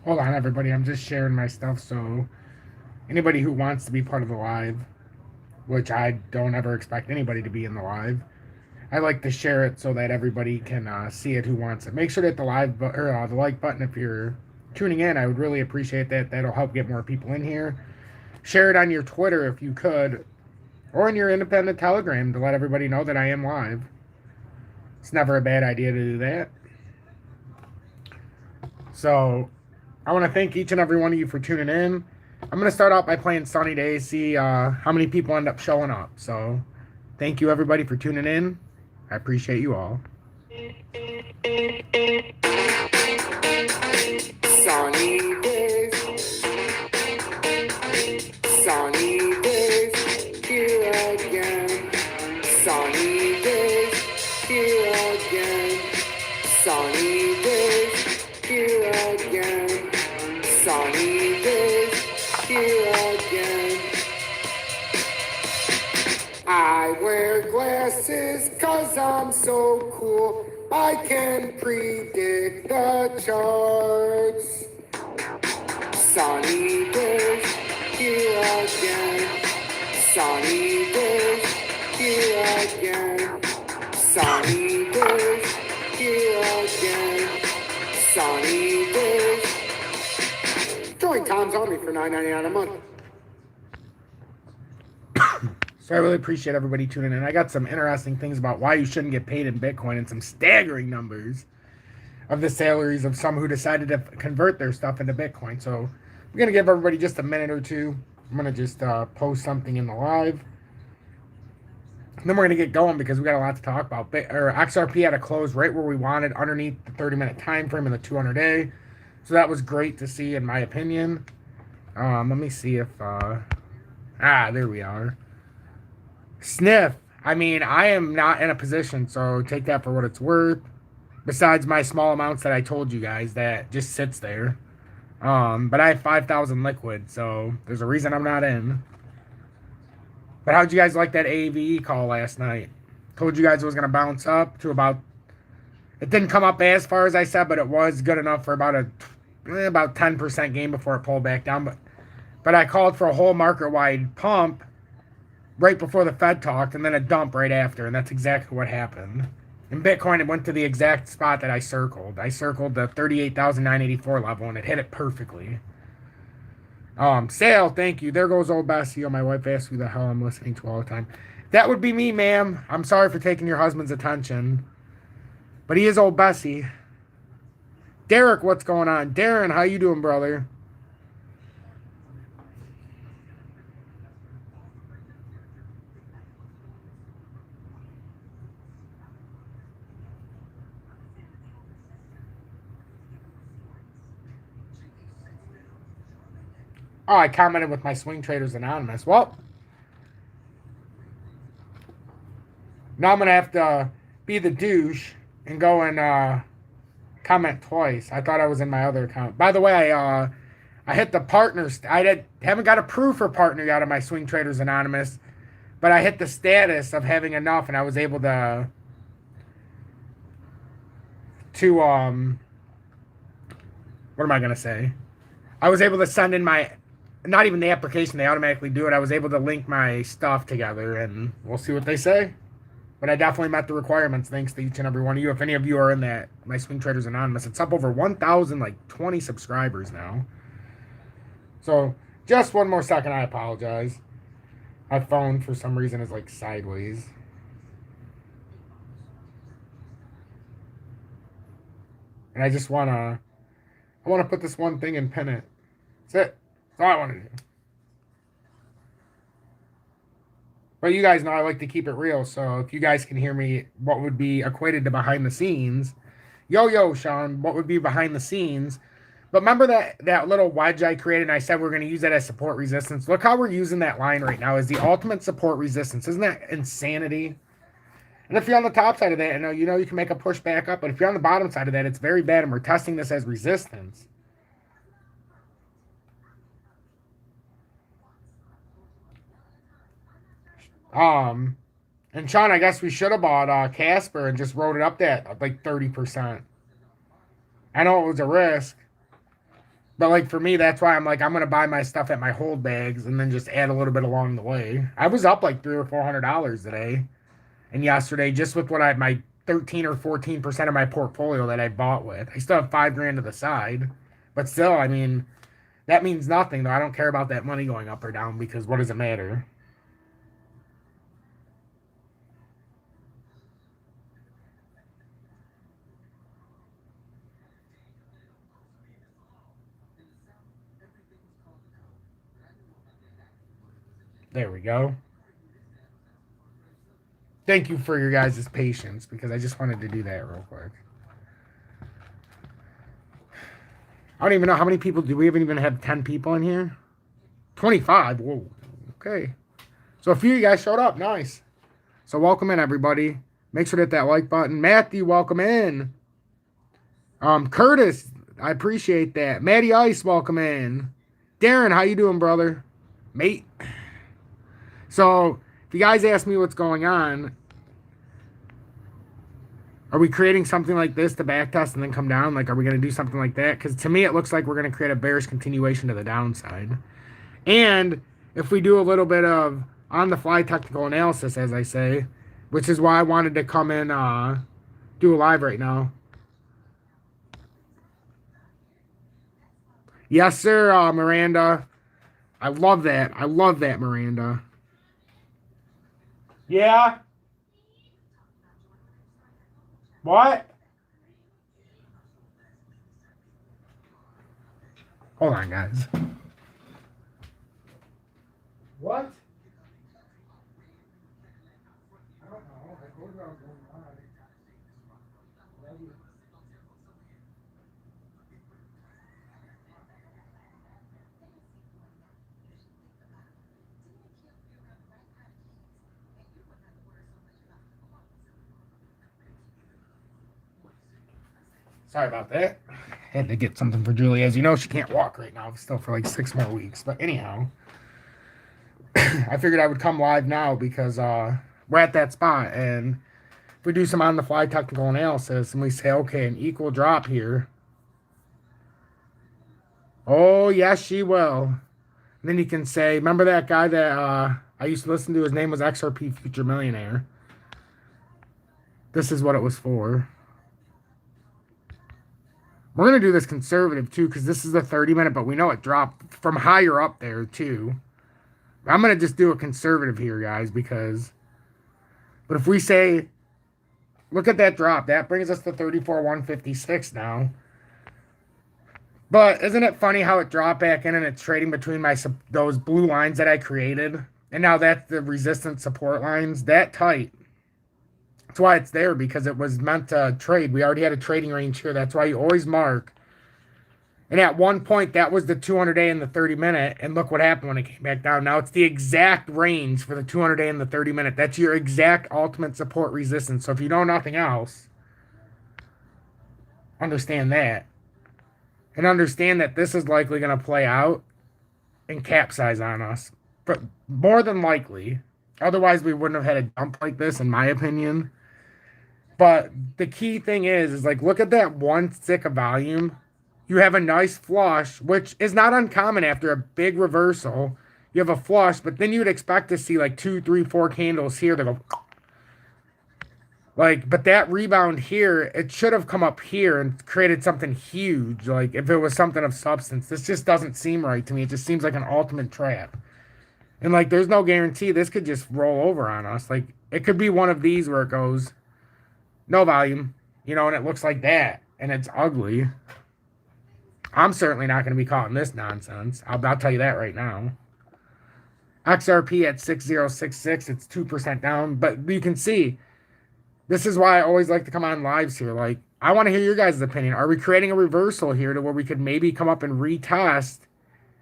Hold on, everybody. I'm just sharing my stuff. So anybody who wants to be part of the live, which I don't ever expect anybody to be in the live, I like to share it so that everybody can see it who wants it. Make sure to hit the the like button if you're tuning in. I would really appreciate that. That'll help get more people in here. Share it on your Twitter if you could, or in your independent Telegram to let everybody know that I am live. It's never a bad idea to do that. So I want to thank each and every one of you for tuning in. I'm going to start out by playing Sunny Days, see how many people end up showing up. So thank you, everybody, for tuning in. I appreciate you all. Sunny days, sunny days, here again. Sunny days, here again. Sunny days, here again. Sunny days, here again. I wear glasses 'cause I'm so cool. I can predict the charts. Sunny days, here again. Sunny days, here again. Sunny days, here again. Sunny days. Join Tom's Army for $9.99 a month. So I really appreciate everybody tuning in. I got some interesting things about why you shouldn't get paid in Bitcoin and some staggering numbers of the salaries of some who decided to convert their stuff into Bitcoin. So I'm going to give everybody just a minute or two. I'm going to just post something in the live. And then we're going to get going because we got a lot to talk about. XRP had a close right where we wanted, underneath the 30-minute time frame and the 200-day. So that was great to see, in my opinion. Let me see if... there we are. Sniff. I mean, I am not in a position, so take that for what it's worth. Besides my small amounts that I told you guys that just sits there. But I have 5,000 liquid, so there's a reason I'm not in. But how'd you guys like that AVE call last night? Told you guys it was going to bounce up to about... It didn't come up as far as I said, but it was good enough for about 10% gain before it pulled back down. But I called for a whole market-wide pump right before the Fed talked, and then a dump right after, and that's exactly what happened. In Bitcoin, it went to the exact spot that I circled. I circled the 38,984 level, and it hit it perfectly. Sale, thank you. There goes old Bessie. My wife asks who the hell I'm listening to all the time. That would be me, ma'am. I'm sorry for taking your husband's attention. But he is old Bessie. Derek, what's going on? Darren, how you doing, brother? Oh, I commented with my Swing Traders Anonymous. Well, now I'm going to have to be the douche and go and comment twice. I thought I was in my other account. By the way, I hit the partners. Haven't got approved for partner yet on my Swing Traders Anonymous, but I hit the status of having enough, and I was able to what am I going to say? I was able to send in my... Not even the application, they automatically do it. I was able to link my stuff together, and we'll see what they say. But I definitely met the requirements, thanks to each and every one of you. If any of you are in that, my Swing Traders Anonymous, it's up over 1,020 subscribers now. So, just one more second, I apologize. My phone, for some reason, is like sideways. And I just want to put this one thing and pin it. That's it. That's all I want to do. But you guys know I like to keep it real, so if you guys can hear me, what would be equated to behind the scenes. Yo, Sean, what would be behind the scenes? But remember that little wedge I created, and I said we're going to use that as support resistance? Look how we're using that line right now as the ultimate support resistance. Isn't that insanity? And if you're on the top side of that, you know you can make a push back up, but if you're on the bottom side of that, it's very bad, and we're testing this as resistance. And Sean, I guess we should have bought Casper and just wrote it up that like 30%. I know it was a risk, But like for me, that's why I'm like, I'm gonna buy my stuff at my hold bags and then just add a little bit along the way. I was up like $300 or $400 today and yesterday just with what my 13 or 14% of my portfolio that I bought with. I still have 5 grand to the side, but still, I mean, that means nothing though. I don't care about that money going up or down because what does it matter? There we go. Thank you for your guys' patience because I just wanted to do that real quick. I don't even know how many people do we even have 10 people in here? 25. Whoa. Okay. So a few of you guys showed up. Nice. So welcome in everybody. Make sure to hit that like button. Matthew, welcome in. Curtis, I appreciate that. Matty Ice, welcome in. Darren, how you doing, brother? Mate. So if you guys ask me what's going on, are we creating something like this to backtest and then come down? Like, are we going to do something like that? Because to me, it looks like we're going to create a bearish continuation to the downside. And if we do a little bit of on-the-fly technical analysis, as I say, which is why I wanted to come in, do a live right now. Yes, sir, Miranda. I love that. I love that, Miranda. Yeah? What? Hold on, guys. What? I don't know. I told you I was going live. Sorry about that. Had to get something for Julie. As you know, she can't walk right now. Still for like 6 more weeks. But anyhow, I figured I would come live now because we're at that spot. And if we do some on-the-fly technical analysis and we say, okay, an equal drop here. Oh, yes, she will. And then you can say, remember that guy that I used to listen to? His name was XRP Future Millionaire. This is what it was for. We're going to do this conservative, too, because this is a 30-minute, but we know it dropped from higher up there, too. I'm going to just do a conservative here, guys, because... But if we say... Look at that drop. That brings us to 34,156 now. But isn't it funny how it dropped back in and it's trading between those blue lines that I created? And now that's the resistance support lines. That tight. That's why it's there, because it was meant to trade. We already had a trading range here. That's why you always mark. And at one point, that was the 200-day and the 30-minute. And look what happened when it came back down. Now it's the exact range for the 200-day and the 30-minute. That's your exact ultimate support resistance. So if you know nothing else, understand that. And understand that this is likely going to play out and capsize on us. But more than likely. Otherwise, we wouldn't have had a dump like this, in my opinion. But the key thing is like, look at that one stick of volume. You have a nice flush, which is not uncommon after a big reversal. You have a flush, but then you would expect to see like 2, 3, 4 candles here that go like, but that rebound here, it should have come up here and created something huge. Like if it was something of substance, this just doesn't seem right to me. It just seems like an ultimate trap. And like, there's no guarantee this could just roll over on us. Like it could be one of these where it goes no volume, you know, and it looks like that and it's ugly. I'm certainly not going to be caught in this nonsense. I'll tell you that right now. XRP at 6066, it's 2% down. But you can see, this is why I always like to come on lives here. Like, I want to hear your guys' opinion. Are we creating a reversal here to where we could maybe come up and retest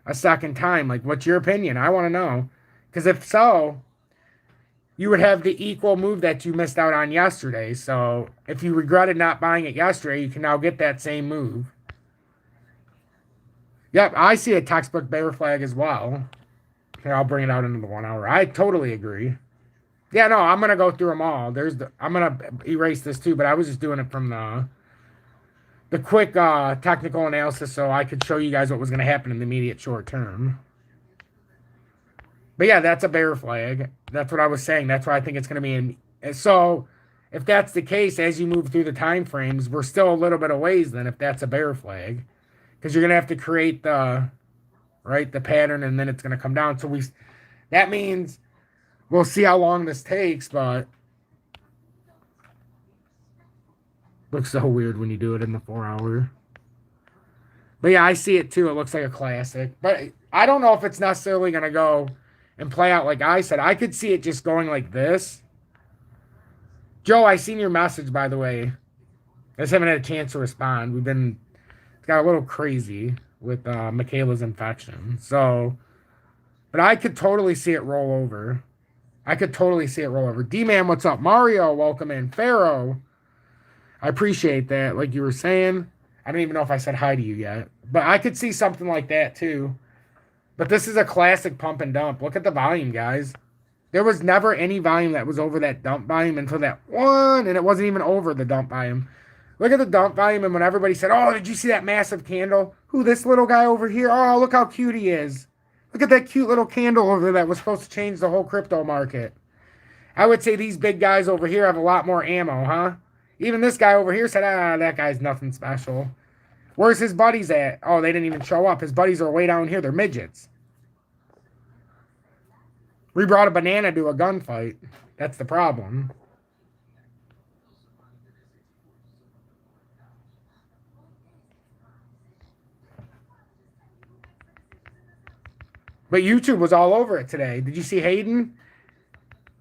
a second time? Like, what's your opinion? I want to know. Because if so, you would have the equal move that you missed out on yesterday. So if you regretted not buying it yesterday, you can now get that same move. Yep, I see a textbook bear flag as well. Here, I'll bring it out into the 1 hour. I totally agree. Yeah, no, I'm gonna go through them all. I'm gonna erase this too, but I was just doing it from the quick technical analysis so I could show you guys what was going to happen in the immediate short term. But yeah, that's a bear flag. That's what I was saying. That's why I think it's going to be in. So if that's the case, as you move through the time frames, we're still a little bit of ways then if that's a bear flag. Because you're going to have to create the pattern, and then it's going to come down. So that means we'll see how long this takes, but looks so weird when you do it in the 4 hour. But yeah, I see it too. It looks like a classic. But I don't know if it's necessarily going to go and play out like I said. I could see it just going like this. Joe, I seen your message, by the way. I just haven't had a chance to respond. It's got a little crazy with Michaela's infection. So, but I could totally see it roll over. D-Man, what's up? Mario, welcome in. Pharaoh, I appreciate that. Like you were saying, I don't even know if I said hi to you yet. But I could see something like that too. But this is a classic pump and dump. Look at the volume, guys. There was never any volume that was over that dump volume until that one, and it wasn't even over the dump volume. Look at the dump volume, and when everybody said, oh, did you see that massive candle? Who, this little guy over here? Oh, look how cute he is. Look at that cute little candle over there that was supposed to change the whole crypto market. I would say these big guys over here have a lot more ammo, huh? Even this guy over here said, that guy's nothing special. Where's his buddies at? Oh, they didn't even show up. His buddies are way down here. They're midgets. We brought a banana to a gunfight. That's the problem. But YouTube was all over it today. Did you see Hayden?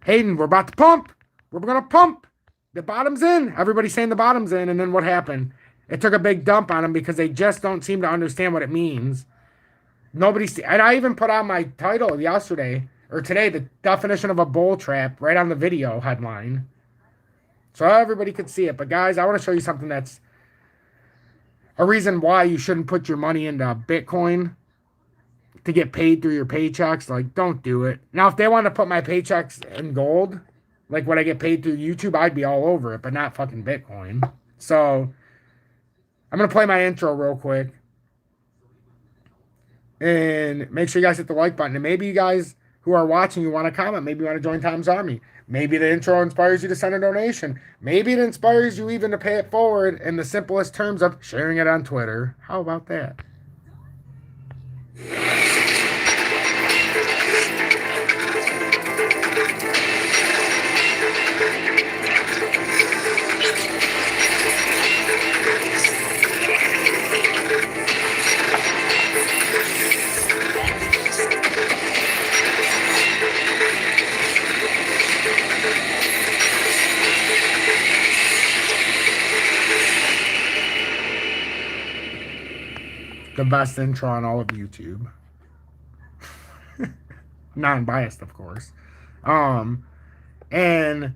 Hayden, we're about to pump. We're going to pump. The bottom's in. Everybody's saying the bottom's in. And then what happened? It took a big dump on them because they just don't seem to understand what it means. And I even put on my title yesterday or today, the definition of a bull trap right on the video headline. So everybody could see it. But guys, I want to show you something that's a reason why you shouldn't put your money into Bitcoin to get paid through your paychecks. Like, don't do it. Now, if they want to put my paychecks in gold, like what I get paid through YouTube, I'd be all over it, but not fucking Bitcoin. So I'm going to play my intro real quick. And make sure you guys hit the like button. And maybe you guys who are watching, you want to comment. Maybe you want to join Tom's Army. Maybe the intro inspires you to send a donation. Maybe it inspires you even to pay it forward in the simplest terms of sharing it on Twitter. How about that? The best intro on all of YouTube. Non-biased, of course. And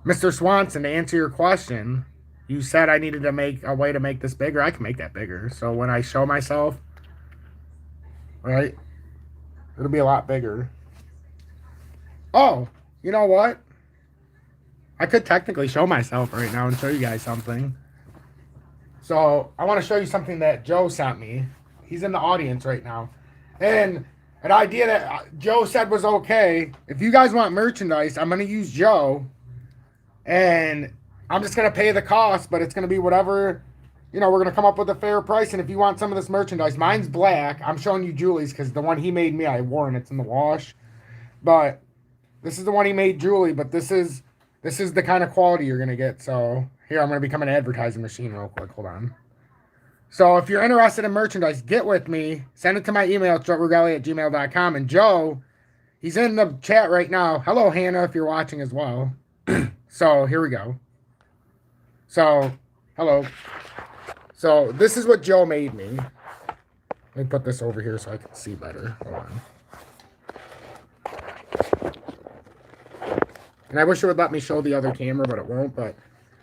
Mr. Swanson, to answer your question, you said I needed to make a way to make this bigger. I can make that bigger. So when I show myself, right, it'll be a lot bigger. Oh, you know what? I could technically show myself right now and show you guys something. So I want to show you something that Joe sent me. He's in the audience right now. And an idea that Joe said was okay. If you guys want merchandise, I'm going to use Joe. And I'm just going to pay the cost, but it's going to be whatever, we're going to come up with a fair price. And if you want some of this merchandise, mine's black. I'm showing you Julie's because the one he made me, I wore and it's in the wash. But this is the one he made Julie, but this is the kind of quality you're going to get. So here, I'm going to become an advertising machine real quick. Hold on. So if you're interested in merchandise, get with me. Send it to my email, joerugali@gmail.com. And Joe, he's in the chat right now. Hello, Hannah, if you're watching as well. So here we go. So, hello. So this is what Joe made me. Let me put this over here so I can see better. Hold on. And I wish it would let me show the other camera, but it won't. But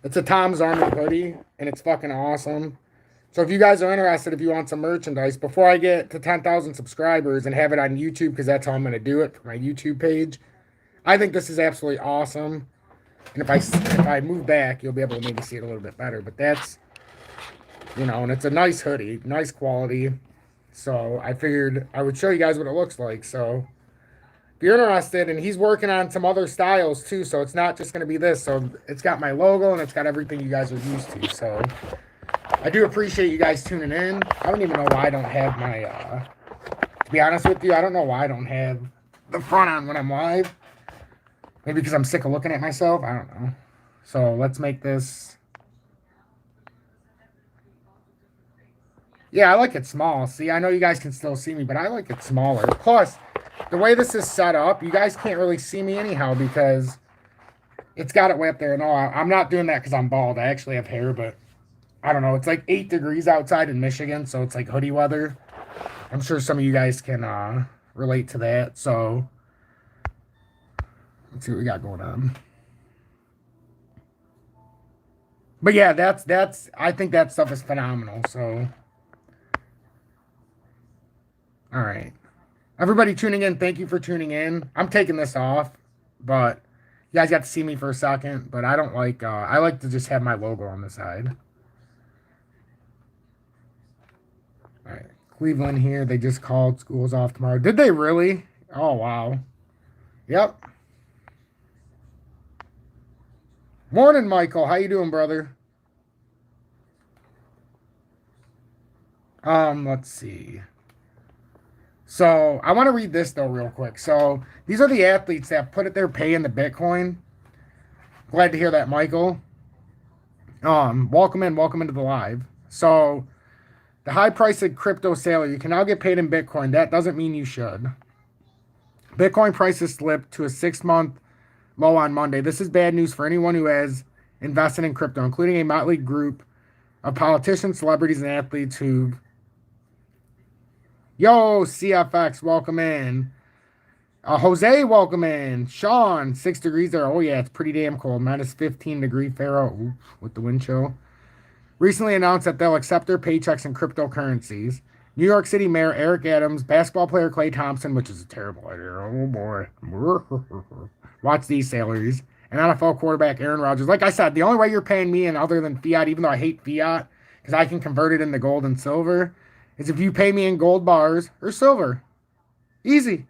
it's a Tom's Army hoodie, and it's fucking awesome. So if you guys are interested, if you want some merchandise, before I get to 10,000 subscribers and have it on YouTube, because that's how I'm going to do it for my YouTube page, I think this is absolutely awesome. And if I move back, you'll be able to maybe see it a little bit better. But that's, and it's a nice hoodie, nice quality. So I figured I would show you guys what it looks like. So if you're interested, and he's working on some other styles too, so it's not just going to be this. So it's got my logo and it's got everything you guys are used to. So I do appreciate you guys tuning in. I don't even know why I don't have my, to be honest with you, I don't know why I don't have the front on when I'm live. Maybe because I'm sick of looking at myself. I don't know. So let's make this. Yeah, I like it small. See, I know you guys can still see me, but I like it smaller. Plus, the way this is set up, you guys can't really see me anyhow because it's got it way up there. No, I'm not doing that because I'm bald. I actually have hair, but I don't know. It's like 8 degrees outside in Michigan, so it's like hoodie weather. I'm sure some of you guys can relate to that. So let's see what we got going on. But yeah, that's I think that stuff is phenomenal. So all right. Everybody tuning in, thank you for tuning in. I'm taking this off, but you guys got to see me for a second, but I don't like I like to just have my logo on the side. All right. Cleveland here, they just called schools off tomorrow. Did they really? Oh wow. Yep. Morning, Michael. How you doing, brother? Let's see. So I want to read this though real quick. So these are the athletes that put their pay in the Bitcoin. Glad to hear that, Michael. Welcome into the live. So the high price of crypto sailor, you can now get paid in Bitcoin. That doesn't mean you should. Bitcoin prices slipped to a 6-month low on Monday. This is bad news for anyone who has invested in crypto, including a motley group of politicians, celebrities, and athletes who. Yo, CFX, welcome in. Jose, welcome in. Sean, 6 degrees there. Oh, yeah, it's pretty damn cold. Minus 15 degree Faro. Oof, with the wind chill. Recently announced that they'll accept their paychecks in cryptocurrencies. New York City Mayor Eric Adams, basketball player Klay Thompson, which is a terrible idea. Oh, boy. Watch these salaries. And NFL quarterback Aaron Rodgers. Like I said, the only way you're paying me, and other than fiat, even though I hate fiat, because I can convert it into gold and silver, is if you pay me in gold bars or silver. Easy.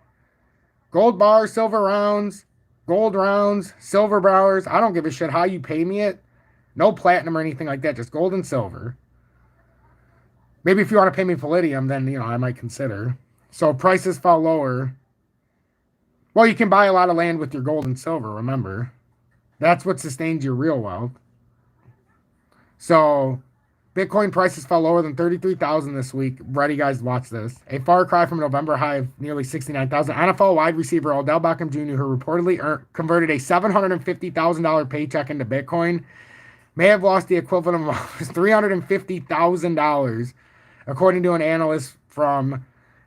Gold bars, silver rounds, gold rounds, silver bars. I don't give a shit how you pay me it. No platinum or anything like that. Just gold and silver. Maybe if you want to pay me palladium, then, I might consider. So prices fall lower. Well, you can buy a lot of land with your gold and silver, remember. That's what sustains your real wealth. So Bitcoin prices fell lower than 33,000 this week. Ready, guys, watch this. A far cry from a November high of nearly 69,000. NFL wide receiver Odell Beckham Jr., who reportedly converted a $750,000 paycheck into Bitcoin, may have lost the equivalent of $350,000, according to an analyst from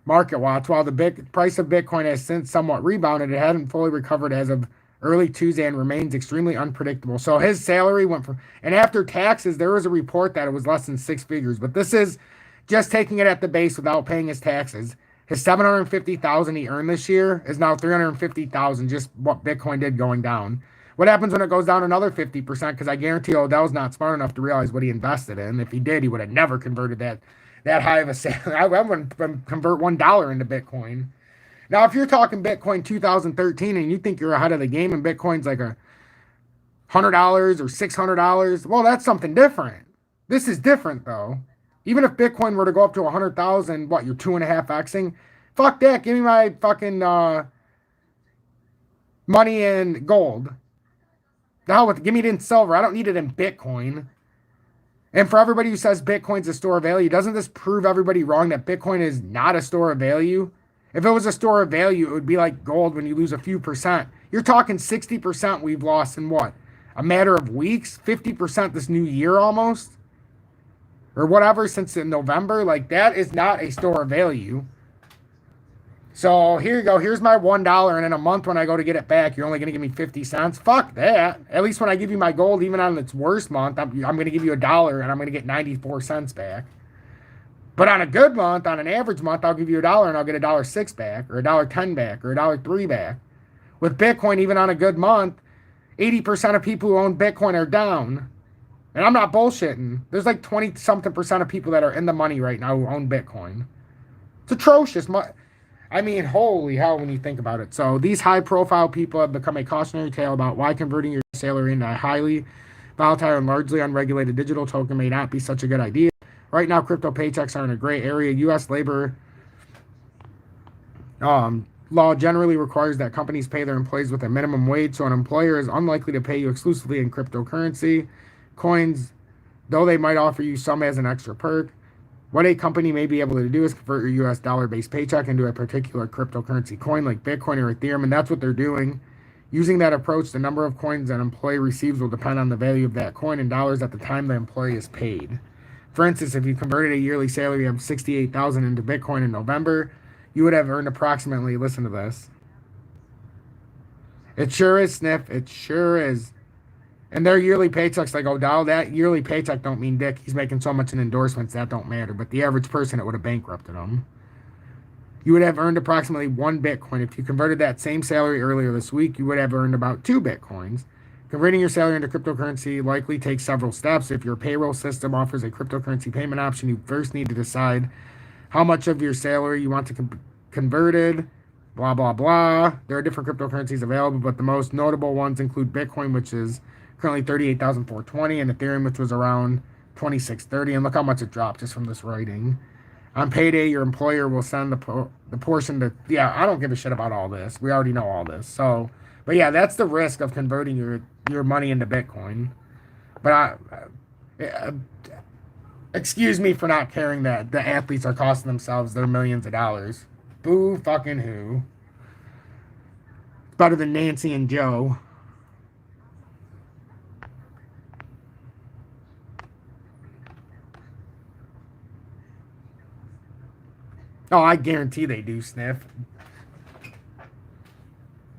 MarketWatch. While the price of Bitcoin has since somewhat rebounded, it hadn't fully recovered as of early Tuesday and remains extremely unpredictable. So his salary went from, and after taxes, there was a report that it was less than 6 figures, but this is just taking it at the base without paying his taxes. His $750,000 he earned this year is now $350,000, just what Bitcoin did going down. What happens when it goes down another 50%? Because I guarantee Odell's not smart enough to realize what he invested in. If he did, he would have never converted that high of a salary. I wouldn't convert $1 into Bitcoin. Now, if you're talking Bitcoin 2013 and you think you're ahead of the game and Bitcoin's like $100 or $600, well, that's something different. This is different, though. Even if Bitcoin were to go up to 100,000, what, you're 2.5xing? Fuck that. Give me my fucking money in gold. The hell with it. Give me it in silver. I don't need it in Bitcoin. And for everybody who says Bitcoin's a store of value, doesn't this prove everybody wrong that Bitcoin is not a store of value? If it was a store of value, it would be like gold when you lose a few percent. You're talking 60% we've lost in what? A matter of weeks? 50% this new year almost? Or whatever since in November? Like, that is not a store of value. So here you go. Here's my $1. And in a month when I go to get it back, you're only going to give me 50 cents. Fuck that. At least when I give you my gold, even on its worst month, I'm going to give you $1 and I'm going to get 94 cents back. But on a good month, on an average month, I'll give you $1 and I'll get $1.06 back, or $1.10 back, or $1.03 back. With Bitcoin, even on a good month, 80% of people who own Bitcoin are down. And I'm not bullshitting. There's like 20-something% of people that are in the money right now who own Bitcoin. It's atrocious. I mean, holy hell when you think about it. So these high-profile people have become a cautionary tale about why converting your salary into a highly volatile and largely unregulated digital token may not be such a good idea. Right now, crypto paychecks are in a gray area. U.S. labor law generally requires that companies pay their employees with a minimum wage, so an employer is unlikely to pay you exclusively in cryptocurrency. Coins, though they might offer you some as an extra perk. What a company may be able to do is convert your US dollar-based paycheck into a particular cryptocurrency coin like Bitcoin or Ethereum, and that's what they're doing. Using that approach, the number of coins an employee receives will depend on the value of that coin in dollars at the time the employee is paid. For instance, if you converted a yearly salary of $68,000 into Bitcoin in November, you would have earned approximately, listen to this. It sure is, Sniff. It sure is. And their yearly paychecks, like Odell, that yearly paycheck don't mean dick. He's making so much in endorsements, that don't matter. But the average person, it would have bankrupted him. You would have earned approximately 1 Bitcoin. If you converted that same salary earlier this week, you would have earned about 2 Bitcoins. Converting your salary into cryptocurrency likely takes several steps. If your payroll system offers a cryptocurrency payment option, you first need to decide how much of your salary you want to converted. Blah, blah, blah. There are different cryptocurrencies available, but the most notable ones include Bitcoin, which is currently 38,420, and Ethereum, which was around 2630. And look how much it dropped just from this writing. On payday, your employer will send the portion to, yeah, I don't give a shit about all this. We already know all this. So, but yeah, that's the risk of converting your money into Bitcoin. But excuse me for not caring that the athletes are costing themselves their millions of dollars. Boo fucking who. It's better than Nancy and Joe. Oh, I guarantee they do, Sniff.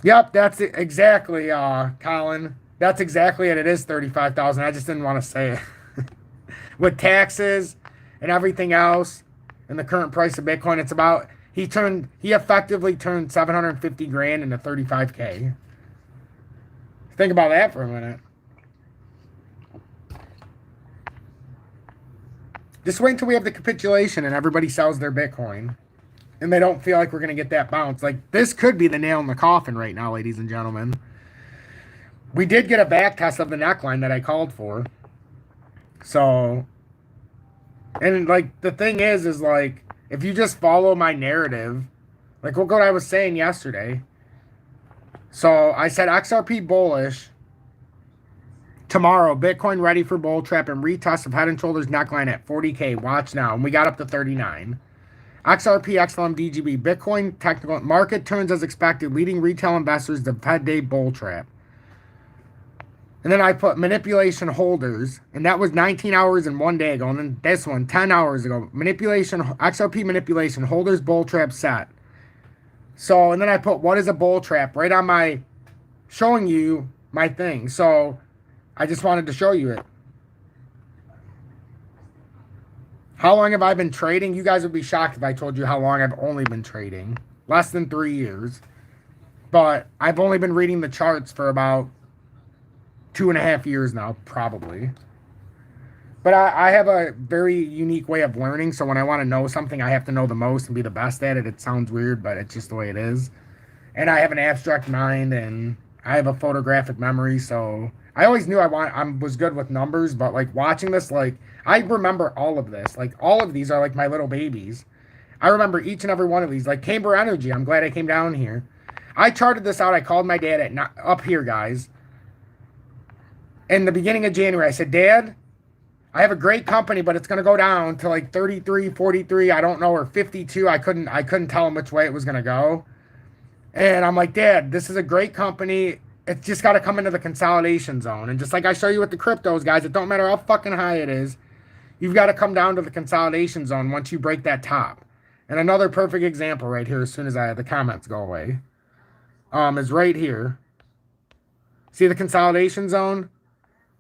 Yep, that's it. Exactly, Colin. That's exactly it. It is 35,000. I just didn't want to say it. With taxes and everything else and the current price of Bitcoin, it's about he effectively turned 750 grand into 35K. Think about that for a minute. Just wait until we have the capitulation and everybody sells their Bitcoin. And they don't feel like we're going to get that bounce. Like, this could be the nail in the coffin right now, ladies and gentlemen. We did get a back test of the neckline that I called for. So, and like, the thing is like, if you just follow my narrative, like look what I was saying yesterday. So, I said XRP bullish. Tomorrow, Bitcoin ready for bull trap and retest of head and shoulders neckline at 40K. Watch now. And we got up to 39. XRP, XLM, DGB, Bitcoin technical market turns as expected, leading retail investors to Fed Day bull trap. And then I put manipulation holders, and that was 19 hours and 1 day ago. And then this one, 10 hours ago, manipulation, XRP manipulation holders bull trap set. So, and then I put what is a bull trap right on my, showing you my thing. So, I just wanted to show you it. How long have I been trading? You guys would be shocked if I told you how long I've only been trading. Less than 3 years. But I've only been reading the charts for about 2.5 years now, probably. But I have a very unique way of learning. So when I want to know something, I have to know the most and be the best at it. It sounds weird, but it's just the way it is. And I have an abstract mind and I have a photographic memory. So I always knew I was good with numbers, but like watching this, like I remember all of this. Like all of these are like my little babies. I remember each and every one of these. Like Camber Energy, I'm glad I came down here. I charted this out. I called my dad up here, guys. In the beginning of January, I said, Dad, I have a great company, but it's going to go down to like 33, 43, I don't know, or 52. I couldn't tell him which way it was going to go. And I'm like, Dad, this is a great company. It's just got to come into the consolidation zone. And just like I show you with the cryptos, guys, it don't matter how fucking high it is. You've got to come down to the consolidation zone once you break that top. And another perfect example right here, as soon as the comments go away, is right here. See the consolidation zone?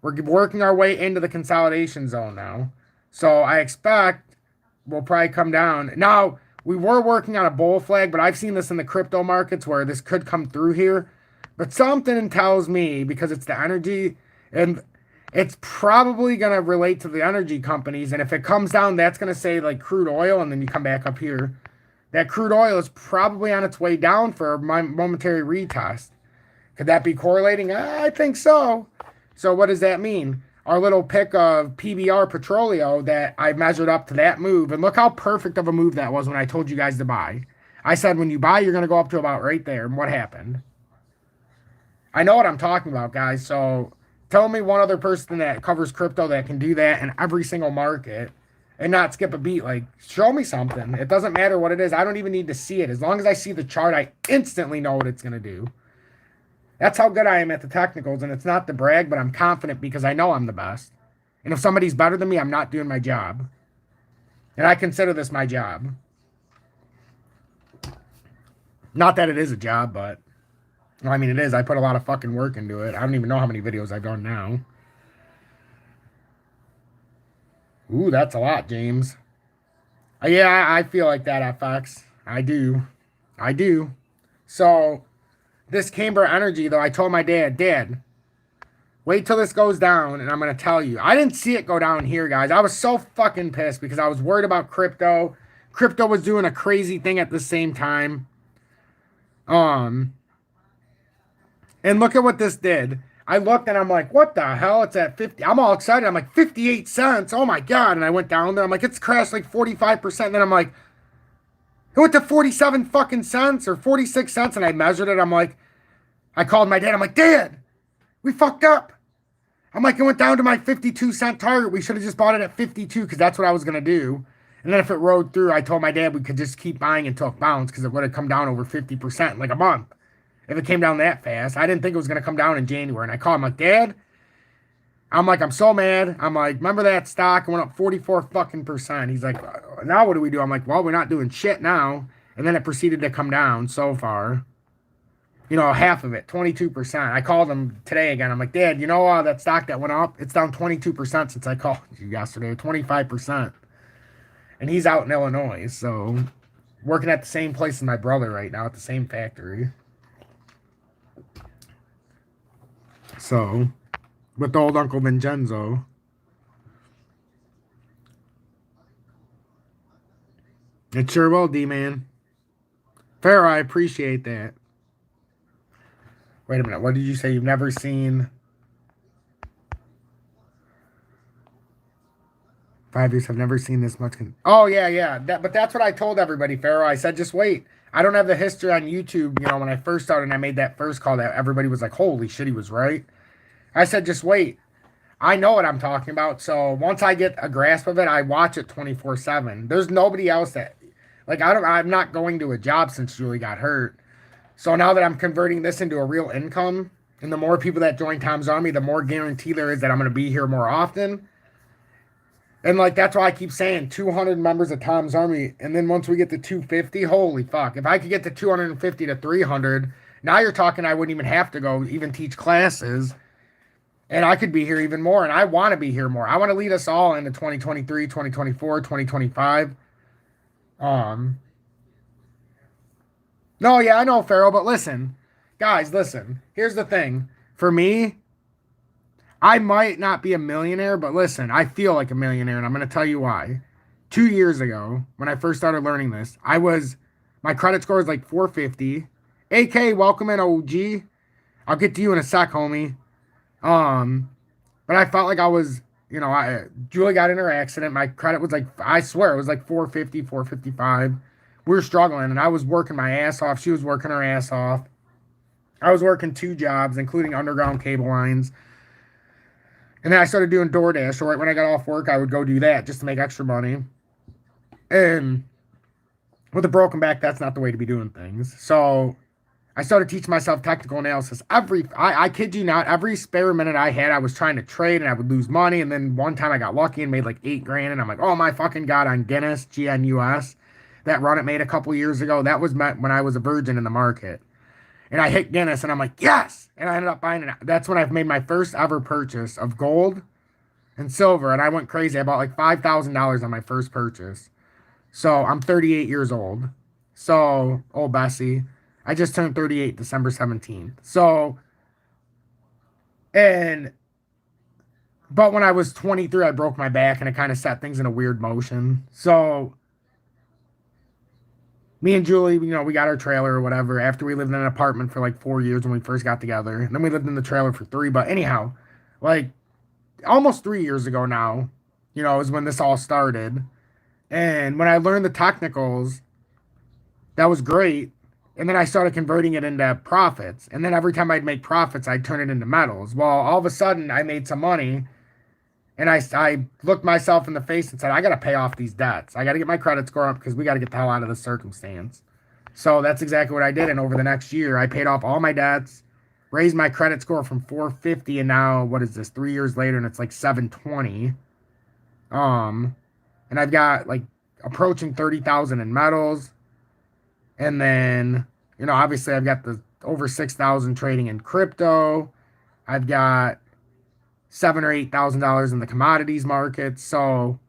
We're working our way into the consolidation zone now. So I expect we'll probably come down. Now, we were working on a bull flag, but I've seen this in the crypto markets where this could come through here. But something tells me, because it's the energy, and it's probably going to relate to the energy companies. And if it comes down, that's going to say like crude oil, and then you come back up here. That crude oil is probably on its way down for a momentary retest. Could that be correlating? I think so. So what does that mean? Our little pick of PBR Petroleo that I measured up to that move. And look how perfect of a move that was when I told you guys to buy. I said when you buy, you're going to go up to about right there. And what happened? I know what I'm talking about, guys. So tell me one other person that covers crypto that can do that in every single market and not skip a beat. Like, show me something. It doesn't matter what it is. I don't even need to see it. As long as I see the chart, I instantly know what it's going to do. That's how good I am at the technicals, and it's not to brag, but I'm confident because I know I'm the best. And if somebody's better than me, I'm not doing my job. And I consider this my job. Not that it is a job, but... Well, I mean, it is. I put a lot of fucking work into it. I don't even know how many videos I've done now. Ooh, that's a lot, James. Yeah, I feel like that, FX. I do. I do. So... This Camber Energy, though, I told my dad, wait till this goes down, and I'm going to tell you. I didn't see it go down here, guys. I was so fucking pissed because I was worried about crypto. Crypto was doing a crazy thing at the same time. And look at what this did. I looked, and I'm like, what the hell? It's at 50. I'm all excited. I'm like, 58 cents. Oh, my God. And I went down there. I'm like, it's crashed like 45%. And then I'm like, it went to 47 fucking cents or 46 cents, and I measured it. I'm like, I called my dad. I'm like, Dad, we fucked up. I'm like, it went down to my 52-cent target. We should have just bought it at 52 because that's what I was going to do. And then if it rode through, I told my dad we could just keep buying until it bounced because it would have come down over 50% in like a month. If it came down that fast, I didn't think it was going to come down in January. And I called him like, Dad, I'm like, I'm so mad. I'm like, remember that stock? It went up 44 fucking percent. He's like, now what do we do? I'm like, well, we're not doing shit now. And then it proceeded to come down so far. You know, half of it, 22%. I called him today again. I'm like, Dad, you know that stock that went up? It's down 22% since I called you yesterday, 25%. And he's out in Illinois, so working at the same place as my brother right now at the same factory. So, with old Uncle Vincenzo. It sure will, D-Man. Fair, I appreciate that. Wait a minute, what did you say? You've never seen... 5 years, I've never seen this much... Oh, yeah. But that's what I told everybody, Pharaoh. I said, just wait. I don't have the history on YouTube. You know, when I first started and I made that first call, that everybody was like, holy shit, he was right. I said, just wait. I know what I'm talking about. So once I get a grasp of it, I watch it 24/7. There's nobody else that... Like, I'm not going to a job since Julie got hurt. So now that I'm converting this into a real income, and the more people that join Tom's Army, the more guarantee there is that I'm going to be here more often. And, like, that's why I keep saying 200 members of Tom's Army. And then once we get to 250, holy fuck. If I could get to 250 to 300, now you're talking I wouldn't even have to go even teach classes. And I could be here even more. And I want to be here more. I want to lead us all into 2023, 2024, 2025. No, yeah, I know, Pharaoh, but listen. Guys, listen. Here's the thing. For me, I might not be a millionaire, but listen, I feel like a millionaire, and I'm going to tell you why. 2 years ago, when I first started learning this, my credit score is like 450. AK, welcome in, OG. I'll get to you in a sec, homie. But I felt like I was, you know, Julie got in her accident. My credit was like, I swear, it was like 450, 455. We were struggling, and I was working my ass off. She was working her ass off. I was working 2 jobs, including underground cable lines. And then I started doing DoorDash. So right when I got off work, I would go do that just to make extra money. And with a broken back, that's not the way to be doing things. So I started teaching myself technical analysis. I kid you not, every spare minute I had, I was trying to trade, and I would lose money. And then one time I got lucky and made like $8,000. And I'm like, oh my fucking God, on Guinness, GNUS. That run it made a couple years ago, that was when I was a virgin in the market. And I hit Guinness, and I'm like, yes! And I ended up buying it. That's when I've made my first ever purchase of gold and silver. And I went crazy. I bought like $5,000 on my first purchase. So I'm 38 years old. So, old Bessie. I just turned 38 December 17th. So, and but when I was 23, I broke my back and it kind of set things in a weird motion. So me and Julie, we got our trailer or whatever after we lived in an apartment for like 4 years when we first got together. And then we lived in the trailer for 3. But anyhow, like almost 3 years ago now, is when this all started. And when I learned the technicals, that was great. And then I started converting it into profits. And then every time I'd make profits, I'd turn it into metals. Well, all of a sudden, I made some money. And I looked myself in the face and said, I got to pay off these debts. I got to get my credit score up because we got to get the hell out of this circumstance. So that's exactly what I did. And over the next year, I paid off all my debts, raised my credit score from 450. And now, what is this, 3 years later? And it's like 720. And I've got like approaching 30,000 in metals. And then, obviously I've got the over 6,000 trading in crypto. I've got $7,000 or $8,000 in the commodities market. So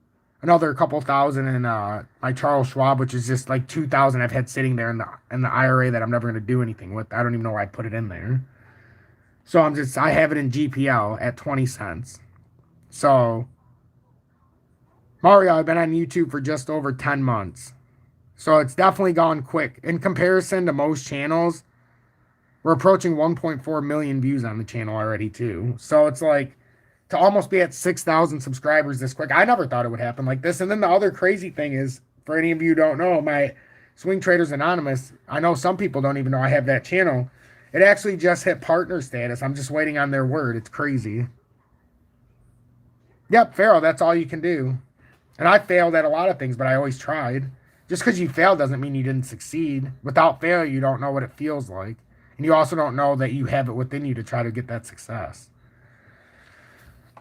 another couple thousand in my Charles Schwab, which is just like 2,000 I've had sitting there in the IRA that I'm never going to do anything with. I don't even know why I put it in there. So I have it in GPL at 20 cents. So Mario, I've been on YouTube for just over 10 months. So it's definitely gone quick. In comparison to most channels, we're approaching 1.4 million views on the channel already too. So it's like to almost be at 6,000 subscribers this quick. I never thought it would happen like this. And then the other crazy thing is, for any of you who don't know, my Swing Traders Anonymous, I know some people don't even know I have that channel. It actually just hit partner status. I'm just waiting on their word. It's crazy. Yep, Pharaoh, that's all you can do. And I failed at a lot of things, but I always tried. Just because you failed doesn't mean you didn't succeed. Without failure, you don't know what it feels like. And you also don't know that you have it within you to try to get that success.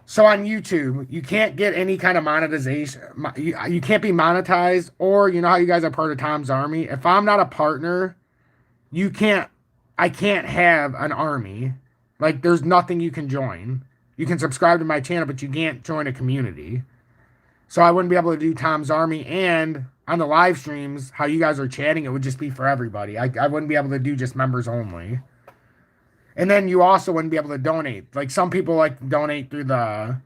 So on YouTube, you can't get any kind of monetization. You can't be monetized, or how you guys are part of Tom's Army. If I'm not a partner, I can't have an army. Like, there's nothing you can join. You can subscribe to my channel, but you can't join a community. So I wouldn't be able to do Tom's Army, and on the live streams, how you guys are chatting, it would just be for everybody. I wouldn't be able to do just members only. And then you also wouldn't be able to donate. Like, some people like to donate through the,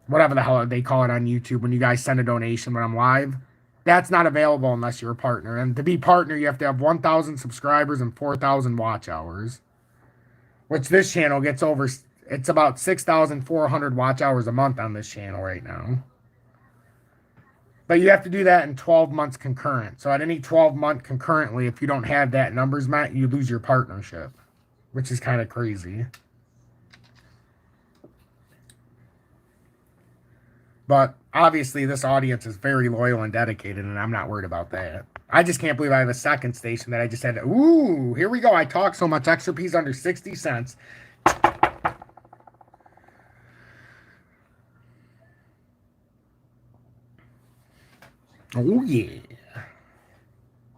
whatever the hell they call it on YouTube, when you guys send a donation when I'm live. That's not available unless you're a partner. And to be partner, you have to have 1,000 subscribers and 4,000 watch hours. Which this channel gets over, it's about 6,400 watch hours a month on this channel right now. But you have to do that in 12 months concurrent. So at any 12-month concurrently, if you don't have that numbers met, you lose your partnership, which is kind of crazy. But obviously this audience is very loyal and dedicated, and I'm not worried about that. I just can't believe I have a second station that I just had to, ooh, here we go. I talk so much. XRP's under 60 cents. Oh, yeah.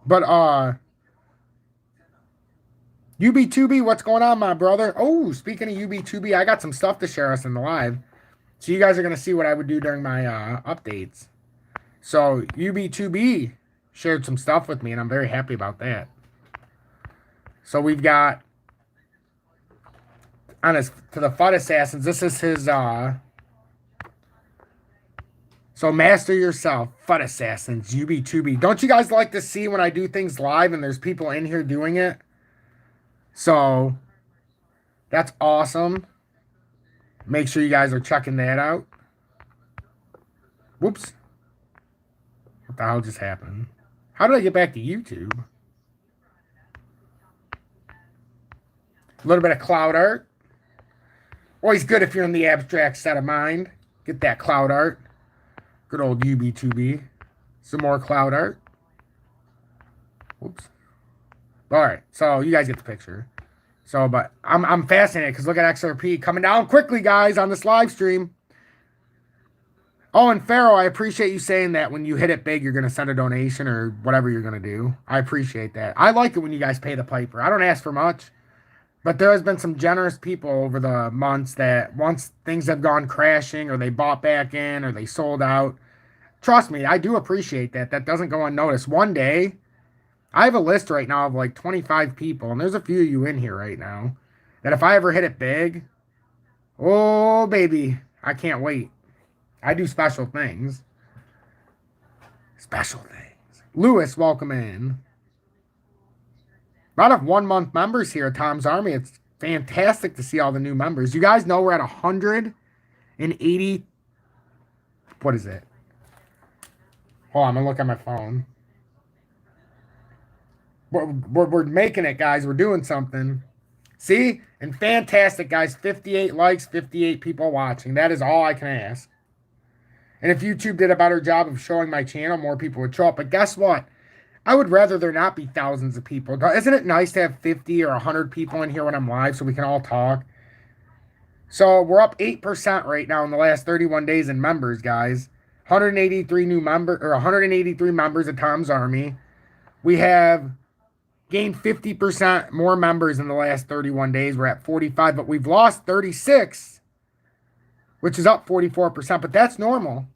But, UB2B, what's going on, my brother? Oh, speaking of UB2B, I got some stuff to share us in the live. So you guys are going to see what I would do during my updates. So UB2B shared some stuff with me, and I'm very happy about that. So we've got, to the FUD Assassins, this is his, so master yourself, FUD Assassins, UB2B. Don't you guys like to see when I do things live and there's people in here doing it? So that's awesome. Make sure you guys are checking that out. Whoops. What the hell just happened? How did I get back to YouTube? A little bit of cloud art. Always good if you're in the abstract set of mind. Get that cloud art. Good old UB2B. Some more cloud art. Whoops. All right, so you guys get the picture. So, but I'm fascinated because look at XRP coming down quickly, guys, on this live stream. Oh, and Pharaoh, I appreciate you saying that when you hit it big, you're going to send a donation or whatever you're going to do. I appreciate that. I like it when you guys pay the piper. I don't ask for much, but there has been some generous people over the months that once things have gone crashing or they bought back in or they sold out, trust me, I do appreciate that. That doesn't go unnoticed. One day, I have a list right now of like 25 people, and there's a few of you in here right now that if I ever hit it big, oh baby, I can't wait. I do special things. Special things. Lewis, welcome in. A lot of 1 month members here at Tom's Army. It's fantastic to see all the new members. You guys know we're at 180. What is it? Hold on, I'm going to look at my phone. We're making it, guys. We're doing something. See? And fantastic, guys. 58 likes, 58 people watching. That is all I can ask. And if YouTube did a better job of showing my channel, more people would show up. But guess what? I would rather there not be thousands of people. Isn't it nice to have 50 or 100 people in here when I'm live so we can all talk? So we're up 8% right now in the last 31 days in members, guys. 183 new members, or 183 members of Tom's Army. We have gained 50% more members in the last 31 days. We're at 45, but we've lost 36, which is up 44%, but that's normal.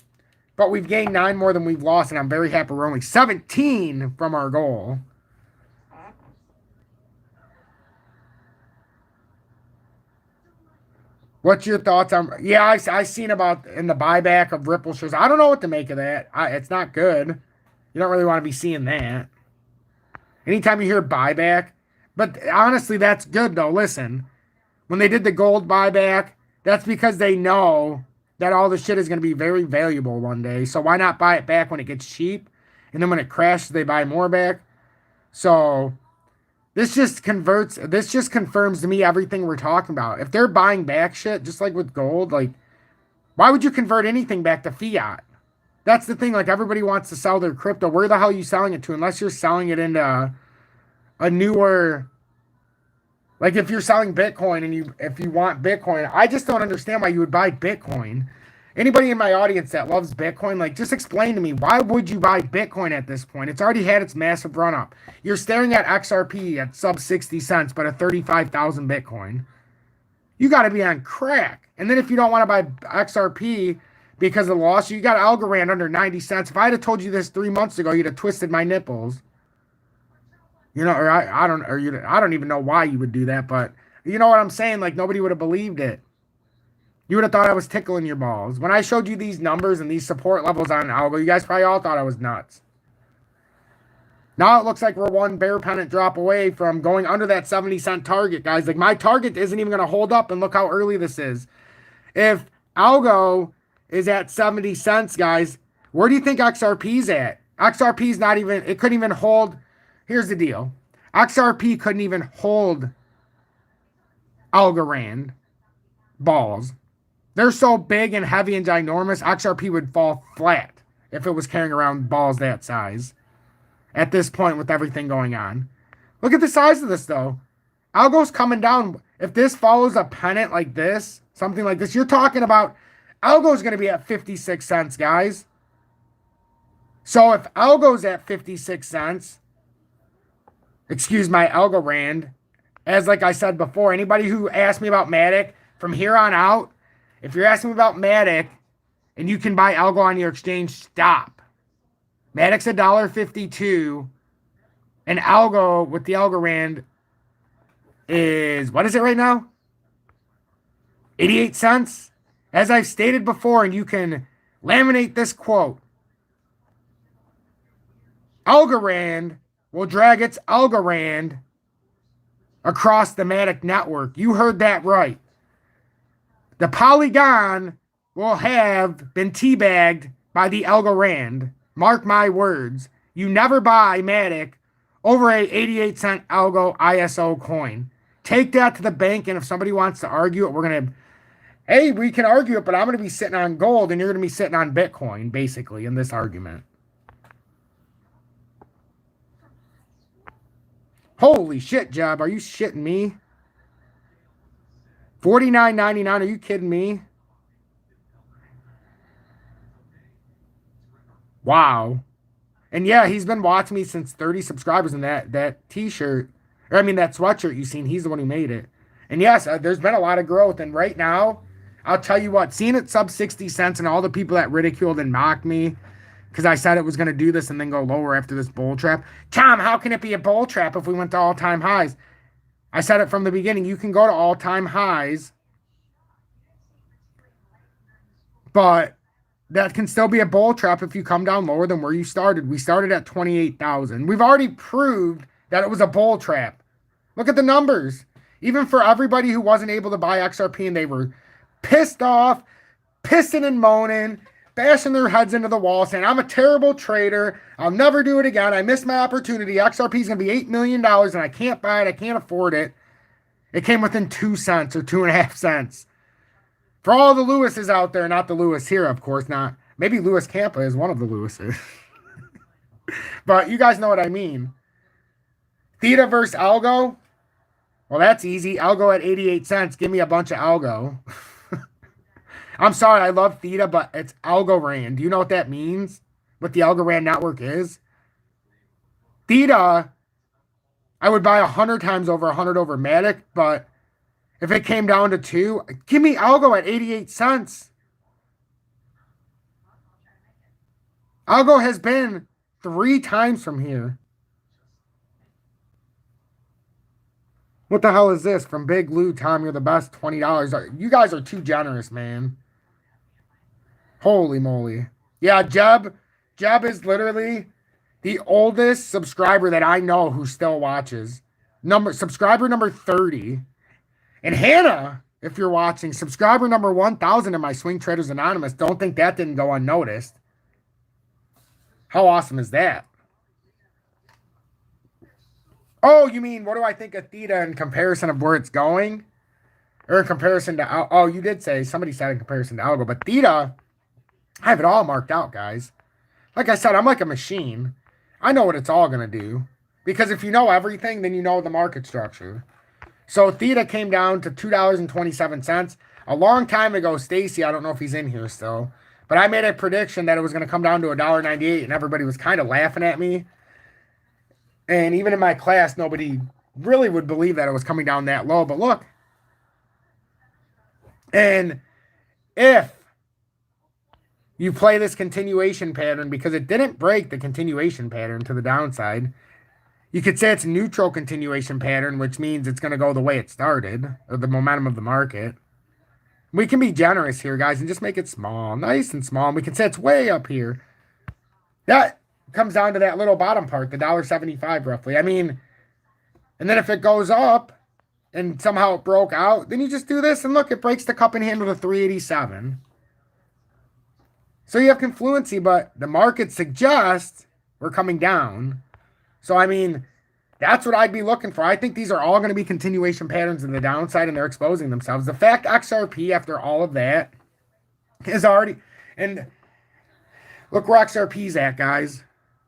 But we've gained 9 more than we've lost, and I'm very happy we're only 17 from our goal. What's your thoughts on... Yeah, I seen about in the buyback of Ripple shares. I don't know what to make of that. It's not good. You don't really want to be seeing that. Anytime you hear buyback. But honestly, that's good, though. Listen, when they did the gold buyback, that's because they know that all the shit is going to be very valuable one day. So why not buy it back when it gets cheap? And then when it crashes, they buy more back. So this just confirms to me everything we're talking about. If they're buying back shit, just like with gold, like, why would you convert anything back to fiat? That's the thing. Like, everybody wants to sell their crypto. Where the hell are you selling it to? Unless you're selling it into a newer... Like, if you're selling Bitcoin and if you want Bitcoin, I just don't understand why you would buy Bitcoin. Anybody in my audience that loves Bitcoin, like, just explain to me, why would you buy Bitcoin at this point? It's already had its massive run up. You're staring at XRP at sub 60 cents, but at 35,000 Bitcoin. You got to be on crack. And then if you don't want to buy XRP because of the loss, you got Algorand under 90 cents. If I had told you this 3 months ago, you'd have twisted my nipples. You know, or I don't even know why you would do that, but you know what I'm saying? Like, nobody would have believed it. You would have thought I was tickling your balls. When I showed you these numbers and these support levels on Algo, you guys probably all thought I was nuts. Now it looks like we're one bear pennant drop away from going under that 70-cent target, guys. Like, my target isn't even going to hold up, and look how early this is. If Algo is at 70 cents, guys, where do you think XRP's at? XRP's not even, it couldn't even hold. Here's the deal. XRP couldn't even hold Algorand balls. They're so big and heavy and ginormous, XRP would fall flat if it was carrying around balls that size at this point with everything going on. Look at the size of this, though. Algo's coming down. If this follows a pennant like this, something like this, you're talking about Algo's going to be at 56 cents, guys. So if Algo's at 56 cents, excuse my Algorand, as like I said before, anybody who asked me about Matic, from here on out, if you're asking me about Matic and you can buy Algo on your exchange, stop. Matic's $1.52, and Algo with the Algorand is, what is it right now? 88 cents? As I've stated before, and you can laminate this quote, Algorand will drag its Algorand across the Matic network. You heard that right. The Polygon will have been teabagged by the Algorand. Mark my words. You never buy Matic over a 88 cent Algo ISO coin. Take that to the bank, and if somebody wants to argue it, we're going to, hey, we can argue it, but I'm going to be sitting on gold, and you're going to be sitting on Bitcoin, basically, in this argument. Holy shit, Jeb. Are you shitting me? $49.99. Are you kidding me? Wow. And yeah, he's been watching me since 30 subscribers, and that t-shirt, or I mean that sweatshirt you seen, he's the one who made it. And yes, there's been a lot of growth. And right now, I'll tell you what, seeing it sub 60 cents and all the people that ridiculed and mocked me because I said it was going to do this and then go lower after this bull trap. Tom, how can it be a bull trap if we went to all-time highs? I said it from the beginning. You can go to all-time highs, but that can still be a bull trap if you come down lower than where you started. We started at 28,000. We've already proved that it was a bull trap. Look at the numbers. Even for everybody who wasn't able to buy XRP and they were pissed off, pissing and moaning, bashing their heads into the wall, saying, I'm a terrible trader. I'll never do it again. I missed my opportunity. XRP is going to be $8 million and I can't buy it. I can't afford it. It came within 2 cents or 2.5 cents. For all the Lewises out there, not the Lewis here, of course not. Maybe Lewis Campa is one of the Lewises. But you guys know what I mean. Theta versus Algo. Well, that's easy. Algo at 88 cents. Give me a bunch of Algo. I'm sorry, I love Theta, but it's Algorand. Do you know what that means? What the Algorand network is? Theta, I would buy 100 times over 100 over Matic, but if it came down to 2, give me Algo at 88 cents. Algo has been 3 times from here. What the hell is this? From Big Lou, Tom, you're the best, $20. You guys are too generous, man. Holy moly. Yeah, Jeb is literally the oldest subscriber that I know who still watches. Subscriber number 30. And Hannah, if you're watching, subscriber number 1,000 in my Swing Traders Anonymous. Don't think that didn't go unnoticed. How awesome is that? Oh, you mean, what do I think of Theta in comparison of where it's going? Or in comparison to, oh, you did say, somebody said in comparison to Algo. But Theta, I have it all marked out, guys. Like I said, I'm like a machine. I know what it's all going to do. Because if you know everything, then you know the market structure. So Theta came down to $2.27. A long time ago, Stacy, I don't know if he's in here still, but I made a prediction that it was going to come down to $1.98, and everybody was kind of laughing at me. And even in my class, nobody really would believe that it was coming down that low. But look. And if you play this continuation pattern, because it didn't break the continuation pattern to the downside, you could say it's a neutral continuation pattern, which means it's going to go the way it started, or the momentum of the market. We can be generous here, guys, and just make it small, nice and small. And we can say it's way up here. That comes down to that little bottom part, the $1.75 roughly. I mean, and then if it goes up and somehow it broke out, then you just do this, and look, it breaks the cup and handle to 387. So you have confluency, but the market suggests we're coming down. So, I mean, that's what I'd be looking for. I think these are all going to be continuation patterns in the downside, and they're exposing themselves. The fact XRP, after all of that, is already... And look where XRP's at, guys.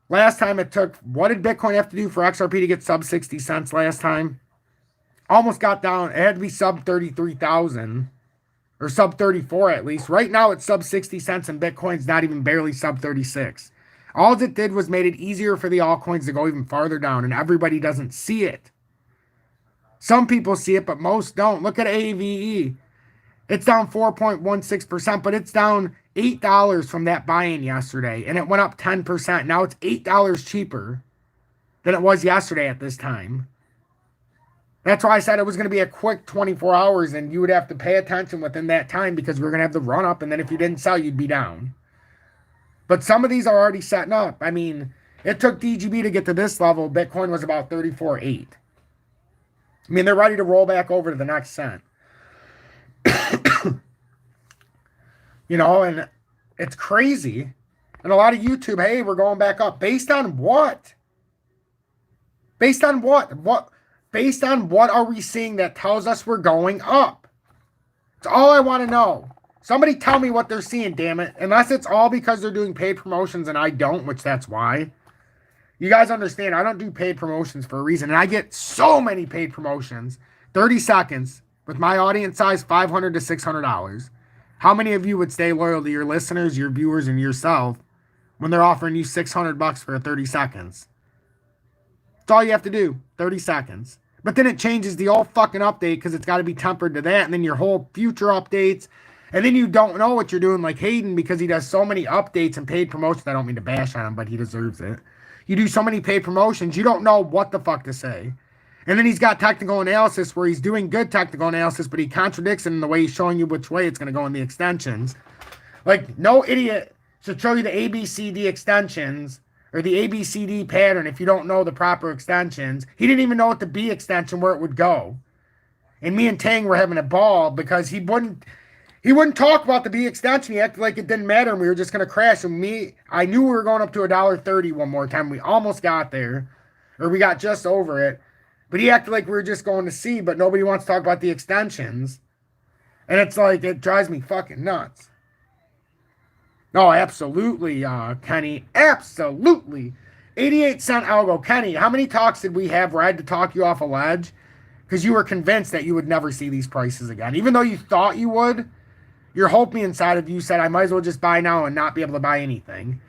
Last time it took... What did Bitcoin have to do for XRP to get sub 60 cents last time? Almost got down. It had to be sub 33,000. Or sub 34 at least. Right now it's sub 60 cents, and Bitcoin's not even barely sub 36. All it did was made it easier for the altcoins to go even farther down, and everybody doesn't see it. Some people see it, but most don't. Look at AVE. It's down 4.16%, but it's down $8 from that buy-in yesterday, and it went up 10%. Now it's $8 cheaper than it was yesterday at this time. That's why I said it was going to be a quick 24 hours, and you would have to pay attention within that time, because we're going to have the run-up, and then if you didn't sell, you'd be down. But some of these are already setting up. I mean, it took DGB to get to this level. Bitcoin was about 34.8. I mean, they're ready to roll back over to the next cent. You know, and it's crazy. And a lot of YouTube, hey, we're going back up. Based on what? Based on what? Based on what are we seeing that tells us we're going up? It's all I want to know. Somebody tell me what they're seeing, damn it. Unless it's all because they're doing paid promotions and I don't, which that's why. You guys understand, I don't do paid promotions for a reason. And I get so many paid promotions. 30 seconds with my audience size, $500 to $600. How many of you would stay loyal to your listeners, your viewers, and yourself when they're offering you $600 for 30 seconds? That's all you have to do, 30 seconds. But then it changes the whole fucking update because it's got to be tempered to that. And then your whole future updates And then you don't know what you're doing, like Hayden, because he does so many updates and paid promotions. I don't mean to bash on him, but he deserves it. You do so many paid promotions, you don't know what the fuck to say. And then he's got technical analysis where he's doing good technical analysis, but he contradicts it in the way he's showing you which way it's going to go in the extensions. Like, no idiot should show you the ABCD extensions or the ABCD pattern if you don't know the proper extensions. He didn't even know what the B extension, where it would go. And me and Tang were having a ball because he wouldn't talk about the B extension. He acted like it didn't matter and we were just going to crash. And I knew we were going up to $1.30 one more time. We almost got there, or we got just over it. But he acted like we were just going to C, but nobody wants to talk about the extensions. And it's like, it drives me fucking nuts. Oh, absolutely, Kenny. Absolutely. 88-cent algo. Kenny, how many talks did we have where I had to talk you off a ledge? Because you were convinced that you would never see these prices again. Even though you thought you would, your hope inside of you said, I might as well just buy now and not be able to buy anything.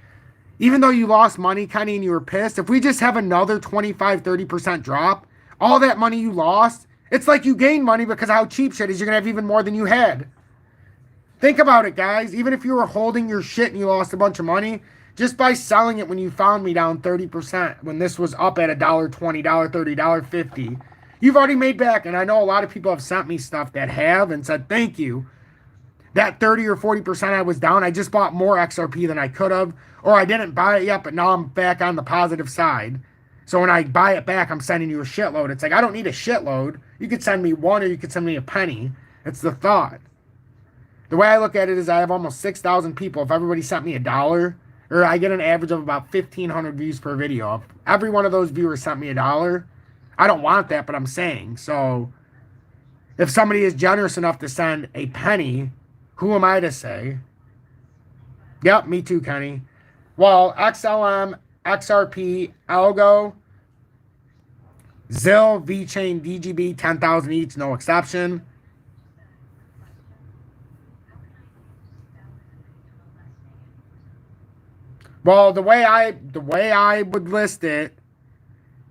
Even though you lost money, Kenny, and you were pissed, if we just have another 25-30% drop, all that money you lost, it's like you gained money because how cheap shit is. You're going to have even more than you had. Think about it, guys. Even if you were holding your shit and you lost a bunch of money, just by selling it when you found me down 30%, when this was up at $1.20, $1.30, $1.50, you've already made back. And I know a lot of people have sent me stuff that have and said, thank you. That 30 or 40% I was down, I just bought more XRP than I could have, or I didn't buy it yet, but now I'm back on the positive side. So when I buy it back, I'm sending you a shitload. It's like, I don't need a shitload. You could send me one or you could send me a penny. It's the thought. The way I look at it is I have almost 6,000 people. If everybody sent me $1, or I get an average of about 1,500 views per video. If every one of those viewers sent me $1, I don't want that, but I'm saying. So if somebody is generous enough to send a penny, who am I to say? Yep, me too, Kenny. Well, XLM, XRP, Algo, ZIL, VChain, DGB, 10,000 each, no exception. Well, the way I would list it,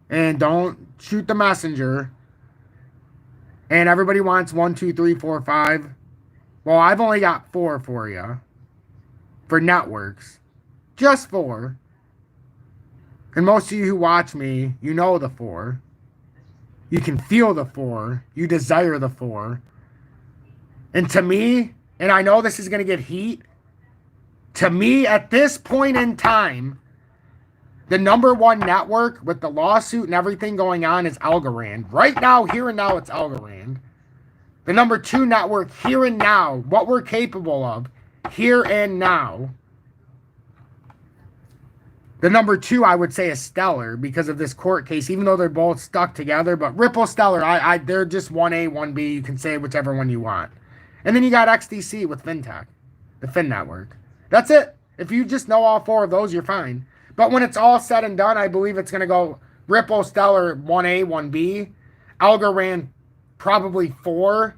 and don't shoot the messenger, and everybody wants 1, 2, 3, 4, 5. Well, I've only got 4 for you. For networks. Just 4. And most of you who watch me, you know the 4. You can feel the 4. You desire the 4. And to me, and I know this is going to get heat, to me, at this point in time, the number 1 network with the lawsuit and everything going on is Algorand. Right now, here and now, it's Algorand. The number 2 network, here and now, what we're capable of, here and now. The number 2, I would say, is Stellar because of this court case, even though they're both stuck together. But Ripple, Stellar, they're just 1A, 1B. You can say whichever one you want. And then you got XDC with FinTech, the Fin Network. That's it. If you just know all 4 of those, you're fine. But when it's all said and done, I believe it's going to go Ripple, Stellar, 1A, 1B. Algorand, probably 4.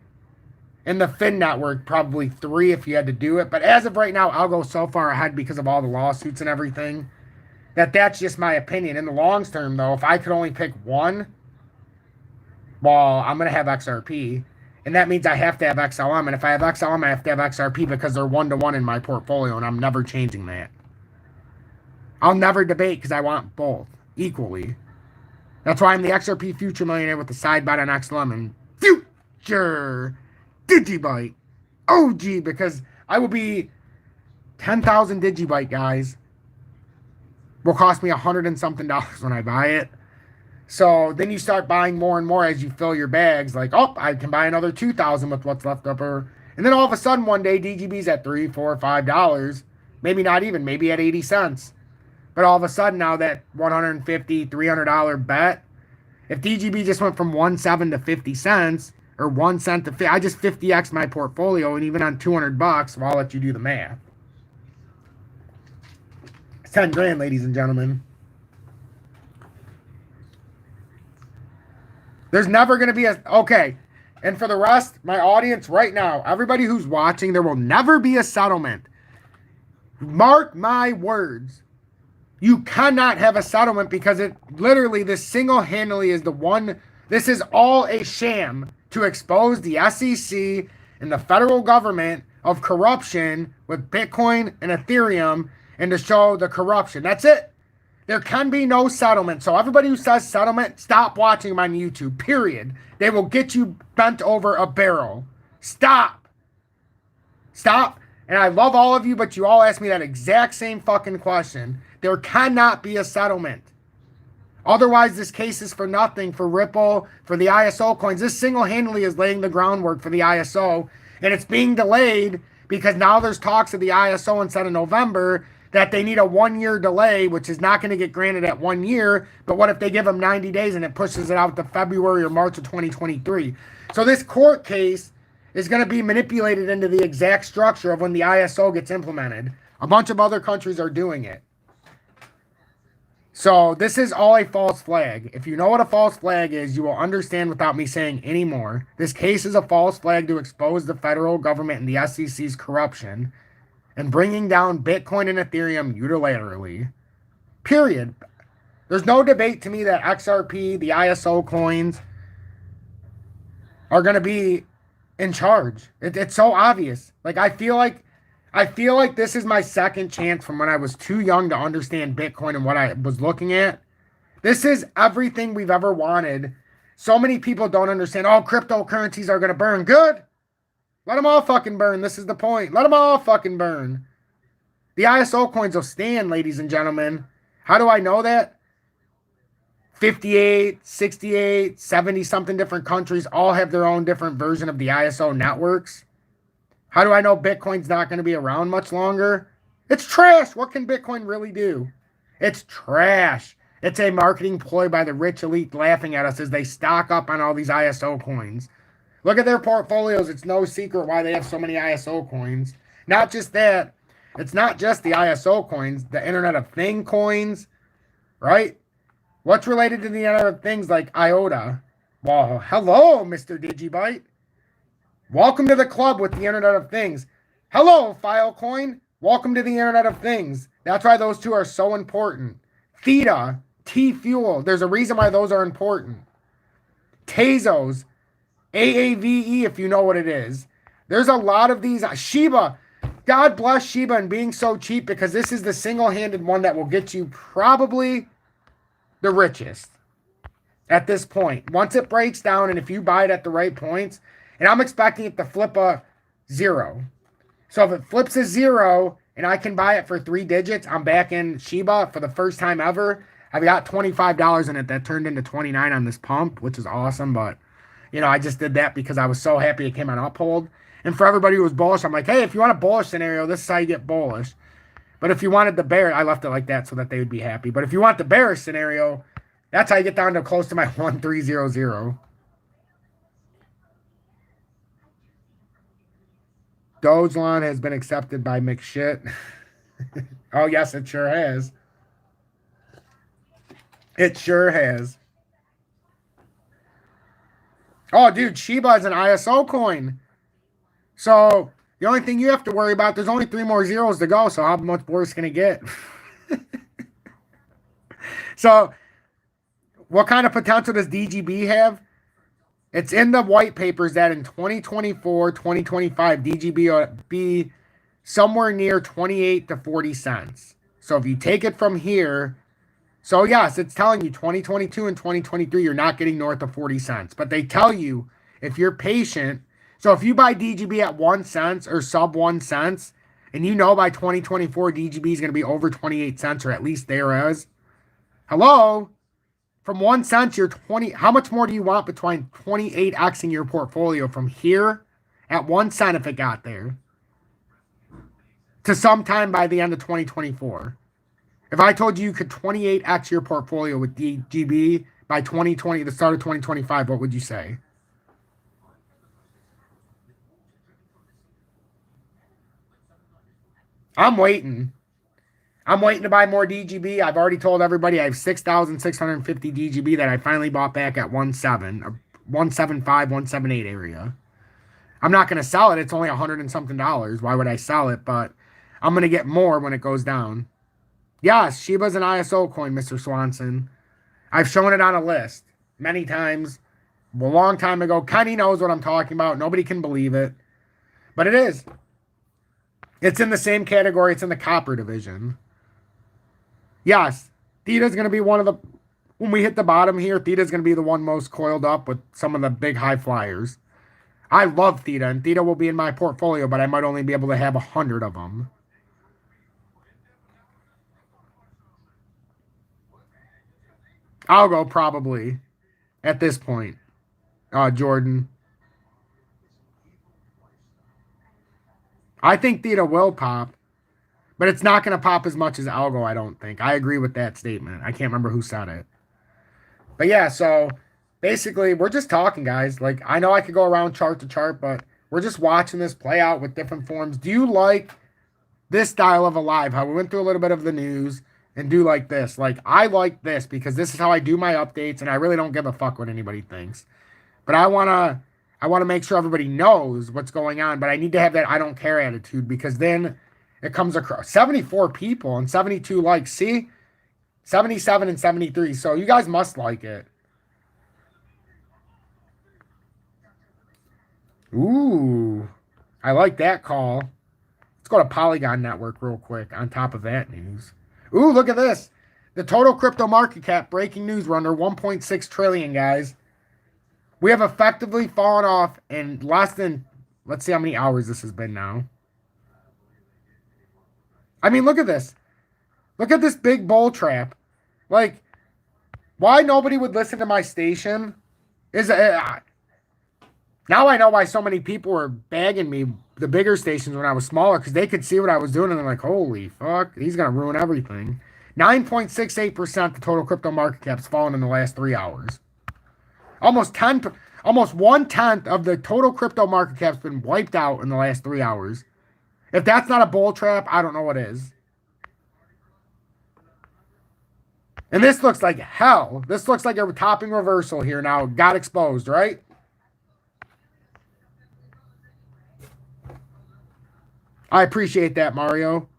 And the Fin Network, probably 3 if you had to do it. But as of right now, I'll go so far ahead because of all the lawsuits and everything. That's just my opinion. In the long term, though, if I could only pick one, well, I'm going to have XRP. And that means I have to have XLM. And if I have XLM, I have to have XRP because they're 1-to-1 in my portfolio, and I'm never changing that. I'll never debate because I want both equally. That's why I'm the XRP Future Millionaire with the side bet on XLM and Future Digibyte OG, because I will be 10,000 Digibyte, guys. Will cost me $100 and something when I buy it. So then you start buying more and more as you fill your bags. Like, oh, I can buy another 2,000 with what's left over. And then all of a sudden one day DGB's at $3, $4, $5. Maybe not even, maybe at 80 cents. But all of a sudden now that $150, $300 bet, if DGB just went from 1.7 to 50 cents, or 1 cent to 50, I just 50x my portfolio, and even on $200, well, I'll let you do the math. It's 10 grand, ladies and gentlemen. There's never going to be a... Okay. And for the rest, my audience right now, everybody who's watching, there will never be a settlement. Mark my words. You cannot have a settlement because it literally, this single-handedly is the one... This is all a sham to expose the SEC and the federal government of corruption with Bitcoin and Ethereum and to show the corruption. That's it. There can be no settlement. So everybody who says settlement, stop watching them on YouTube, period. They will get you bent over a barrel. Stop. Stop. And I love all of you, but you all ask me that exact same fucking question. There cannot be a settlement. Otherwise, this case is for nothing for Ripple, for the ISO coins. This single-handedly is laying the groundwork for the ISO, and it's being delayed because now there's talks of the ISO instead of November that they need a 1-year delay, which is not going to get granted at 1 year. But what if they give them 90 days and it pushes it out to February or March of 2023? So this court case is going to be manipulated into the exact structure of when the ISO gets implemented. A bunch of other countries are doing it. So this is all a false flag. If you know what a false flag is, you will understand without me saying any more. This case is a false flag to expose the federal government and the SEC's corruption and bringing down Bitcoin and Ethereum unilaterally. Period. There's no debate to me that XRP, the ISO coins, are going to be in charge. It's so obvious. Like, I feel like this is my second chance from when I was too young to understand Bitcoin and what I was looking at. This is everything we've ever wanted. So many people don't understand. Oh, cryptocurrencies are going to burn. Good. Let them all fucking burn. This is the point. Let them all fucking burn. The ISO coins will stand, ladies and gentlemen. How do I know that? 58, 68, 70-something different countries all have their own different version of the ISO networks. How do I know Bitcoin's not going to be around much longer? It's trash. What can Bitcoin really do? It's trash. It's a marketing ploy by the rich elite laughing at us as they stock up on all these ISO coins. Look at their portfolios. It's no secret why they have so many ISO coins. Not just that. It's not just the ISO coins, the Internet of Things coins, right? What's related to the Internet of Things like IOTA? Well, hello, Mr. Digibyte. Welcome to the club with the Internet of Things. Hello, Filecoin. Welcome to the Internet of Things. That's why those two are so important. Theta, T-Fuel. There's a reason why those are important. Tezos, AAVE, if you know what it is. There's a lot of these. Shiba. God bless Shiba and being so cheap because this is the single-handed one that will get you probably the richest at this point. Once it breaks down and if you buy it at the right points, and I'm expecting it to flip a 0. So if it flips a 0 and I can buy it for 3 digits, I'm back in Shiba for the first time ever. I've got $25 in it that turned into 29 on this pump, which is awesome. But, you know, I just did that because I was so happy it came on uphold. And for everybody who was bullish, I'm like, hey, if you want a bullish scenario, this is how you get bullish. But if you wanted the bear, I left it like that so that they would be happy. But if you want the bearish scenario, that's how you get down to close to my 1300. Dogecoin has been accepted by McShit. Oh, yes, it sure has. It sure has. Oh, dude, Shiba is an ISO coin. So the only thing you have to worry about, there's only 3 more zeros to go, so how much worse can it get? So what kind of potential does DGB have? It's in the white papers that in 2024, 2025, DGB will be somewhere near 28 to 40 cents. So if you take it from here, so yes, it's telling you 2022 and 2023, you're not getting north of 40 cents. But they tell you if you're patient, so if you buy DGB at 1 cent or sub 1 cent, and you know by 2024, DGB is going to be over 28 cents or at least there is. Hello? From 1 cent, you're 20. How much more do you want between 28xing your portfolio from here at 1 cent if it got there to sometime by the end of 2024? If I told you could 28x your portfolio with DGB by 2020, the start of 2025, what would you say? I'm waiting. I'm waiting to buy more DGB. I've already told everybody I have 6,650 DGB that I finally bought back at 1.7, 1.75, 1.78 area. I'm not going to sell it. It's only $100 and something. Why would I sell it? But I'm going to get more when it goes down. Yes, Shiba's an ISO coin, Mr. Swanson. I've shown it on a list many times. A long time ago. Kenny knows what I'm talking about. Nobody can believe it. But it is. It's in the same category. It's in the copper division. Yes, Theta's going to be one of the, when we hit the bottom here, Theta's going to be the one most coiled up with some of the big high flyers. I love Theta, and Theta will be in my portfolio, but I might only be able to have 100 of them. I'll go probably at this point. Jordan. I think Theta will pop, but it's not going to pop as much as Algo, I don't think. I agree with that statement. I can't remember who said it. But yeah, so basically, we're just talking, guys. Like, I know I could go around chart to chart, but we're just watching this play out with different forms. Do you like this style of a live? How we went through a little bit of the news and do like this. Like, I like this because this is how I do my updates, and I really don't give a fuck what anybody thinks. But I wanna make sure everybody knows what's going on. But I need to have that I don't care attitude, because then it comes across 74 people and 72 likes. See? 77 and 73. So you guys must like it. Ooh, I like that call. Let's go to Polygon Network real quick on top of that news. Ooh, look at this. The total crypto market cap, breaking news, we're under 1.6 trillion, guys. We have effectively fallen off in less than, let's see how many hours this has been now. I mean, look at this. Look at this big bull trap. Like, why nobody would listen to my station is now I know why so many people were bagging me, the bigger stations, when I was smaller, because they could see what I was doing and they're like, holy fuck, he's going to ruin everything. 9.68% the total crypto market cap's fallen in the last 3 hours. Almost 1/10 of the total crypto market cap's been wiped out in the last 3 hours. If that's not a bull trap, I don't know what is. And this looks like hell. This looks like a topping reversal here now. Got exposed, right? I appreciate that, Mario.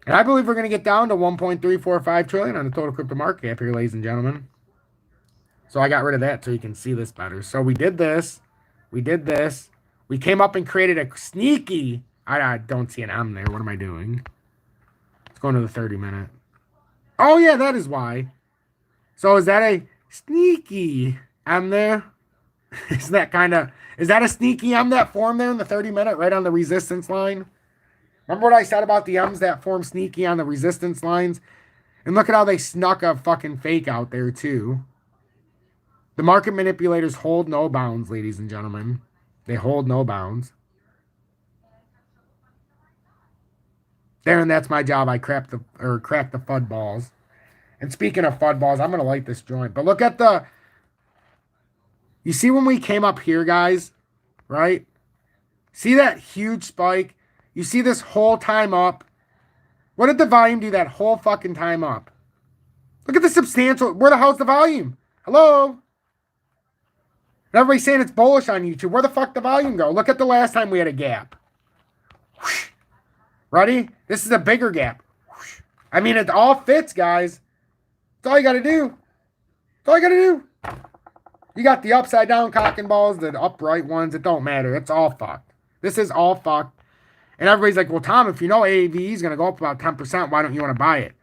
And I believe we're going to get down to 1.345 trillion on the total crypto market cap here, ladies and gentlemen. So I got rid of that so you can see this better. So we did this. We did this. We came up and created a sneaky. I don't see an M there. What am I doing? Let's go into the 30-minute. Oh, yeah, that is why. So is that a sneaky M there? Is that a sneaky M that formed there in the 30-minute right on the resistance line? Remember what I said about the M's that form sneaky on the resistance lines? And look at how they snuck a fucking fake out there too. The market manipulators hold no bounds, ladies and gentlemen. They hold no bounds. There, and that's my job. I crack the FUD balls. And speaking of FUD balls, I'm going to light this joint. But look at the... You see when we came up here, guys? Right? See that huge spike? You see this whole time up? What did the volume do that whole fucking time up? Look at the substantial... Where the hell's the volume? Hello? And everybody's saying it's bullish on YouTube. Where the fuck did the volume go? Look at the last time we had a gap. Whoosh. Ready? This is a bigger gap. Whoosh. I mean, it all fits, guys. That's all you got to do. That's all you got to do. You got the upside down cock and balls, the upright ones. It don't matter. It's all fucked. This is all fucked. And everybody's like, well, Tom, if you know AAVE is going to go up about 10%, why don't you want to buy it?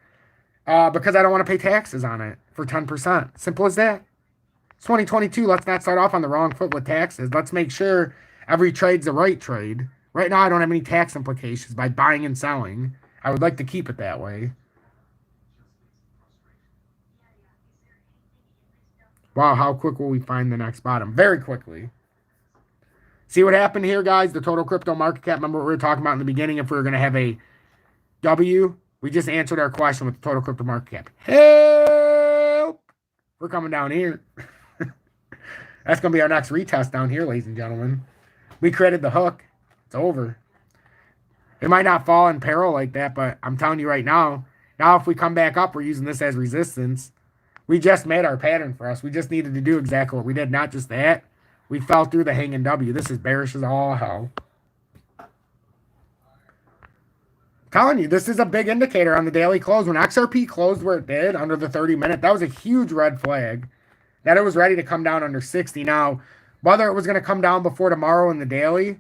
Because I don't want to pay taxes on it for 10%. Simple as that. It's 2022. Let's not start off on the wrong foot with taxes. Let's make sure every trade's the right trade. Right now, I don't have any tax implications by buying and selling. I would like to keep it that way. Wow, how quick will we find the next bottom? Very quickly. See what happened here, guys? The total crypto market cap. Remember what we were talking about in the beginning? If we were going to have a W, we just answered our question with the total crypto market cap. Help! We're coming down here. That's going to be our next retest down here, ladies and gentlemen. We created the hook. It's over. It might not fall in peril like that, but I'm telling you right now, if we come back up, we're using this as resistance. We just made our pattern for us. We just needed to do exactly what we did. Not just that. We fell through the hanging W. This is bearish as all hell. I'm telling you, this is a big indicator on the daily close. When XRP closed where it did, under the 30-minute, that was a huge red flag. That it was ready to come down under 60. Now, whether it was going to come down before tomorrow in the daily,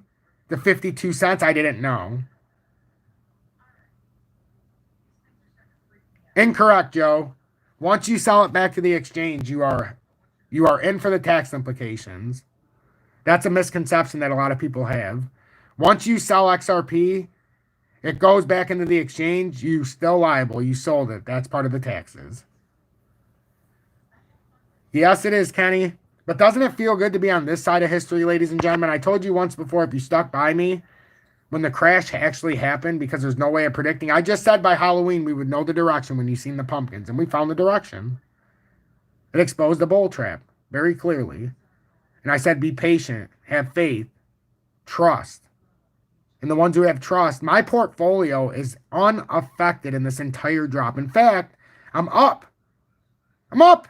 The 52 cents, I didn't know. Incorrect, Joe. Once you sell it back to the exchange, you are in for the tax implications. That's a misconception that a lot of people have. Once you sell XRP, it goes back into the exchange. You still liable. You sold it. That's part of the taxes. Yes, it is, Kenny. But doesn't it feel good to be on this side of history, ladies and gentlemen? I told you once before, if you stuck by me, when the crash actually happened, because there's no way of predicting. I just said by Halloween we would know the direction when you seen the pumpkins, and we found the direction. It exposed the bull trap very clearly. And I said, be patient, have faith, trust. And the ones who have trust, my portfolio is unaffected in this entire drop. In fact, I'm up. I'm up.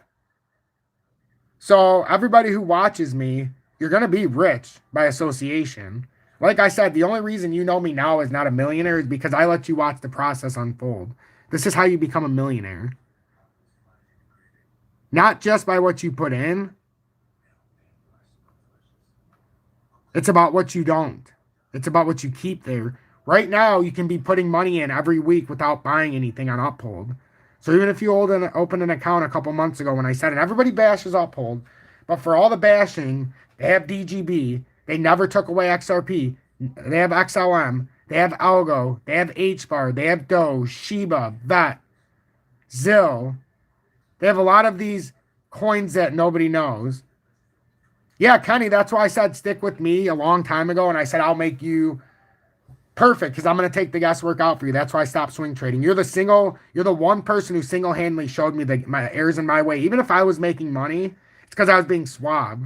So everybody who watches me, you're going to be rich by association. Like I said, the only reason you know me now is not a millionaire is because I let you watch the process unfold. This is how you become a millionaire. Not just by what you put in. It's about what you don't. It's about what you keep there. Right now, you can be putting money in every week without buying anything on Uphold. So even if you opened an account a couple months ago when I said it, everybody bashes Uphold, but for all the bashing, they have DGB. They never took away XRP. They have XLM. They have Algo. They have HBAR. They have Doge, Shiba, VET, ZIL. They have a lot of these coins that nobody knows. Yeah, Kenny, that's why I said stick with me a long time ago, and I said I'll make you perfect because I'm going to take the guesswork out for you. That's why I stopped swing trading. You're the one person who single-handedly showed me my errors in my way. Even if I was making money, it's because I was being suave.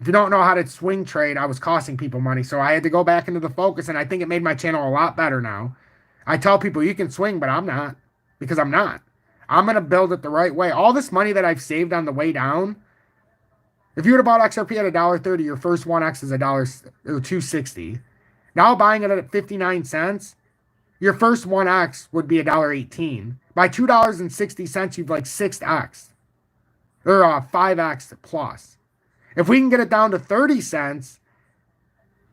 If you don't know how to swing trade, I was costing people money. So I had to go back into the focus, and I think it made my channel a lot better now. I tell people you can swing, but I'm not. Because I'm not. I'm going to build it the right way. All this money that I've saved on the way down, if you would have bought XRP at $1.30, your first 1x is $2.60. Now buying it at 59 cents, your first 1x would be $1.18. By $2.60, you've like 6x. Or 5x plus. If we can get it down to 30 cents,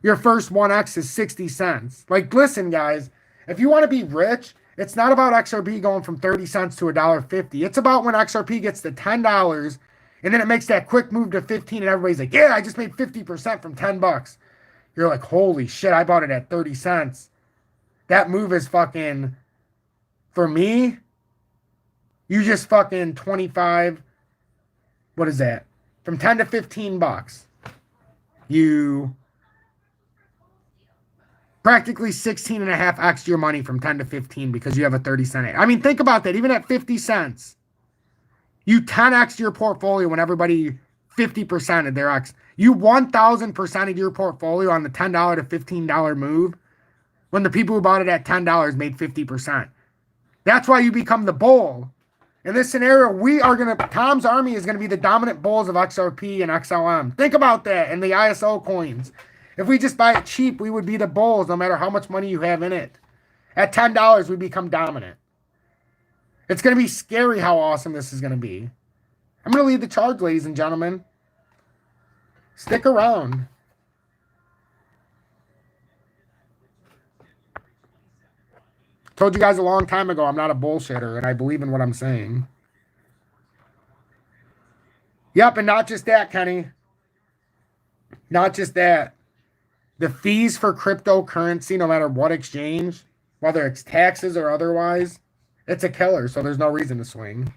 your first 1x is 60 cents. Like, listen, guys, if you want to be rich, it's not about XRP going from 30 cents to $1.50. It's about when XRP gets to $10 and then it makes that quick move to 15 and everybody's like, yeah, I just made 50% from $10. You're like, holy shit, I bought it at 30 cents. That move is fucking, for me, you just fucking 25, what is that? From 10 to 15 bucks. You practically 16 and a half x your money from 10 to 15 because you have a 30 cent. I mean, think about that. Even at 50 cents, you 10x your portfolio when everybody 50% of their X. You 1,000% of your portfolio on the $10 to $15 move when the people who bought it at $10 made 50%. That's why you become the bull. In this scenario, Tom's army is going to be the dominant bulls of XRP and XLM. Think about that and the ISO coins. If we just buy it cheap, we would be the bulls no matter how much money you have in it. At $10, we become dominant. It's going to be scary how awesome this is going to be. I'm going to lead the charge, ladies and gentlemen. Stick around. Told you guys a long time ago I'm not a bullshitter and I believe in what I'm saying. Yep, and not just that, Kenny. Not just that. The fees for cryptocurrency, no matter what exchange, whether it's taxes or otherwise, it's a killer, so there's no reason to swing.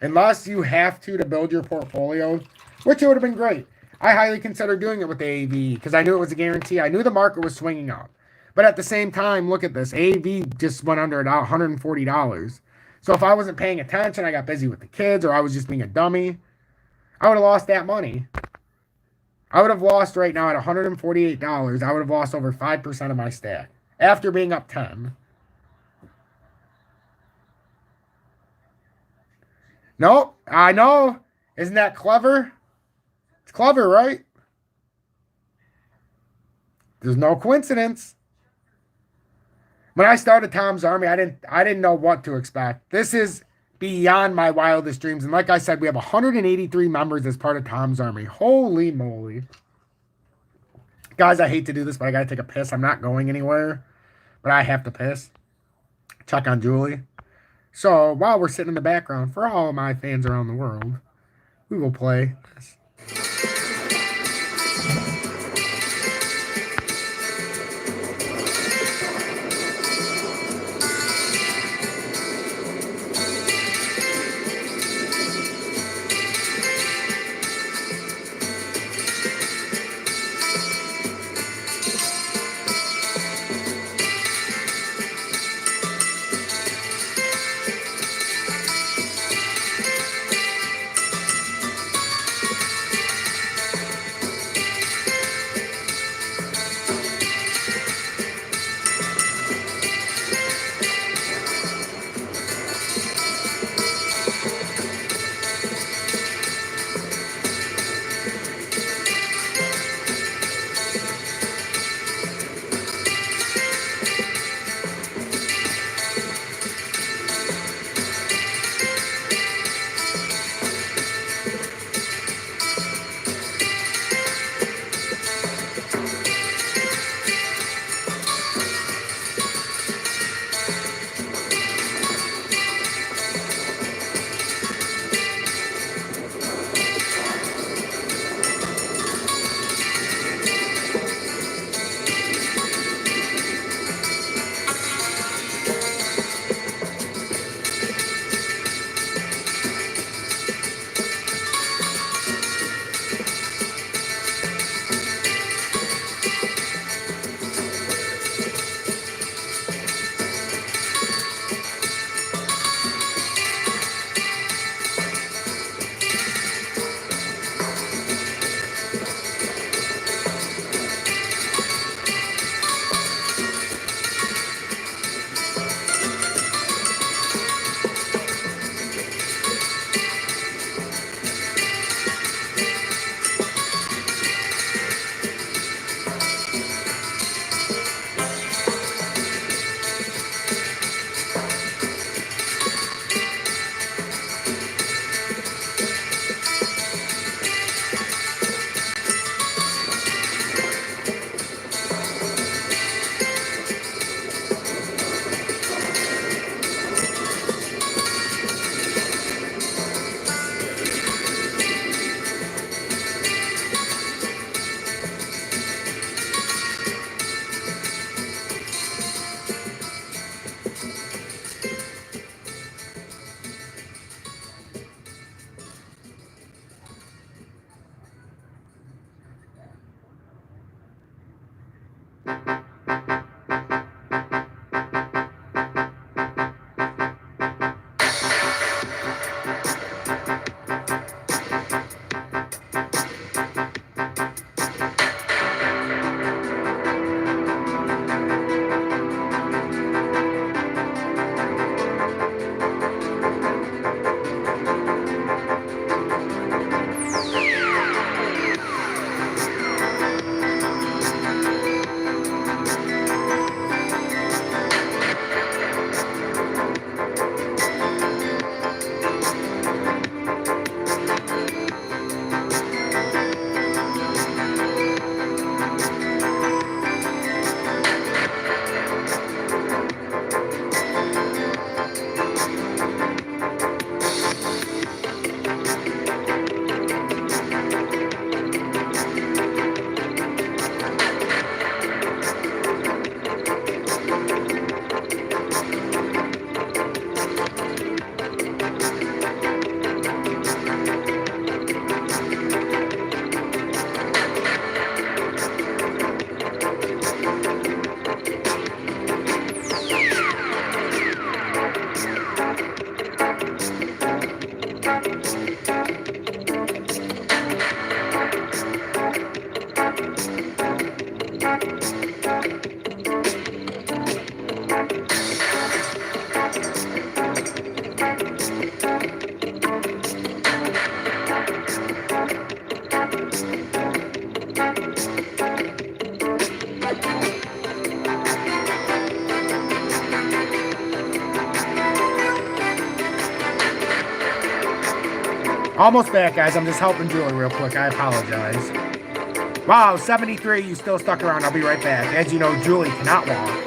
Unless you have to build your portfolio, which it would have been great. I highly considered doing it with AAV because I knew it was a guarantee. I knew the market was swinging up. But at the same time, look at this. AAV just went under $140. So if I wasn't paying attention, I got busy with the kids, or I was just being a dummy, I would have lost that money. I would have lost right now at $148. I would have lost over 5% of my stack after being up 10. Nope, I know. Isn't that clever? It's clever, right? There's no coincidence. When I started Tom's Army, I didn't know what to expect. This is beyond my wildest dreams. And like I said, we have 183 members as part of Tom's Army. Holy moly. Guys, I hate to do this, but I gotta take a piss. I'm not going anywhere, but I have to piss. Check on Julie. So while we're sitting in the background, for all of my fans around the world, we will play this. Almost back, guys. I'm just helping Julie real quick. I apologize. Wow, 73, you still stuck around. I'll be right back. As you know, Julie cannot walk.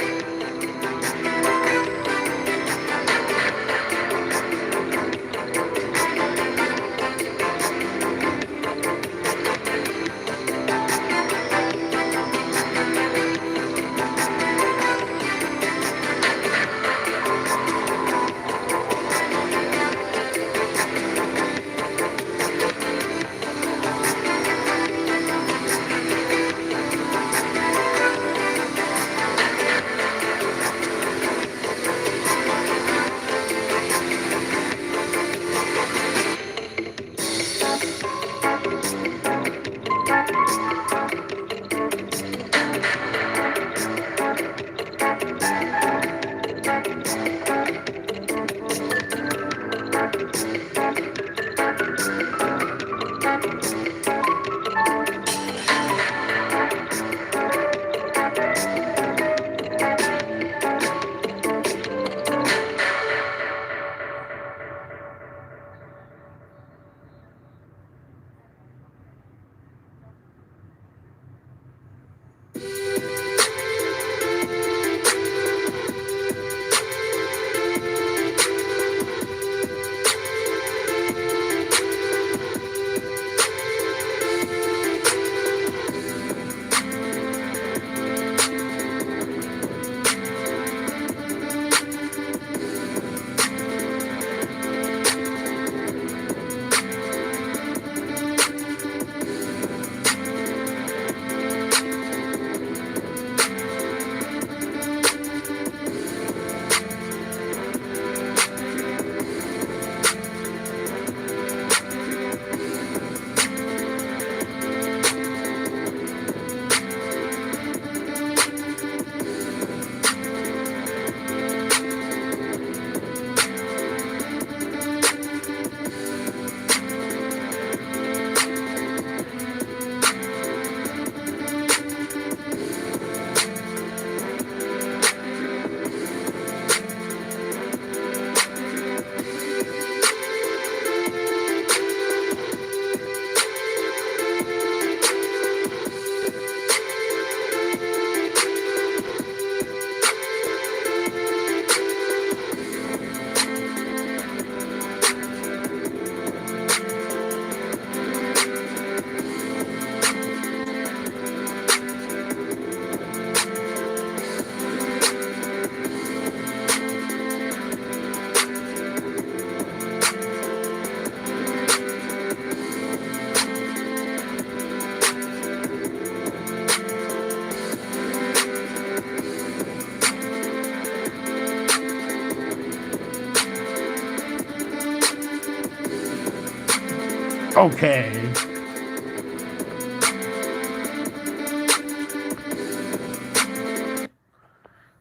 Okay.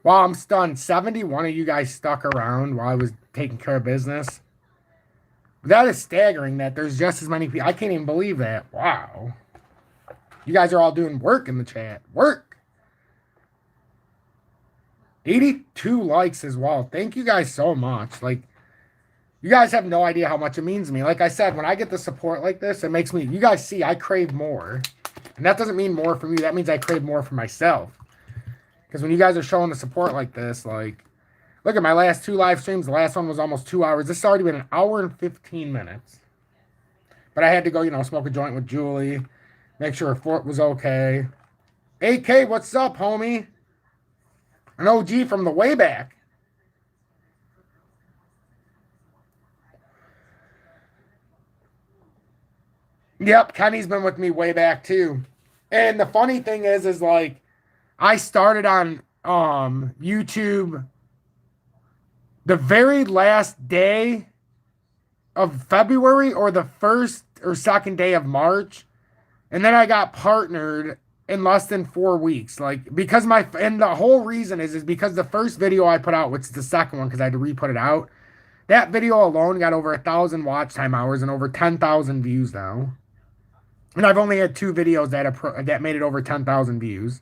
Wow, I'm stunned. 71 of you guys stuck around while I was taking care of business. That is staggering that there's just as many people. I can't even believe that. Wow. You guys are all doing work in the chat. Work. 82 likes as well. Thank you guys so much. Like, you guys have no idea how much it means to me. Like I said, when I get the support like this, it makes me, you guys see, I crave more. And that doesn't mean more from you. That means I crave more for myself. Because when you guys are showing the support like this, like, look at my last 2 live streams. The last one was almost 2 hours. This has already been 1 hour and 15 minutes. But I had to go, smoke a joint with Julie. Make sure her fort was okay. AK, what's up, homie? An OG from the way back. Yep, Kenny's been with me way back too. And the funny thing is like, I started on YouTube the very last day of February or the first or second day of March. And then I got partnered in less than 4 weeks. Like, because and the whole reason is because the first video I put out, which is the second one because I had to re-put it out, that video alone got over 1,000 watch time hours and over 10,000 views now. And I've only had 2 videos that made it over 10,000 views.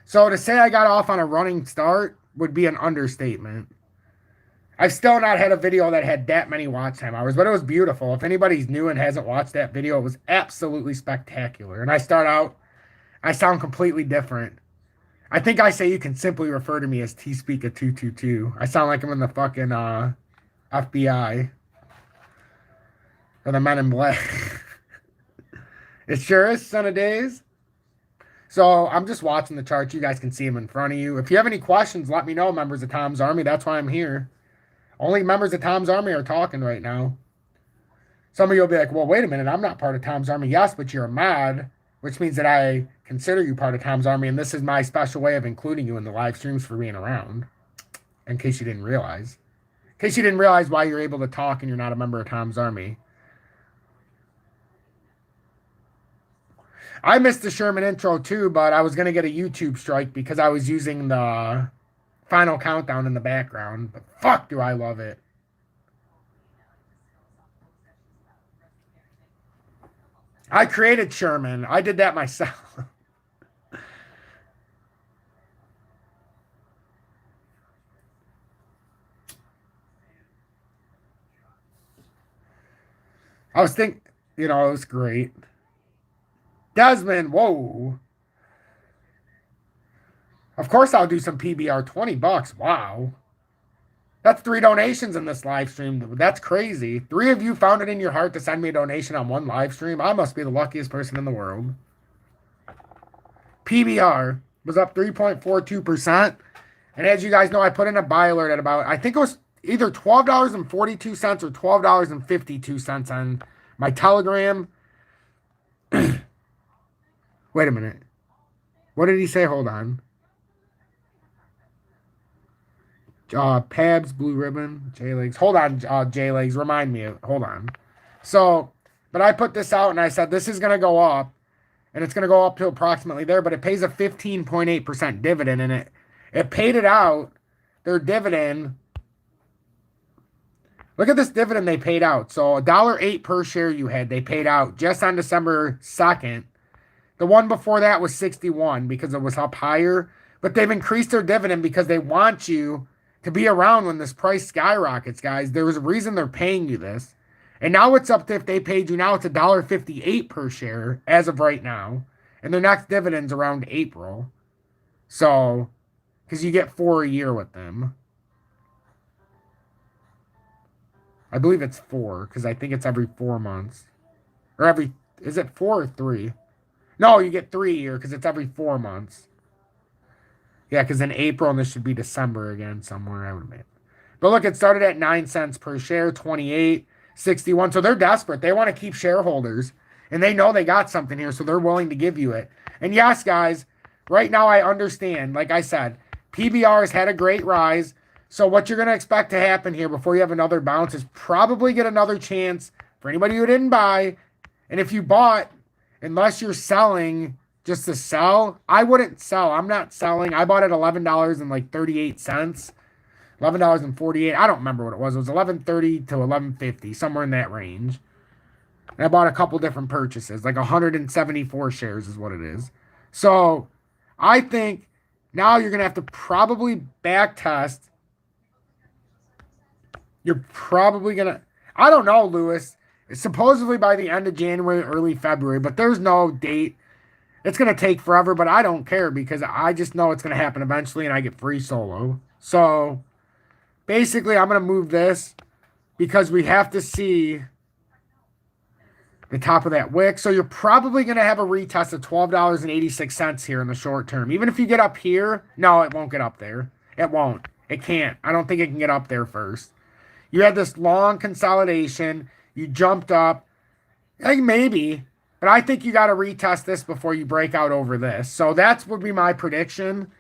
So to say I got off on a running start would be an understatement. I've still not had a video that had that many watch time hours, but it was beautiful. If anybody's new and hasn't watched that video, it was absolutely spectacular. And I start out I sound completely different. I think I say you can simply refer to me as T-Speaker 222. I sound like I'm in the fucking FBI or the Men in Black. It sure is, son of days. So I'm just watching the charts. You guys can see them in front of you. If you have any questions, let me know, members of Tom's Army. That's why I'm here. Only members of Tom's Army are talking right now. Some of you will be like, well, wait a minute. I'm not part of Tom's Army. Yes, but you're a mod, which means that I consider you part of Tom's Army. And this is my special way of including you in the live streams for being around, in case you didn't realize. In case you didn't realize why you're able to talk and you're not a member of Tom's Army. I missed the Sherman intro too, but I was going to get a YouTube strike because I was using the final countdown in the background. But fuck, do I love it. I created Sherman. I did that myself. I was thinking, it was great. Desmond, whoa. Of course I'll do some PBR, $20. Wow. That's 3 donations in this live stream. That's crazy. 3 of you found it in your heart to send me a donation on one live stream. I must be the luckiest person in the world. PBR was up 3.42%. And as you guys know, I put in a buy alert at about, I think it was either $12.42 or $12.52 on my Telegram. Wait a minute. What did he say? Hold on. Pabs, Blue Ribbon, J-Legs. Hold on, J-Legs. Remind me. Hold on. So, but I put this out and I said this is going to go up. And it's going to go up to approximately there. But it pays a 15.8% dividend. And it paid it out. Their dividend. Look at this dividend they paid out. So $1.08 per share you had. They paid out just on December 2nd. The one before that was 61 because it was up higher. But they've increased their dividend because they want you to be around when this price skyrockets, guys. There's a reason they're paying you this. And now it's up to, if they paid you now, it's $1.58 per share as of right now. And their next dividend's around April. So, because you get 4 a year with them. I believe it's 4, because I think it's every 4 months. Or is it 4 or 3? No, you get 3 a year because it's every 4 months. Yeah, because in April, and this should be December again somewhere, I would admit. But look, it started at 9 cents per share, 28, 61. So they're desperate. They want to keep shareholders. And they know they got something here, so they're willing to give you it. And yes, guys, right now I understand. Like I said, PBR has had a great rise. So what you're going to expect to happen here before you have another bounce is probably get another chance for anybody who didn't buy. And if you bought, unless you're selling just to sell, I wouldn't sell. I'm not selling. I bought at $11.38. $11.48. I don't remember what it was. It was $11.30 to $11.50, somewhere in that range. And I bought a couple different purchases, like 174 shares is what it is. So I think now you're going to have to probably back test. You're probably going to, I don't know, Lewis. It's supposedly by the end of January, early February, but there's no date. It's going to take forever, but I don't care because I just know it's going to happen eventually and I get free solo. So basically, I'm going to move this because we have to see the top of that wick. So you're probably going to have a retest of $12.86 here in the short term. Even if you get up here, no, it won't get up there. It won't. It can't. I don't think it can get up there first. You had this long consolidation. You jumped up. Like maybe. But I think you got to retest this before you break out over this. So that would be my prediction.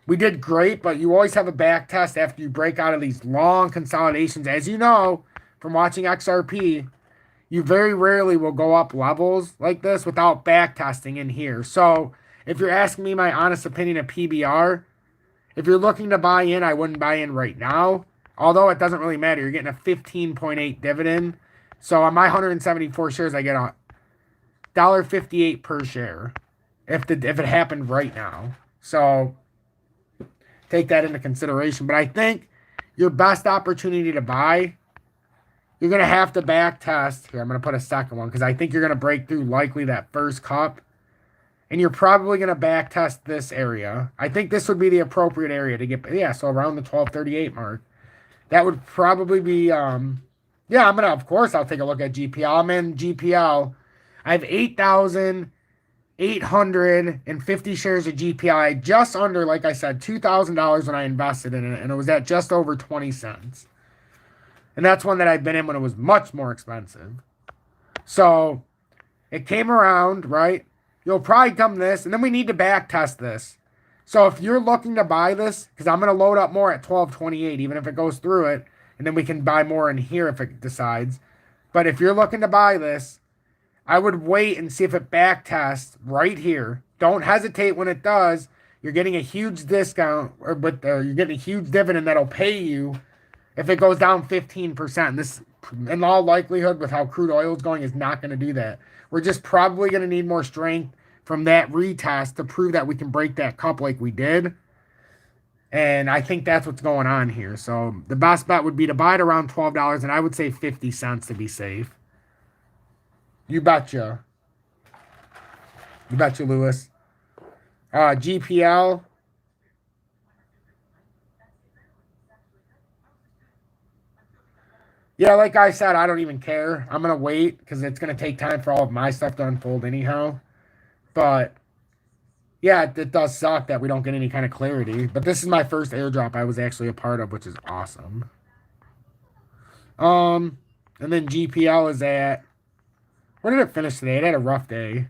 We did great, but you always have a back test after you break out of these long consolidations. As you know from watching XRP, you very rarely will go up levels like this without back testing in here. So if you're asking me my honest opinion of PBR, if you're looking to buy in, I wouldn't buy in right now. Although it doesn't really matter. You're getting a 15.8 dividend. So on my 174 shares, I get a $1.58 per share if it happened right now. So take that into consideration. But I think your best opportunity to buy, you're going to have to back test. Here, I'm going to put a second one because I think you're going to break through likely that first cup. And you're probably going to back test this area. I think this would be the appropriate area to get, yeah, so around the 1238 mark. That would probably be, yeah, I'm going to, of course, I'll take a look at GPL. I'm in GPL. I have 8,850 shares of GPL. I just under, like I said, $2,000 when I invested in it, and it was at just over 20 cents. And that's one that I've been in when it was much more expensive. So it came around, right? You'll probably come this, and then we need to back test this. So if you're looking to buy this, because I'm going to load up more at 1228, even if it goes through it, and then we can buy more in here if it decides. But if you're looking to buy this, I would wait and see if it back tests right here. Don't hesitate when it does. You're getting a huge discount, but you're getting a huge dividend that'll pay you if it goes down 15%. This, in all likelihood, with how crude oil is going, is not going to do that. We're just probably going to need more strength from that retest to prove that we can break that cup like we did. And I think that's what's going on here. So the best bet would be to buy it around $12, and I would say 50 cents to be safe. You betcha. You betcha, Lewis. GPL. Yeah, like I said, I don't even care. I'm going to wait because it's going to take time for all of my stuff to unfold anyhow. But, yeah, it does suck that we don't get any kind of clarity. But this is my first airdrop I was actually a part of, which is awesome. And then GPL is at... Where did it finish today? It had a rough day.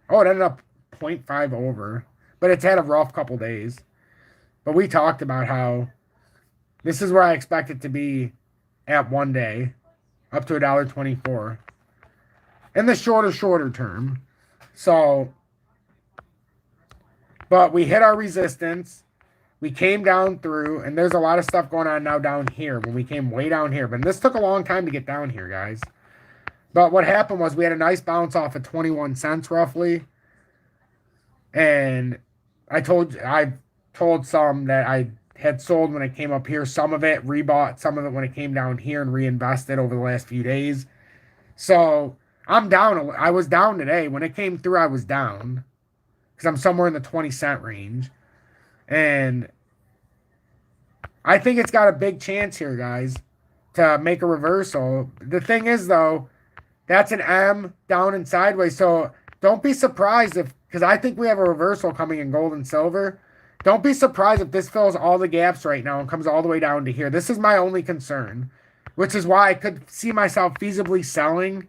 Oh, it ended up 0.5 over. But it's had a rough couple days. But we talked about how this is where I expect it to be at one day, up to $1.24 in the shorter term. So, but we hit our resistance. We came down through, and there's a lot of stuff going on now down here when we came way down here. But this took a long time to get down here, guys. But what happened was we had a nice bounce off of 21 cents roughly. And I told some that I had sold when it came up here. Some of it rebought, some of it when it came down here and reinvested over the last few days. So I'm down. I was down today. When it came through, I was down because I'm somewhere in the 20-cent range. And I think it's got a big chance here, guys, to make a reversal. The thing is, though, that's an M down and sideways. So don't be surprised if, because I think we have a reversal coming in gold and silver. Don't be surprised if this fills all the gaps right now and comes all the way down to here. This is my only concern, which is why I could see myself feasibly selling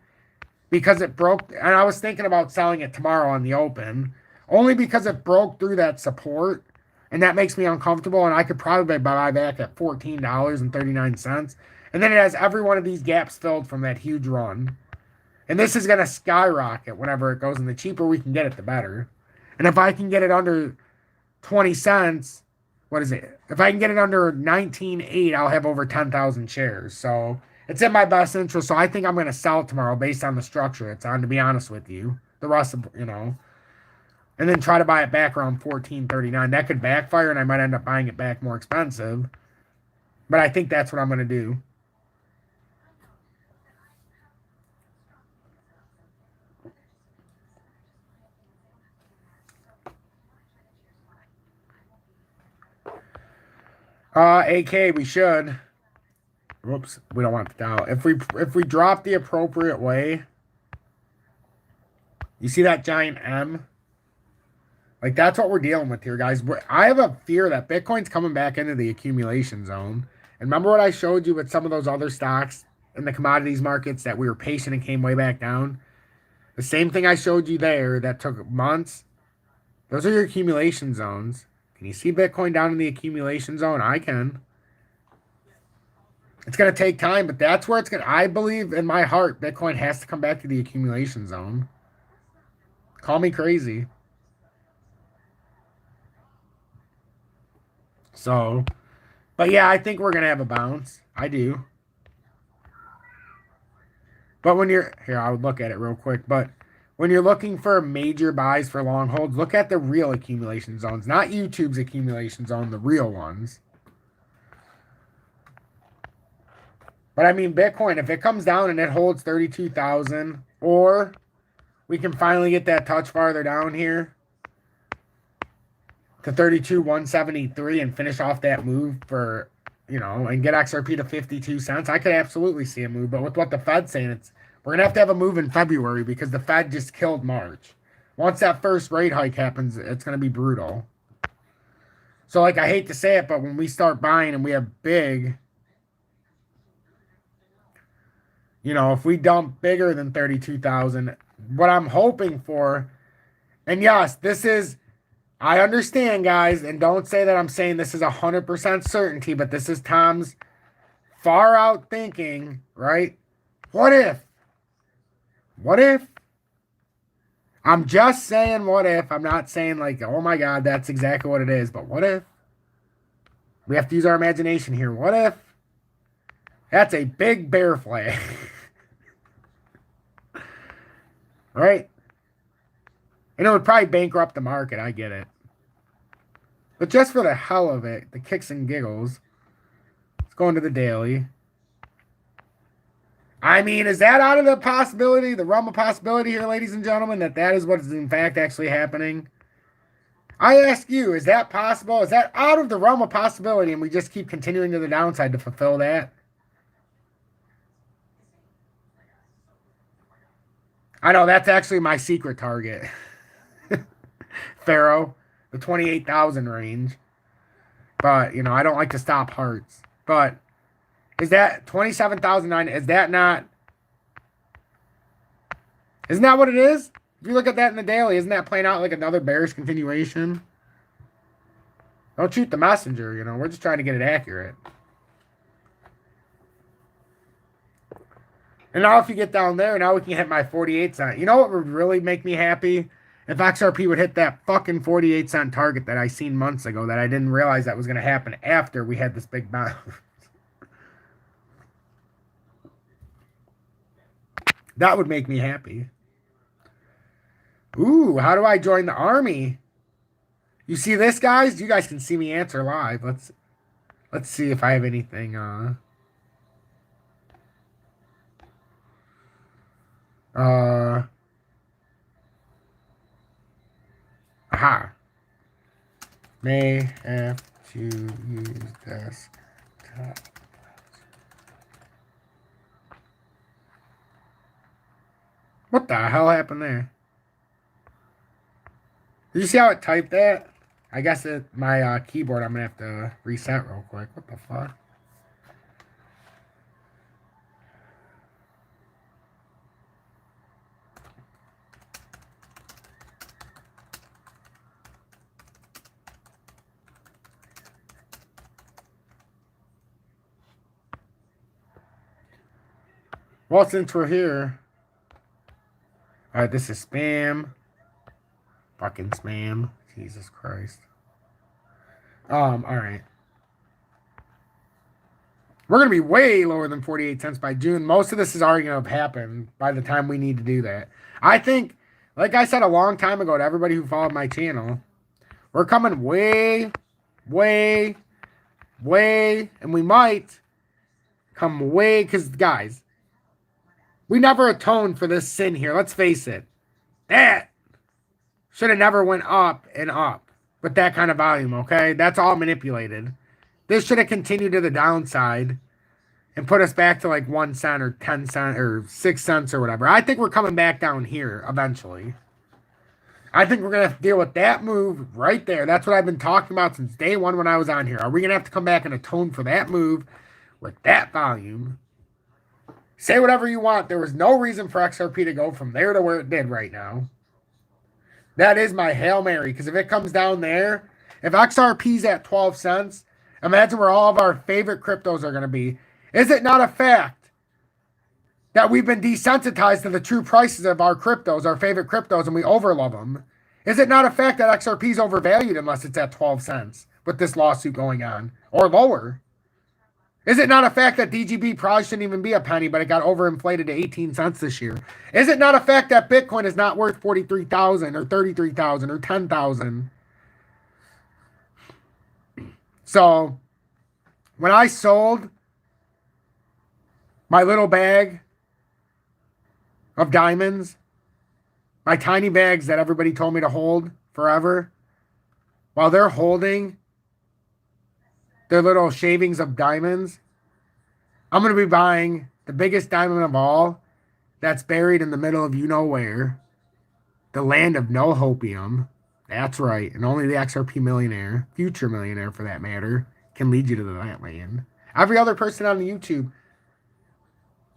because it broke. And I was thinking about selling it tomorrow on the open, only because it broke through that support. And that makes me uncomfortable. And I could probably buy back at $14.39. And then it has every one of these gaps filled from that huge run. And this is going to skyrocket whenever it goes. And the cheaper we can get it, the better. And if I can get it under 20 cents, what is it? If I can get it under 19.8, I'll have over 10,000 shares. So it's in my best interest. So I think I'm going to sell it tomorrow based on the structure it's on, to be honest with you. The rest of, and then try to buy it back around $14.39. That could backfire, and I might end up buying it back more expensive. But I think that's what I'm going to do. AK, we should. Whoops, we don't want the Dow. If we drop the appropriate way, you see that giant M? Like, that's what we're dealing with here, guys. I have a fear that Bitcoin's coming back into the accumulation zone. And remember what I showed you with some of those other stocks in the commodities markets that we were patient and came way back down? The same thing I showed you there that took months. Those are your accumulation zones. Can you see Bitcoin down in the accumulation zone? I can. It's going to take time, but that's where it's going to... I believe in my heart Bitcoin has to come back to the accumulation zone. Call me crazy. So, but yeah, I think we're going to have a bounce. I do. But when you're... Here, I'll look at it real quick. But when you're looking for major buys for long holds, look at the real accumulation zones. Not YouTube's accumulation zone, the real ones. But I mean, Bitcoin, if it comes down and it holds 32,000, or we can finally get that touch farther down here to 32,173 and finish off that move for, you know, and get XRP to 52 cents, I could absolutely see a move. But with what the Fed's saying, we're going to have a move in February because the Fed just killed March. Once that first rate hike happens, it's going to be brutal. So, like, I hate to say it, but when we start buying and we have big, you know, if we dump bigger than 32,000, what I'm hoping for, and yes, this is, I understand, guys, and don't say that I'm saying this is 100% certainty, but this is Tom's far out thinking, right? What if? What if? I'm just saying what if. I'm not saying like, oh my God, that's exactly what it is. But what if? We have to use our imagination here. What if? That's a big bear flag. Right? And it would probably bankrupt the market. I get it. But just for the hell of it, the kicks and giggles, let's go into the daily. I mean, is that out of the possibility, the realm of possibility here, ladies and gentlemen, that is what is in fact actually happening? I ask you, is that possible? Is that out of the realm of possibility and we just keep continuing to the downside to fulfill that? I know, that's actually my secret target. Pharaoh, the 28,000 range. But, you know, I don't like to stop hearts. But is that 27,009? Is that not? Isn't that what it is? If you look at that in the daily, isn't that playing out like another bearish continuation? Don't shoot the messenger, you know. We're just trying to get it accurate. And now if you get down there, now we can hit my 48 cent. You know what would really make me happy? If XRP would hit that fucking 48 cent target that I seen months ago that I didn't realize that was going to happen after we had this big bounce. That would make me happy. Ooh, how do I join the army? You see this, guys? You guys can see me answer live. Let's see if I have anything. Aha. May have to use desktop. What the hell happened there? Did you see how it typed that? I guess my keyboard, I'm going to have to reset real quick. What the fuck? Well, since we're here. Alright, this is spam. Fucking spam. Jesus Christ. Alright. We're going to be way lower than 48 cents by June. Most of this is already going to have happened by the time we need to do that. I think, like I said a long time ago to everybody who followed my channel, we're coming way, way, way, and we might come way, because, guys, we never atoned for this sin here. Let's face it. That should have never went up and up with that kind of volume, okay? That's all manipulated. This should have continued to the downside and put us back to like 1 cent or 10 cents or 6 cents or whatever. I think we're coming back down here eventually. I think we're going to have to deal with that move right there. That's what I've been talking about since day one when I was on here. Are we going to have to come back and atone for that move with that volume? Say whatever you want. There was no reason for XRP to go from there to where it did right now. That is my Hail Mary. Because if it comes down there, if XRP's at 12 cents, imagine where all of our favorite cryptos are going to be. Is it not a fact that we've been desensitized to the true prices of our cryptos, our favorite cryptos, and we overlove them? Is it not a fact that XRP is overvalued unless it's at 12 cents with this lawsuit going on? Or lower? Is it not a fact that DGB probably shouldn't even be a penny, but it got overinflated to 18 cents this year? Is it not a fact that Bitcoin is not worth 43,000 or 33,000 or 10,000? So, when I sold my little bag of diamonds, My tiny bags that everybody told me to hold forever, while they're holding their little shavings of diamonds, I'm going to be buying the biggest diamond of all that's buried in the middle of you know where, the land of no hopium. That's right. And only the XRP millionaire, future millionaire for that matter, can lead you to that land. Every other person on the YouTube,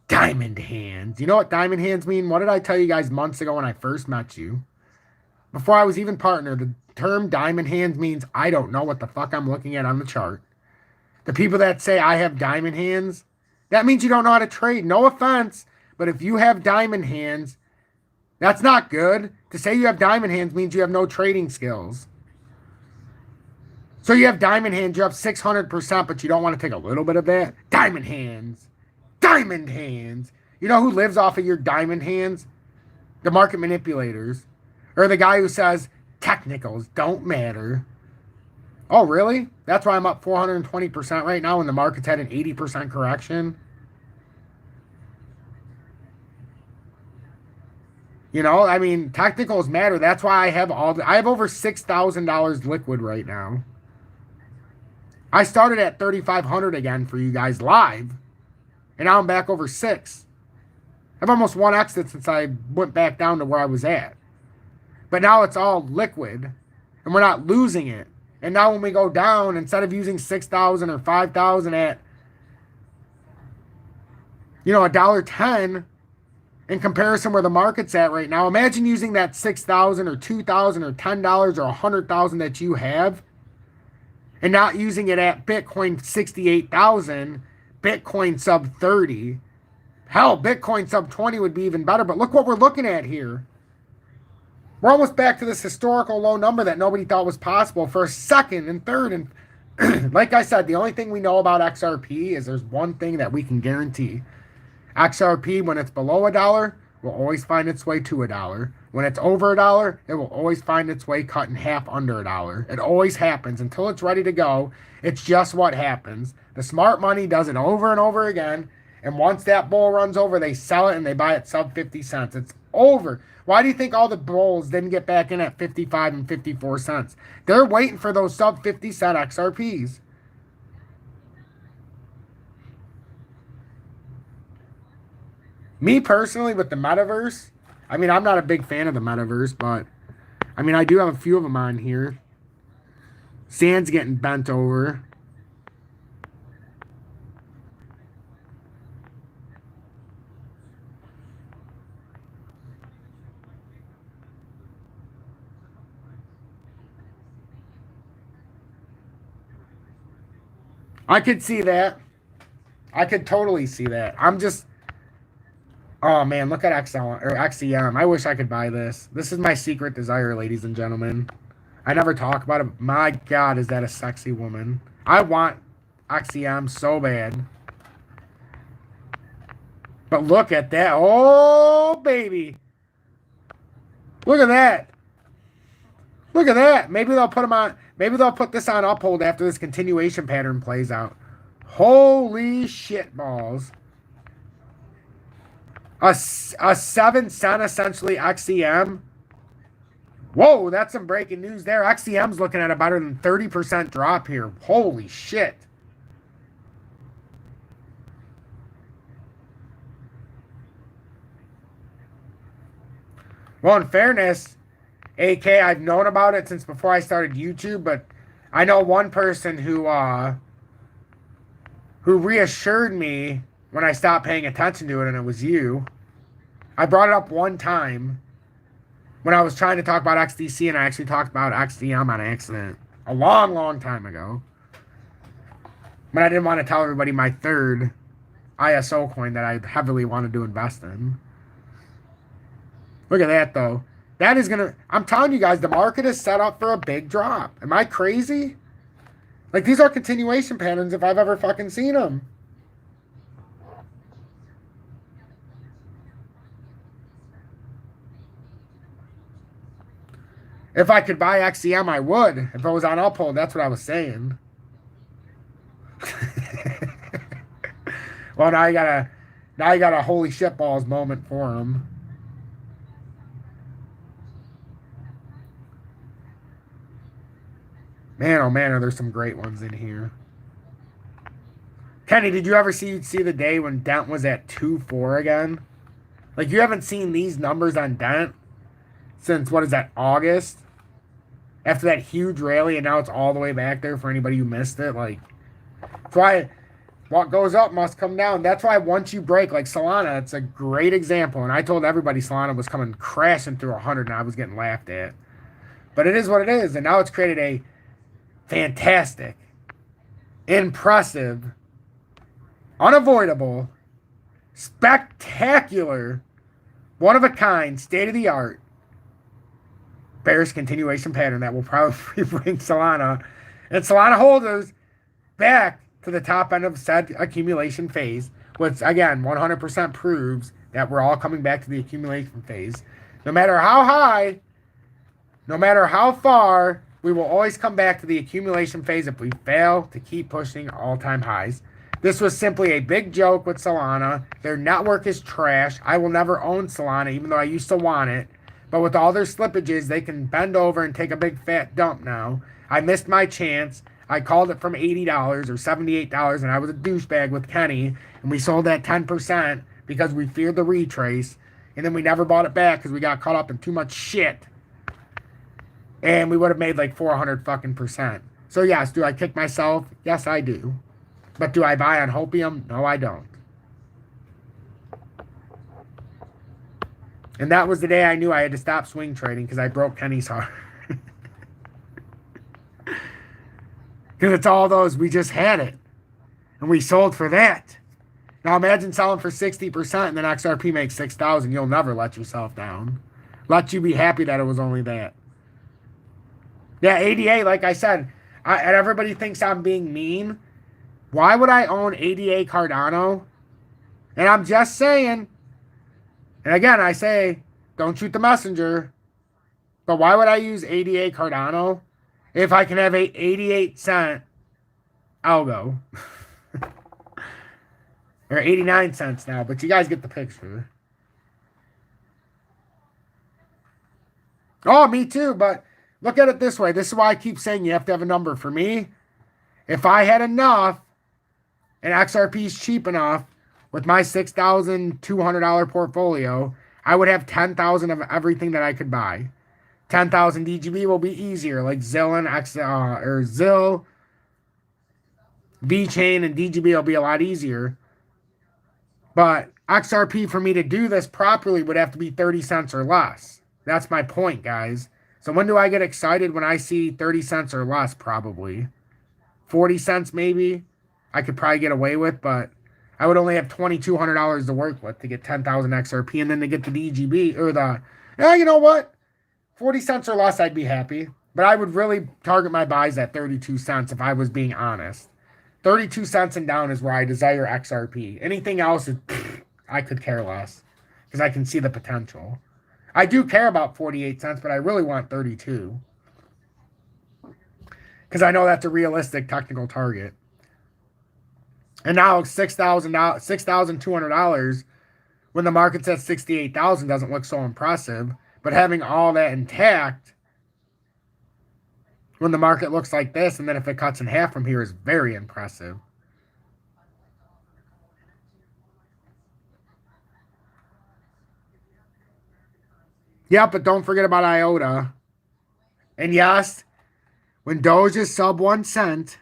diamond hands. You know what diamond hands mean? What did I tell you guys months ago when I first met you? Before I was even partner, the term diamond hands means I don't know what the fuck I'm looking at on the chart. The people that say I have diamond hands, that means you don't know how to trade. No offense, but if you have diamond hands, that's not good. To say you have diamond hands means you have no trading skills. So you have diamond hands, you have 600%, but you don't want to take a little bit of that? Diamond hands. Diamond hands. You know who lives off of your diamond hands? The market manipulators. Or the guy who says technicals don't matter. Oh, really? That's why I'm up 420% right now when the market's had an 80% correction. You know, I mean, technicals matter. That's why I have I have over $6,000 liquid right now. I started at 3,500 again for you guys live, and now I'm back over 6. I've almost 1x'd it since I went back down to where I was at. But now it's all liquid, and we're not losing it. And now when we go down, instead of using 6,000 or 5,000 at, $1.10 in comparison where the market's at right now, imagine using that 6,000 or 2,000 or $10 or 100,000 that you have and not using it at Bitcoin 68,000, Bitcoin sub 30. Hell, Bitcoin sub 20 would be even better. But look what we're looking at here. We're almost back to this historical low number that nobody thought was possible for a second and third. And like I said, the only thing we know about XRP is there's one thing that we can guarantee. XRP, when it's below $1, will always find its way to $1. When it's over $1, it will always find its way cut in half under $1. It always happens until it's ready to go. It's just what happens. The smart money does it over and over again. And once that bull runs over, they sell it and they buy it sub 50 cents. It's over. Why do you think all the bulls didn't get back in at 55 and 54 cents? They're waiting for those sub 50 cent XRPs. Me personally, with the metaverse, I mean, I'm not a big fan of the metaverse, but I mean, I do have a few of them on here. Sand's getting bent over. I could see that. I could totally see that. Oh man, look at XEM. I wish I could buy this. This is my secret desire, ladies and gentlemen. I never talk about it. My God, is that a sexy woman? I want XEM so bad. But look at that. Oh, baby. Look at that. Look at that. Maybe they'll put them on. Maybe they'll put this on uphold after this continuation pattern plays out. Holy shit balls. A 7 cent essentially XEM. Whoa, that's some breaking news there. XEM's looking at a better than 30% drop here. Holy shit. Well, in fairness, AK, I've known about it since before I started YouTube, but I know one person who reassured me when I stopped paying attention to it, and it was you. I brought it up one time when I was trying to talk about XDC, and I actually talked about XDM on accident a long, long time ago. But I didn't want to tell everybody my third ISO coin that I heavily wanted to invest in. Look at that, though. That is going to... I'm telling you guys, the market is set up for a big drop. Am I crazy? Like, these are continuation patterns if I've ever fucking seen them. If I could buy XEM, I would. If it was on uphold, that's what I was saying. Well, now you got a holy shit balls moment for him. Man, oh man, are there some great ones in here. Kenny, did you ever see the day when Dent was at 2.4 again? Like, you haven't seen these numbers on Dent since, what is that, August? After that huge rally, and now it's all the way back there for anybody who missed it. Like, that's why what goes up must come down. That's why once you break, like Solana, it's a great example. And I told everybody Solana was coming crashing through 100, and I was getting laughed at. But it is what it is, and now it's created a fantastic, impressive, unavoidable, spectacular, one-of-a-kind, state-of-the-art bearish continuation pattern that will probably bring Solana and Solana holders back to the top end of said accumulation phase, which, again, 100% proves that we're all coming back to the accumulation phase. No matter how high, no matter how far, we will always come back to the accumulation phase if we fail to keep pushing all-time highs. This was simply a big joke with Solana. Their network is trash. I will never own Solana, even though I used to want it. But with all their slippages, they can bend over and take a big fat dump now. I missed my chance. I called it from $80 or $78, and I was a douchebag with Kenny, and we sold that 10% because we feared the retrace, and then we never bought it back because we got caught up in too much shit. And we would have made like 400 fucking percent. So yes, do I kick myself? Yes, I do. But do I buy on hopium? No, I don't. And that was the day I knew I had to stop swing trading because I broke Kenny's heart. Because it's all those, we just had it. And we sold for that. Now imagine selling for 60% and then XRP makes 6,000. You'll never let yourself down. Let you be happy that it was only that. Yeah, ADA, like I said, and everybody thinks I'm being mean. Why would I own ADA Cardano? And I'm just saying, and again, I say, don't shoot the messenger. But why would I use ADA Cardano if I can have a 88-cent algo? Or 89 cents now, but you guys get the picture. Oh, me too, but look at it this way. This is why I keep saying you have to have a number. For me, if I had enough, and XRP is cheap enough, with my $6,200 portfolio, I would have 10,000 of everything that I could buy. 10,000 DGB will be easier, like ZIL and or ZIL, VChain, and DGB will be a lot easier. But XRP, for me to do this properly, would have to be 30 cents or less. That's my point, guys. So when do I get excited? When I see 30 cents or less, probably. 40 cents, maybe, I could probably get away with, but I would only have $2,200 to work with to get 10,000 XRP, and then to get the DGB, or the, yeah, you know what? 40 cents or less, I'd be happy. But I would really target my buys at 32 cents if I was being honest. 32 cents and down is where I desire XRP. Anything else, I could care less because I can see the potential. I do care about 48 cents, but I really want 32 because I know that's a realistic technical target. And now $6,200 when the market's at 68,000 doesn't look so impressive. But having all that intact when the market looks like this, and then if it cuts in half from here, is very impressive. Yeah, but don't forget about IOTA. And yes, when Doge is sub 1 cent,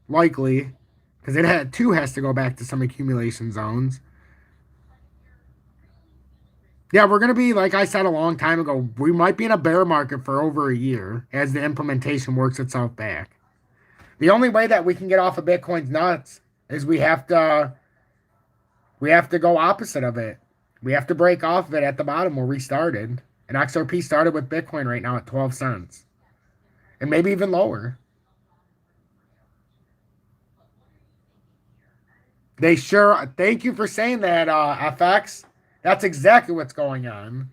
likely, because it has to go back to some accumulation zones. Yeah, we're going to be, like I said a long time ago, we might be in a bear market for over a year as the implementation works itself back. The only way that we can get off of Bitcoin's nuts is we have to go opposite of it. We have to break off of it at the bottom where we started. And XRP started with Bitcoin right now at 12 cents. And maybe even lower. They sure, thank you for saying that, FX. That's exactly what's going on.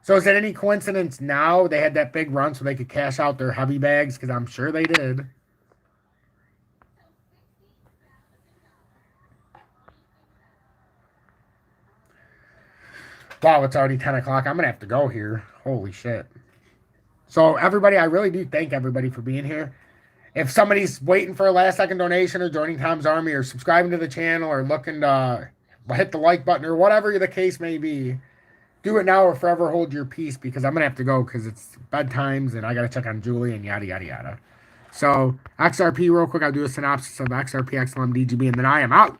So is it any coincidence now they had that big run so they could cash out their heavy bags? Because I'm sure they did. Wow, it's already 10 o'clock. I'm going to have to go here. Holy shit. So everybody, I really do thank everybody for being here. if somebody's waiting for a last second donation or joining Tom's Army or subscribing to the channel or looking to hit the like button or whatever the case may be, do it now or forever hold your peace, because I'm going to have to go because it's bedtimes and I got to check on Julie and yada, yada, yada. So XRP real quick, I'll do a synopsis of XRP, XLM, DGB, and then I am out.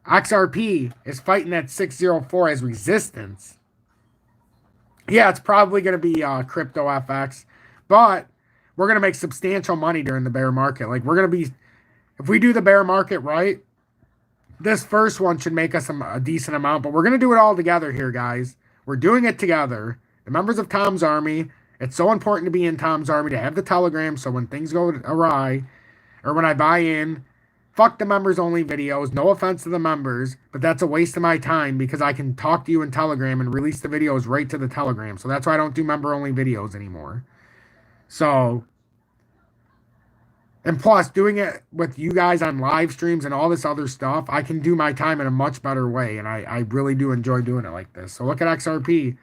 XRP is fighting that 604 as resistance. Yeah, it's probably going to be crypto FX, but we're going to make substantial money during the bear market. Like, we're going to be, if we do the bear market right, this first one should make us a decent amount, but we're going to do it all together here, guys. We're doing it together. The members of Tom's Army, it's so important to be in Tom's Army, to have the Telegram, so when things go awry, or when I buy in, fuck the members only videos. No offense to the members, but that's a waste of my time because I can talk to you in Telegram and release the videos right to the Telegram. So that's why I don't do member only videos anymore. So, and plus doing it with you guys on live streams and all this other stuff, I can do my time in a much better way. And I really do enjoy doing it like this. So look at XRP.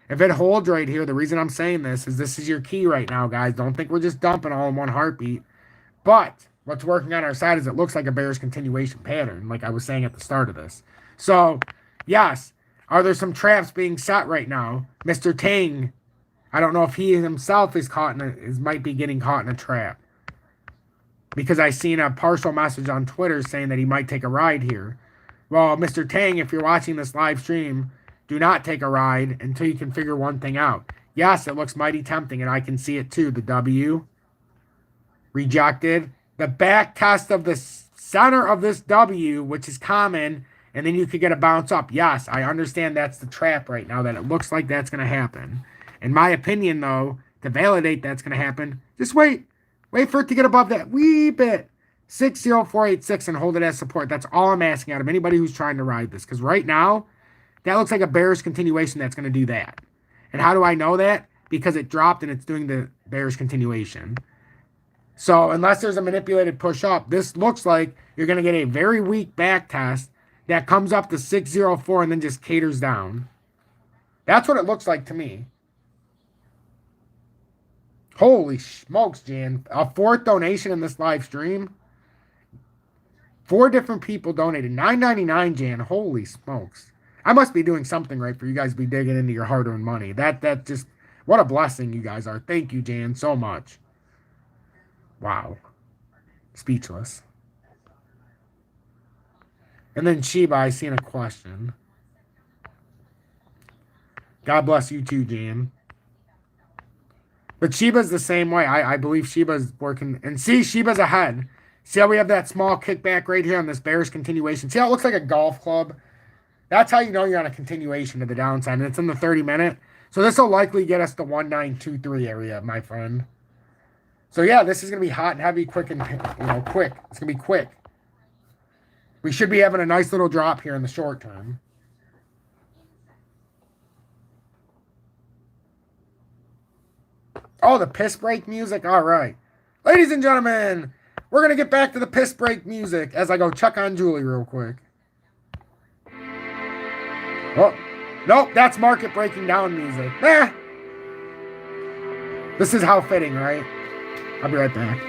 If it holds right here, the reason I'm saying this is your key right now, guys. Don't think we're just dumping all in one heartbeat. But what's working on our side is it looks like a bearish continuation pattern, like I was saying at the start of this. So, yes, are there some traps being set right now? Mr. Tang, I don't know if he himself is might be getting caught in a trap, because I seen a partial message on Twitter saying that he might take a ride here. Well, Mr. Tang, if you're watching this live stream, do not take a ride until you can figure one thing out. Yes, it looks mighty tempting, and I can see it too. The W, rejected. The back test of the center of this W, which is common, and then you could get a bounce up. Yes, I understand that's the trap right now, that it looks like that's going to happen. In my opinion, though, to validate that's going to happen, just wait. Wait for it to get above that wee bit. 60486 and hold it as support. That's all I'm asking out of anybody who's trying to ride this. Because right now, that looks like a bearish continuation that's going to do that. And how do I know that? Because it dropped and it's doing the bearish continuation. So unless there's a manipulated push up, this looks like you're going to get a very weak back test that comes up to 604 and then just caters down. That's what it looks like to me. Holy smokes, Jan. A fourth donation in this live stream. 4 different people donated. $9.99, Jan. Holy smokes. I must be doing something right for you guys to be digging into your hard-earned money. That just, what a blessing you guys are. Thank you, Jan, so much. Wow. Speechless. And then Sheba, I seen a question. God bless you too, Jan. But Sheba's the same way. I believe Sheba's working. And see, Sheba's ahead. See how we have that small kickback right here on this bearish continuation? See how it looks like a golf club? That's how you know you're on a continuation to the downside. And it's in the 30-minute. So this will likely get us to 1923 area, my friend. So yeah, this is going to be hot and heavy, quick, and quick. It's going to be quick. We should be having a nice little drop here in the short term. Oh, the piss break music? All right. Ladies and gentlemen, we're going to get back to the piss break music as I go check on Julie real quick. Oh, nope, that's market breaking down music. Nah. This is how fitting, right? I'll be right back.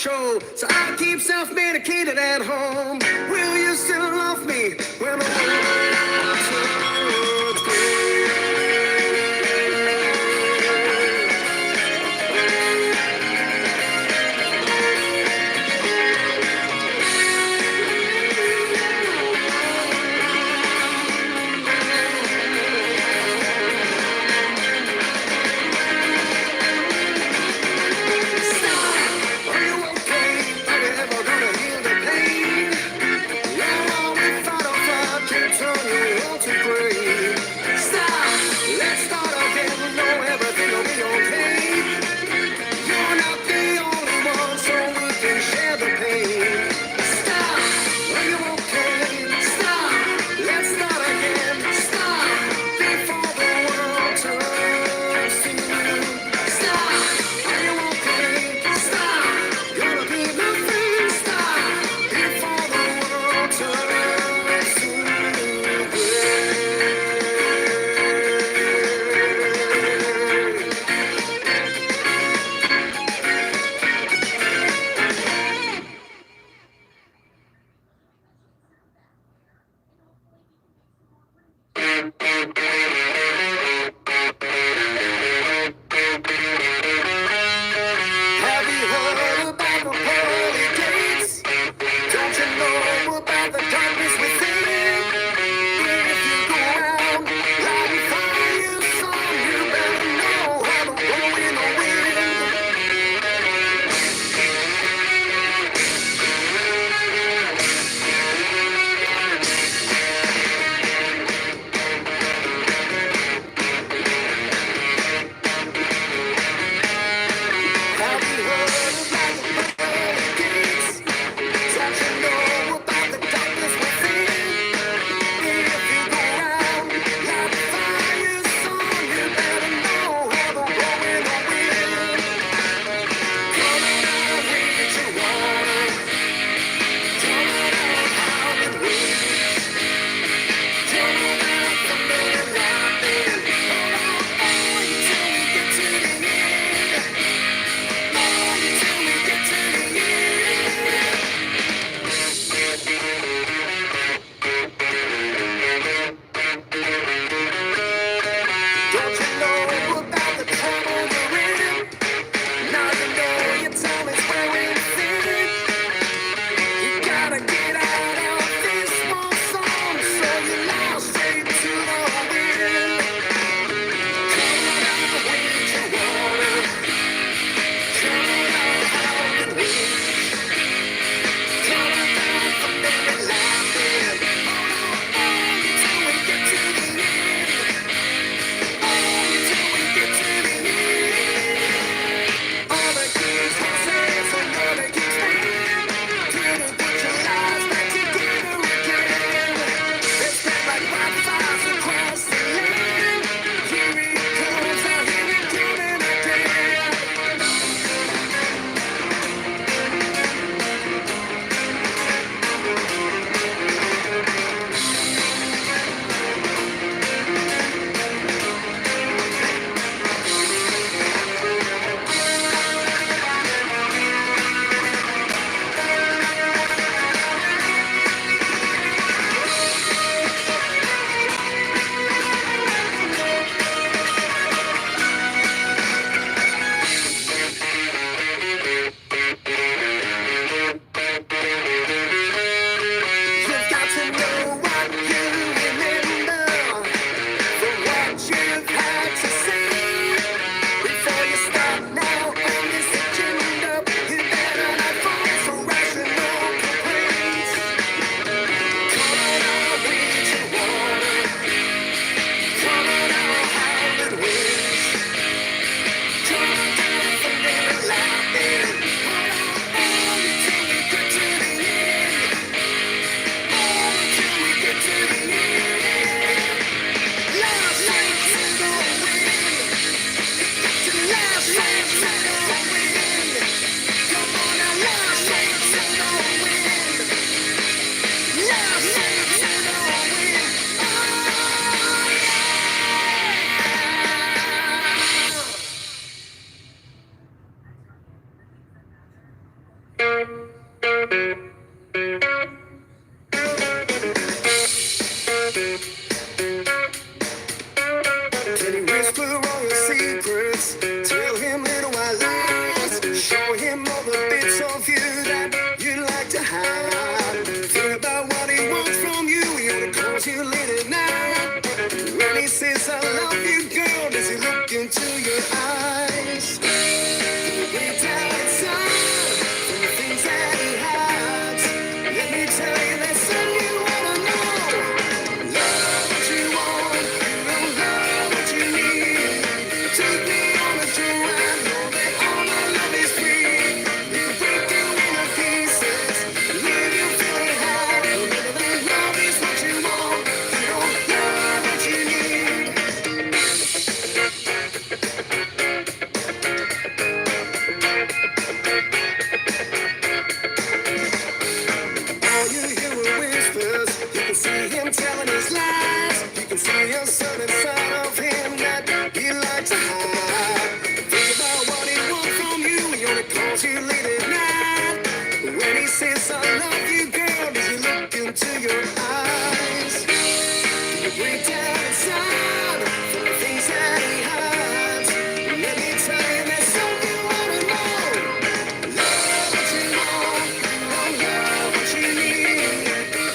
control. So I keep self-medicated at home. Will you still love me when the world turns gray? Are you okay? Are you ever gonna heal the pain? Yeah. Can you whisper all your secrets? Tell him little white lies. Show him all the bits of you that you'd like to hide. Think about what he wants from you. He only calls you late at night. When he says I love you, girl, does he look into your eyes? Way down inside, from the things that he hides. Let me tell you there's something you wanna know. Love what you want, you don't love what you need. Take me on a joyride, know that all my love is free. You can break you into pieces, leave you feeling high. Remember that love is what you want, you don't love what you need. All you hear are whispers. You can see him telling his lies. You can see a certain side of him that he likes to hide. Think about what he wants from you. He only calls you late at night. When he says I love you, girl, does he look into your eyes? Do you break down inside from the things that he hides? Let me tell you there's something you wanna know. Love what you want, don't love what you need.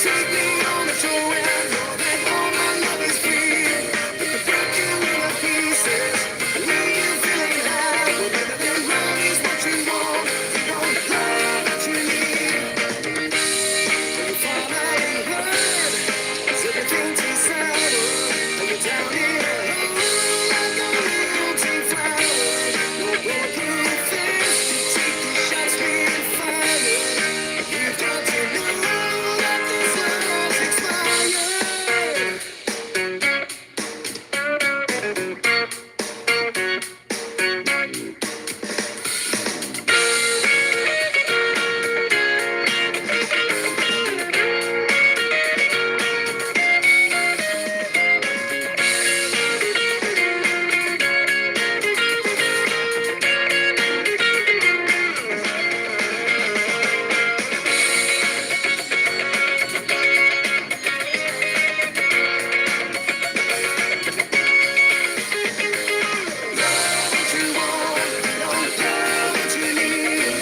Take me on a joyride, know that all my love is free. We can break you into pieces, leave you feeling high. Remember that love is what you want, you don't love what you need. When you fall out and hurt, is everything decided? When you're down in a hole, like a little tea flower. No bulletproof vest, you take your shots, being fired. You've got to know that this love's expired. What you want, you don't love what you need.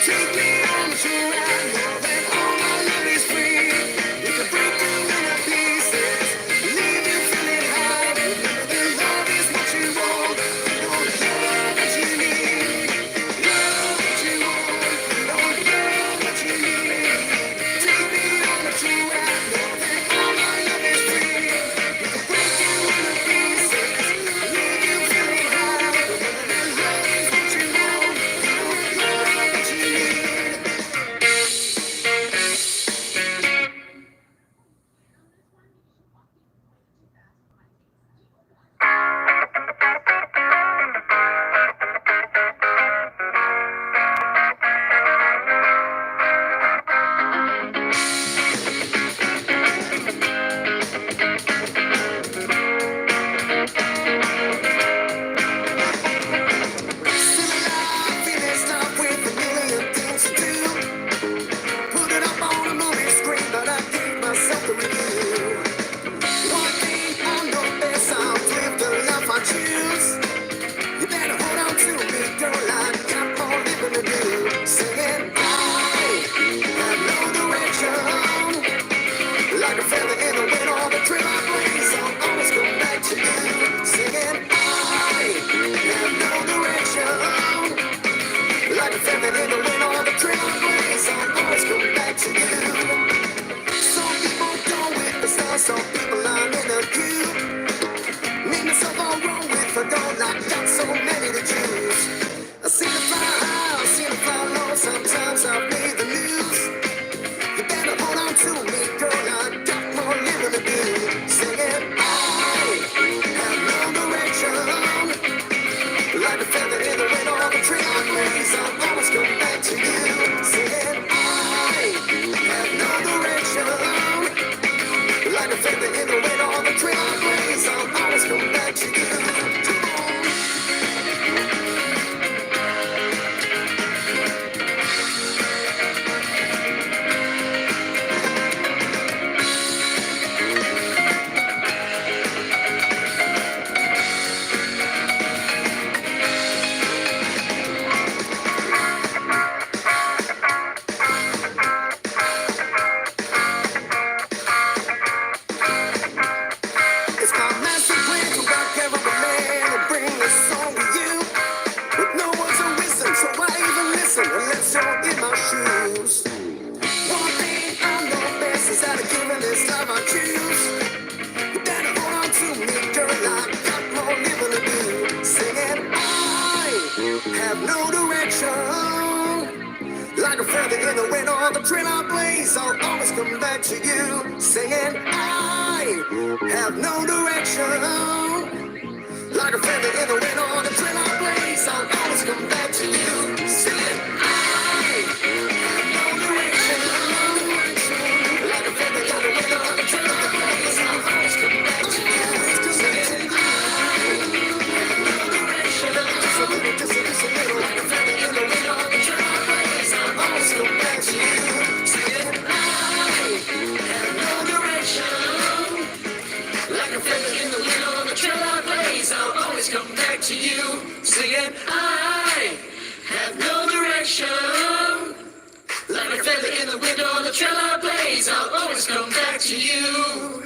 Take me on a joyride, know that all my love is free. We can break you into pieces, leave you feeling high. Remember that love is what you want, you don't love what you need. Love what you want, you don't love what you need. Take me on a joyride, know that all my love is free. We can break you into pieces, leave you feeling high. Remember that love is what you want, you don't love what you need. Still alive, feeling stuck with a million things to do. Put it up on a movie screen, but I gave myself the review. One thing I know best, I'll live the life I choose. You better hold on to me, girl, I got more living to do. Singing, I have no direction. Like a feather in the wind, all the dream I blaze, I'll always come back to you. Singing, I have no direction. Like a feather in the wind, all the dream I blaze, I'll always come back to you. Some people go with the stars, some people I'm in a queue. Make myself all wrong with a goal, I got so many to choose. I see the fly high, I see the fly low, sometimes I've made the news. You better hold on to me, girl, I got more living to do. Singing, I have no direction. Like a feather in the wind, all the tree I blaze, I'll always come back to you. Singing, I have no direction. Like a feather in the wind, all the tree I blaze, I'll always come back to you. Come on. life I choose. Daddy, hold on to me, girl, I got more living to do. Singing, I have no direction. Like a feather in the wind or the trail I blaze, I'll always come back to you. Singing, I have no direction. Like a feather in the wind or the trail I blaze, I'll always come back to you. Singing, I have no direction. Like a feather in the wind or the trail I blaze, I'll always come back to you. Singing, I have no direction. Just a little, like a feather in the wind or the trail I blaze, I'll always come back to you. Singing, I have no direction. Like a feather in the wind on the trail I blaze, I'll always come back to you. Singing, I have no direction. Like a feather in the wind on the trail I blaze, I'll always come back to you.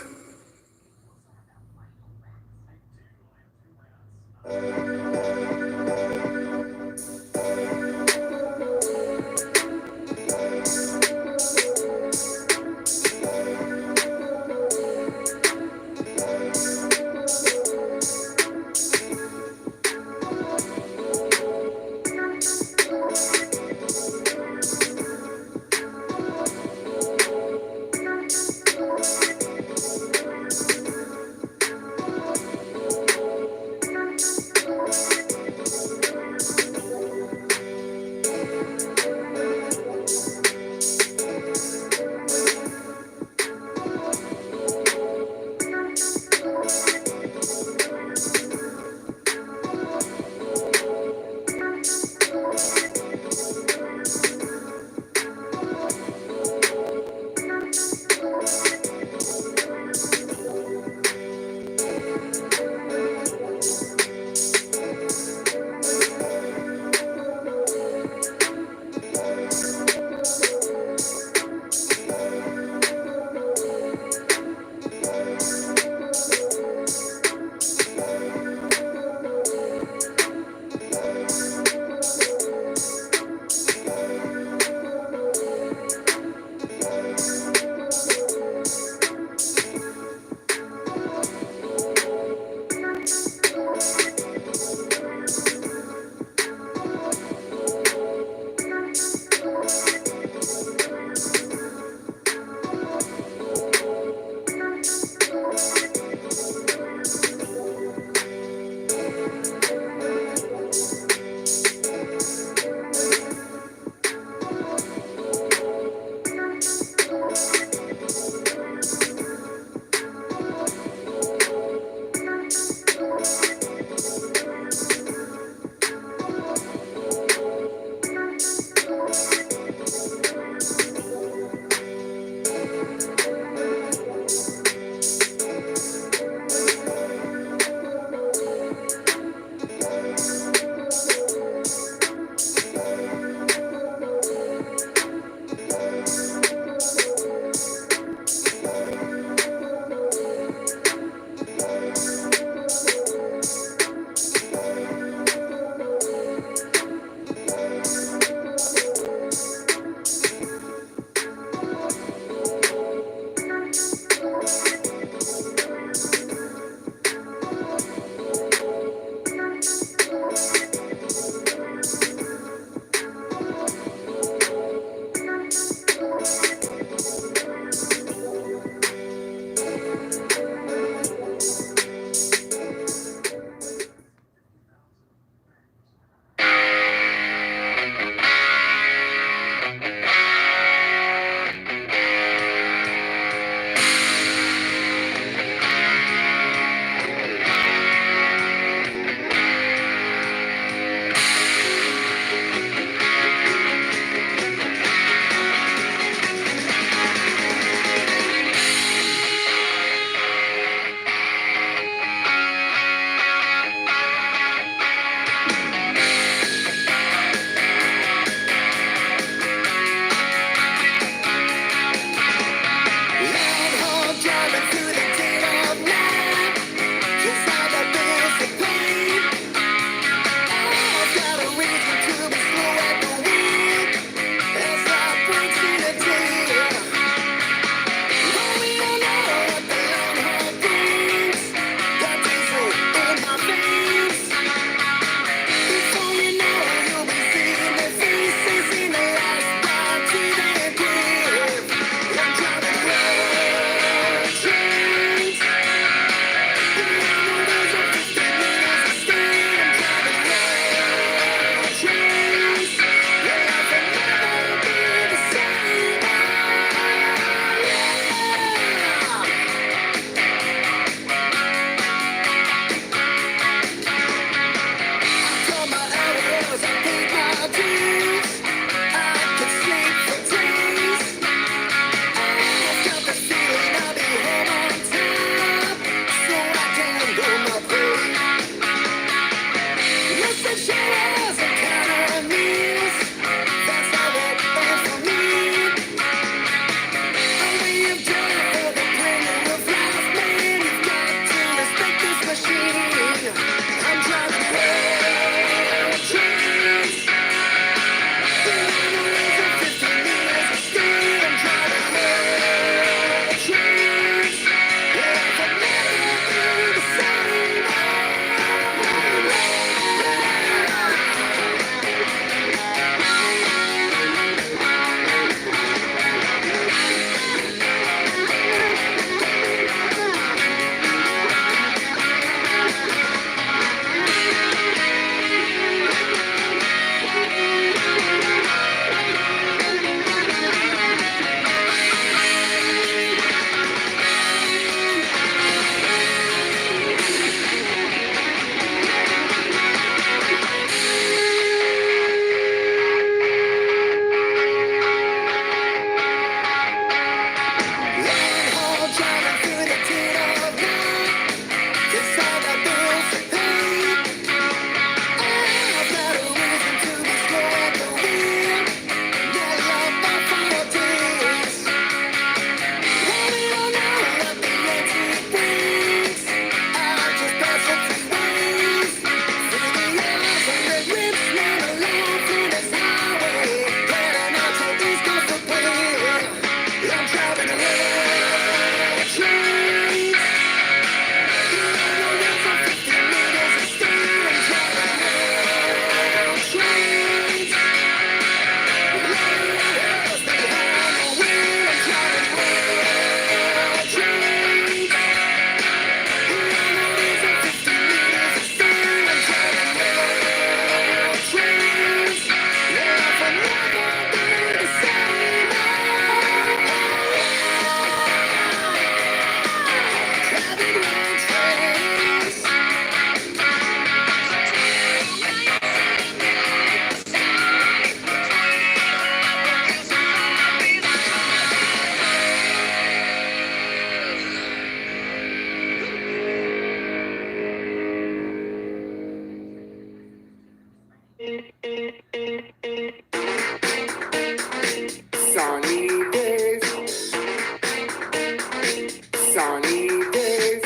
Sunny days,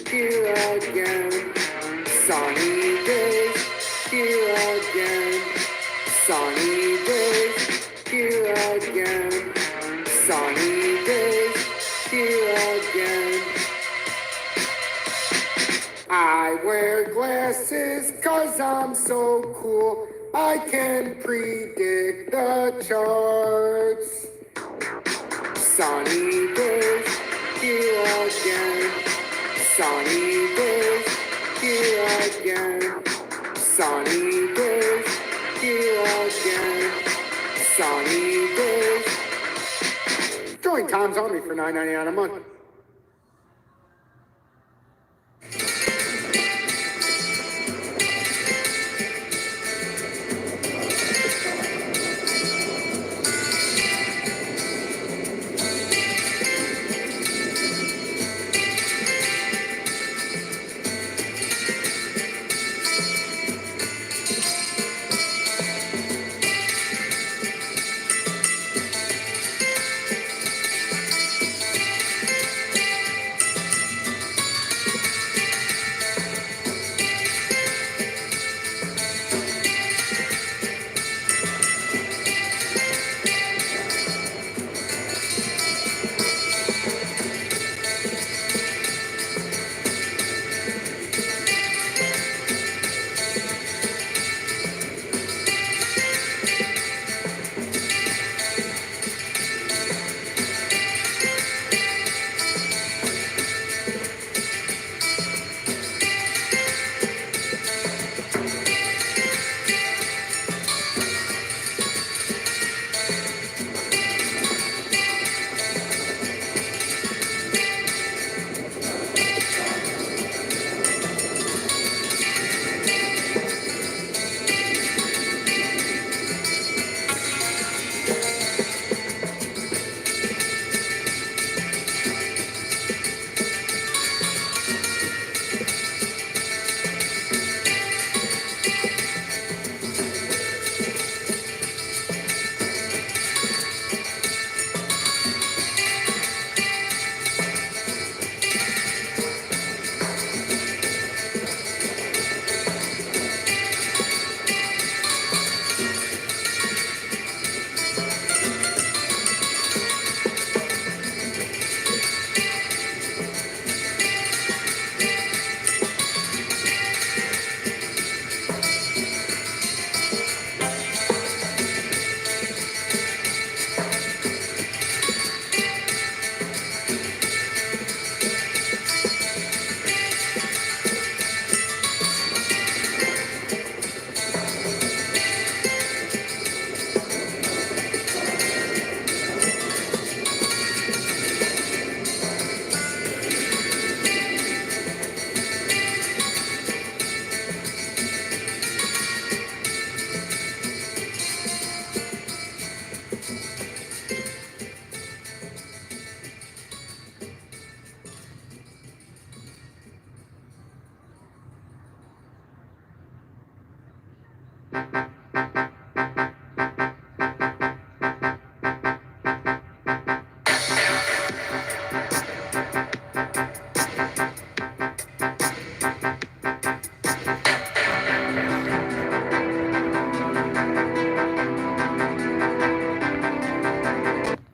here again. Sunny days, here again. Sunny days, here again. Sunny days, here again. I wear glasses 'cause I'm so cool. I can predict the charts. Sunny days, here again. Sunny days, here again. Sunny days, here again. Sunny days. Join Tom's Army for $9.99 a month.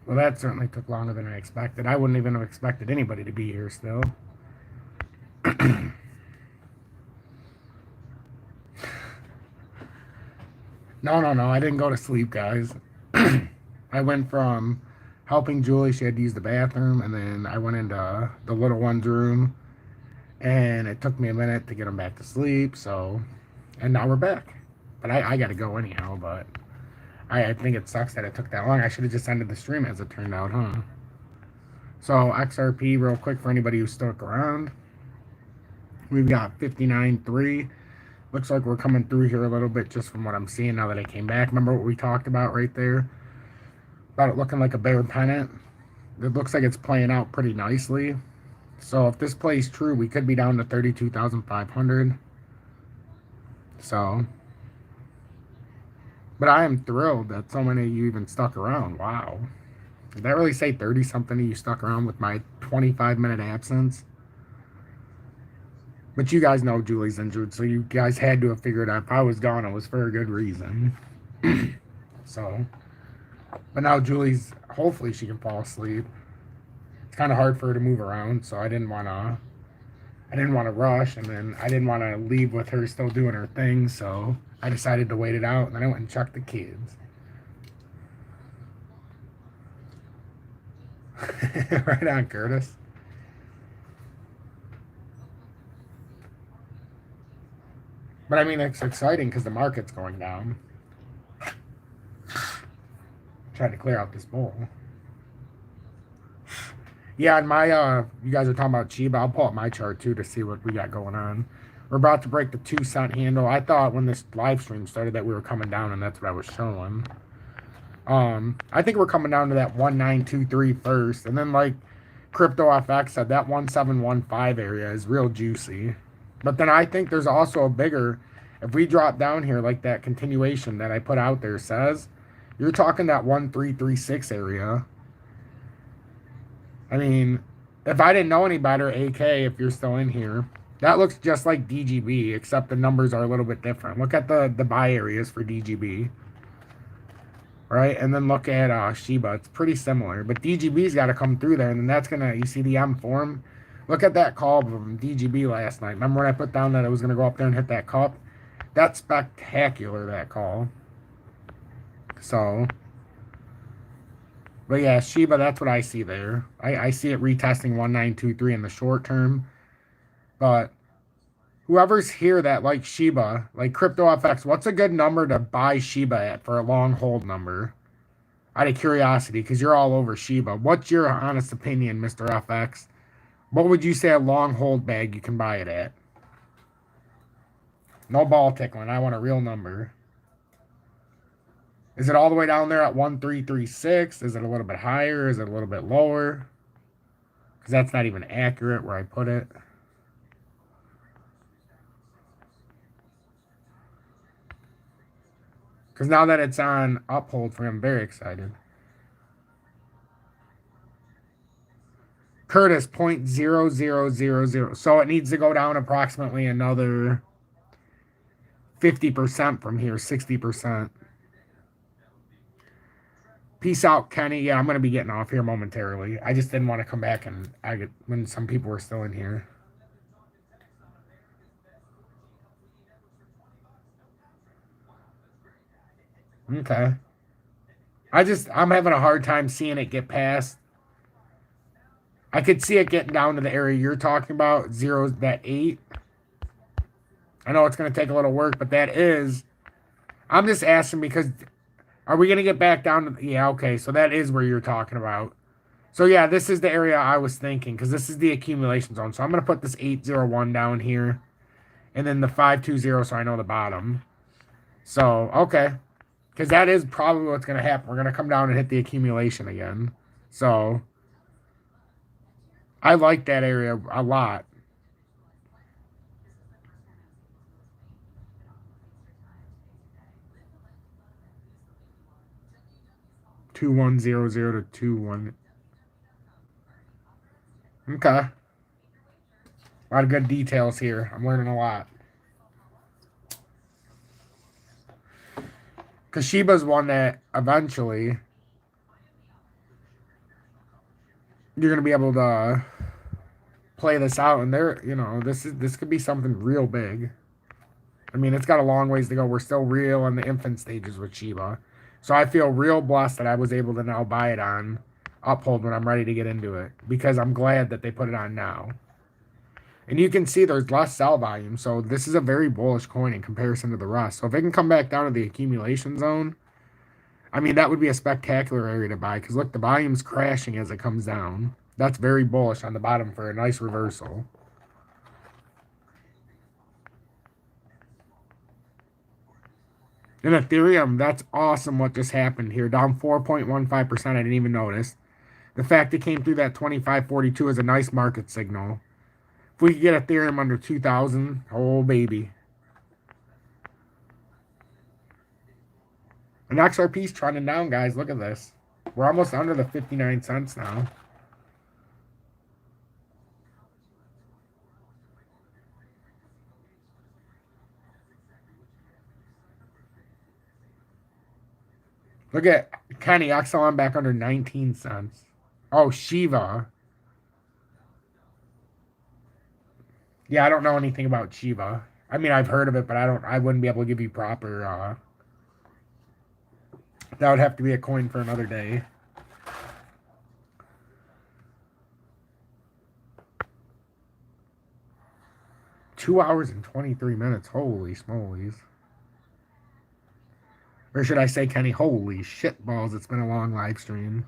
Well, that certainly took longer than I expected. I wouldn't even have expected anybody to be here still. No, I didn't go to sleep, guys. I went from helping Julie, she had to use the bathroom, and then I went into the little one's room, and it took me a minute to get them back to sleep, so, and now we're back. But I got to go anyhow, but I think it sucks that it took that long. I should have just ended the stream as it turned out, huh? So, XRP, real quick, for anybody who stuck around. We've got 59.3. Looks like we're coming through here a little bit just from what I'm seeing now that I came back. Remember what we talked about right there? About it looking like a bear pennant. It looks like it's playing out pretty nicely. So if this plays true, we could be down to 32,500. So, but I am thrilled that so many of you even stuck around. Wow. Did that really say 30 something? You stuck around with my 25-minute absence? But you guys know Julie's injured, so you guys had to have figured out if I was gone, it was for a good reason. So, but now Julie's, hopefully she can fall asleep. It's kind of hard for her to move around, so I didn't want to rush, and then I didn't want to leave with her still doing her thing, so I decided to wait it out, and then I went and checked the kids. Right on, Curtis. But I mean, it's exciting because the market's going down. Trying to clear out this bowl. Yeah, and my you guys are talking about Chiba. I'll pull up my chart too to see what we got going on. We're about to break the 2-cent handle. I thought when this live stream started that we were coming down, and that's what I was showing. I think we're coming down to that 1923 first, and then like Crypto FX said, that 1715 area is real juicy. But then I think there's also a bigger, if we drop down here like that continuation that I put out there says, you're talking that 1336 area. I mean, if I didn't know any better, AK, if you're still in here, that looks just like DGB, except the numbers are a little bit different. Look at the buy areas for DGB. Right? And then look at Shiba. It's pretty similar. But DGB's got to come through there, and then that's going to, you see the M form? Look at that call from DGB last night. Remember when I put down that it was going to go up there and hit that cup? That's spectacular, that call. So, but yeah, Shiba, that's what I see there. I see it retesting 1923 in the short term. But whoever's here that likes Shiba, like Crypto FX, what's a good number to buy Shiba at for a long hold number? Out of curiosity, because you're all over Shiba. What's your honest opinion, Mr. FX? What would you say a long hold bag you can buy it at? No ball tickling. I want a real number. Is it all the way down there at 1336? Is it a little bit higher? Is it a little bit lower? Because that's not even accurate where I put it. Because now that it's on uphold for him, I'm very excited. Curtis, 0.0000. So it needs to go down approximately another 50% from here, 60%. Peace out, Kenny. Yeah, I'm going to be getting off here momentarily. I just didn't want to come back and when some people were still in here. Okay. I'm having a hard time seeing it get past. I could see it getting down to the area you're talking about, that 8. I know it's going to take a little work, but that is. I'm just asking because are we going to get back down to. Yeah, okay, so that is where you're talking about. So yeah, this is the area I was thinking because this is the accumulation zone. So I'm going to put this 801 down here and then the 520 so I know the bottom. So, okay. Because that is probably what's going to happen. We're going to come down and hit the accumulation again. So, I like that area a lot. $2100 to 21. Okay. A lot of good details here. I'm learning a lot. Because Shiba's one that eventually you're going to be able to play this out. And this could be something real big. I mean, it's got a long ways to go. We're still real in the infant stages with Shiba. So I feel real blessed that I was able to now buy it on uphold when I'm ready to get into it. Because I'm glad that they put it on now. And you can see there's less sell volume. So this is a very bullish coin in comparison to the rest. So if it can come back down to the accumulation zone, I mean, that would be a spectacular area to buy. Because look, the volume's crashing as it comes down. That's very bullish on the bottom for a nice reversal. And Ethereum, that's awesome what just happened here. Down 4.15%. I didn't even notice. The fact it came through that 2542 is a nice market signal. If we could get Ethereum under 2,000, oh baby. And XRP's trending down, guys. Look at this. We're almost under the 59 cents now. Look at Kenny XLM back under 19 cents. Oh, Shiva. Yeah, I don't know anything about Shiva. I mean, I've heard of it, but I wouldn't be able to give you proper, that would have to be a coin for another day. $2 and 23 minutes. Holy smolies. Or should I say, Kenny, holy shit balls, it's been a long live stream.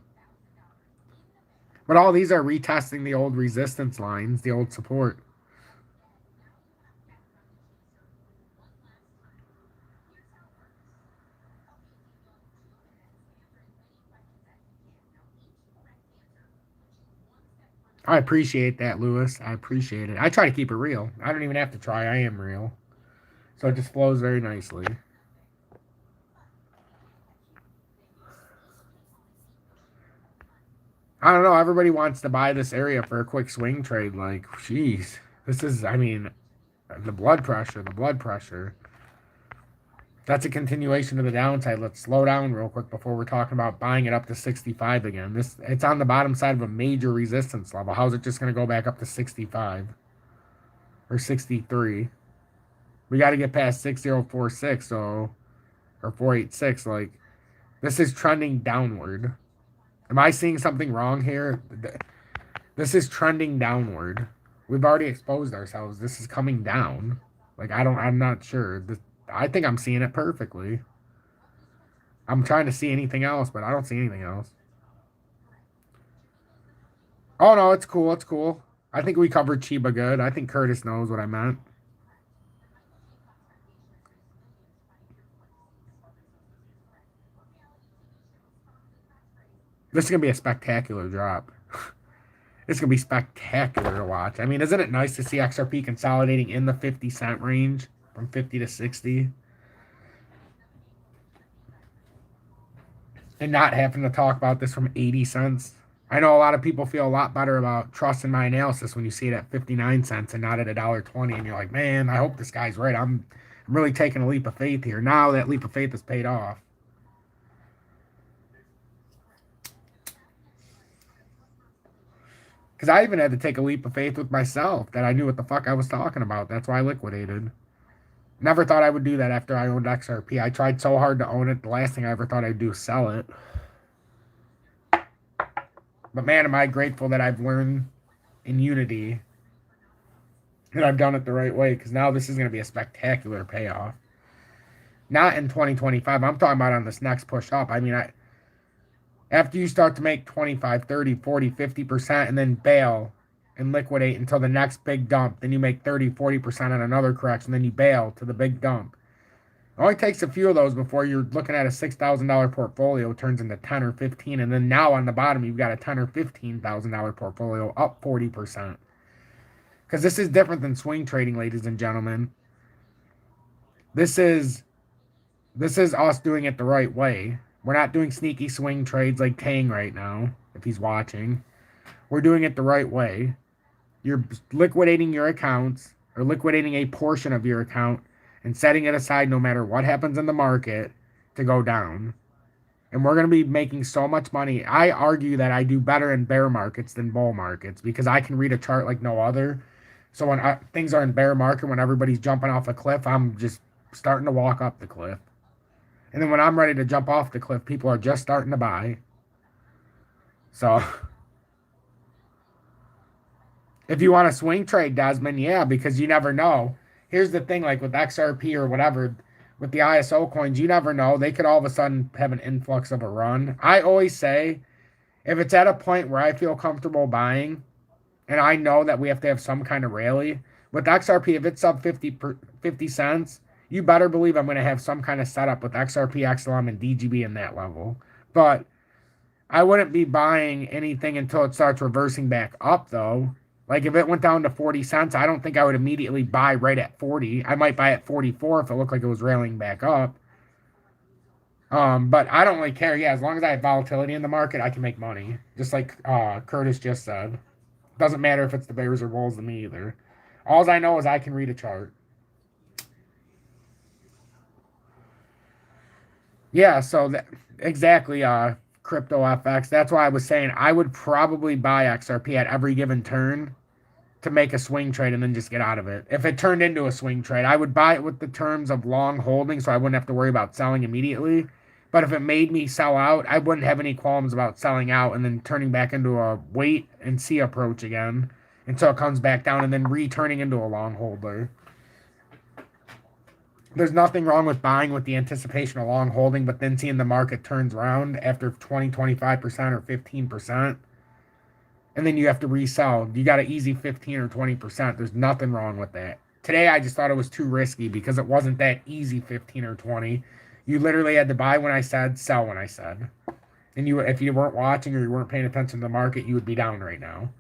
But all these are retesting the old resistance lines, the old support. I appreciate that, Lewis. I appreciate it. I try to keep it real. I don't even have to try. I am real. So it just flows very nicely. I don't know. Everybody wants to buy this area for a quick swing trade. Like, jeez. This is, I mean, the blood pressure, the blood pressure. That's a continuation of the downside. Let's slow down real quick before we're talking about buying it up to 65 again. It's on the bottom side of a major resistance level. How's it just going to go back up to 65 or 63? We got to get past 6046, so, or 486. Like, this is trending downward. Am I seeing something wrong here? This is trending downward. We've already exposed ourselves. This is coming down. Like, I'm not sure. I think I'm seeing it perfectly. I'm trying to see anything else, but I don't see anything else. Oh, no, it's cool. It's cool. I think we covered Chiba good. I think Curtis knows what I meant. This is going to be a spectacular drop. It's going to be spectacular to watch. I mean, isn't it nice to see XRP consolidating in the 50-cent range from 50 to 60? And not having to talk about this from 80 cents. I know a lot of people feel a lot better about trusting my analysis when you see it at 59 cents and not at $1.20. And you're like, man, I hope this guy's right. I'm really taking a leap of faith here. Now that leap of faith has paid off. Because I even had to take a leap of faith with myself that I knew what the fuck I was talking about. That's why I liquidated. Never thought I would do that after I owned XRP. I tried so hard to own it. The last thing I ever thought I'd do is sell it. But man, am I grateful that I've learned in Unity that I've done it the right way. Because now this is going to be a spectacular payoff. Not in 2025. I'm talking about on this next push up. I mean, after you start to make 25, 30, 40, 50% and then bail and liquidate until the next big dump, then you make 30, 40% on another correction, then you bail to the big dump. It only takes a few of those before you're looking at a $6,000 portfolio turns into 10 or 15, and then now on the bottom you've got a $10 or $15,000 portfolio up 40%. Because this is different than swing trading, ladies and gentlemen. This is us doing it the right way. We're not doing sneaky swing trades like Tang right now, if he's watching. We're doing it the right way. You're liquidating your accounts or liquidating a portion of your account and setting it aside no matter what happens in the market to go down. And we're going to be making so much money. I argue that I do better in bear markets than bull markets because I can read a chart like no other. So when things are in bear market, when everybody's jumping off a cliff, I'm just starting to walk up the cliff. And then when I'm ready to jump off the cliff, people are just starting to buy. So if you want to swing trade, Desmond, yeah, because you never know. Here's the thing, like with XRP or whatever, with the ISO coins, you never know. They could all of a sudden have an influx of a run. I always say, if it's at a point where I feel comfortable buying, and I know that we have to have some kind of rally, with XRP, if it's sub 50 cents, you better believe I'm going to have some kind of setup with XRP, XLM, and DGB in that level. But I wouldn't be buying anything until it starts reversing back up, though. Like, if it went down to 40 cents, I don't think I would immediately buy right at 40. I might buy at 44 if it looked like it was railing back up. But I don't really care. Yeah, as long as I have volatility in the market, I can make money. Just like Curtis just said. Doesn't matter if it's the Bears or Bulls to me either. All I know is I can read a chart. Yeah, so exactly, crypto FX. That's why I was saying I would probably buy XRP at every given turn to make a swing trade and then just get out of it. If it turned into a swing trade, I would buy it with the terms of long holding so I wouldn't have to worry about selling immediately. But if it made me sell out, I wouldn't have any qualms about selling out and then turning back into a wait and see approach again until it comes back down and then returning into a long holder. There's nothing wrong with buying with the anticipation of long holding, but then seeing the market turns around after 20, 25% or 15%. And then you have to resell. You got an easy 15 or 20%. There's nothing wrong with that. Today, I just thought it was too risky because it wasn't that easy 15 or 20. You literally had to buy when I said, sell when I said. And if you weren't watching or you weren't paying attention to the market, you would be down right now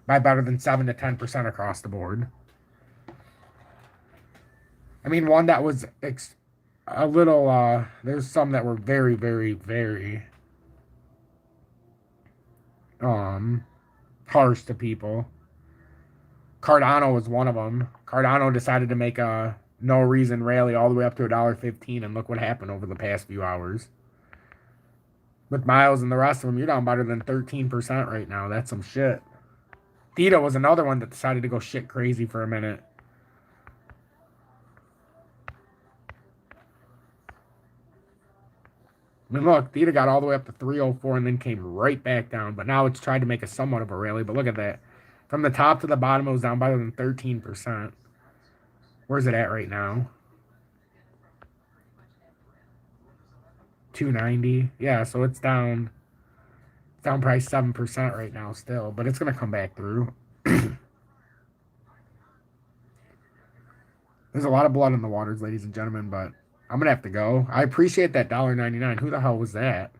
by better than 7 to 10% across the board. I mean, one that was a little, there's some that were very, very, very harsh to people. Cardano was one of them. Cardano decided to make a no reason rally all the way up to $1.15, and look what happened over the past few hours. With Miles and the rest of them, you're down better than 13% right now. That's some shit. Theta was another one that decided to go shit crazy for a minute. I mean, look, Theta got all the way up to 304 and then came right back down. But now it's tried to make a somewhat of a rally. But look at that. From the top to the bottom, it was down better than 13%. Where's it at right now? 290. Yeah, so it's down. It's down probably 7% right now still. But it's going to come back through. There's a lot of blood in the waters, ladies and gentlemen, but I'm going to have to go. I appreciate that $1.99. Who the hell was that?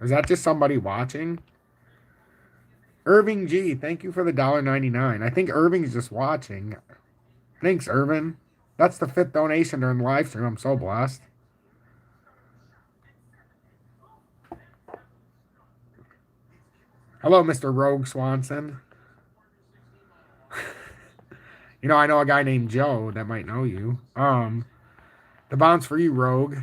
Was that just somebody watching? Irving G, thank you for the $1.99. I think Irving's just watching. Thanks, Irvin. That's the 5th donation during the live stream. I'm so blessed. Hello, Mr. Rogue Swanson. You know, I know a guy named Joe that might know you. The bounce for you, Rogue.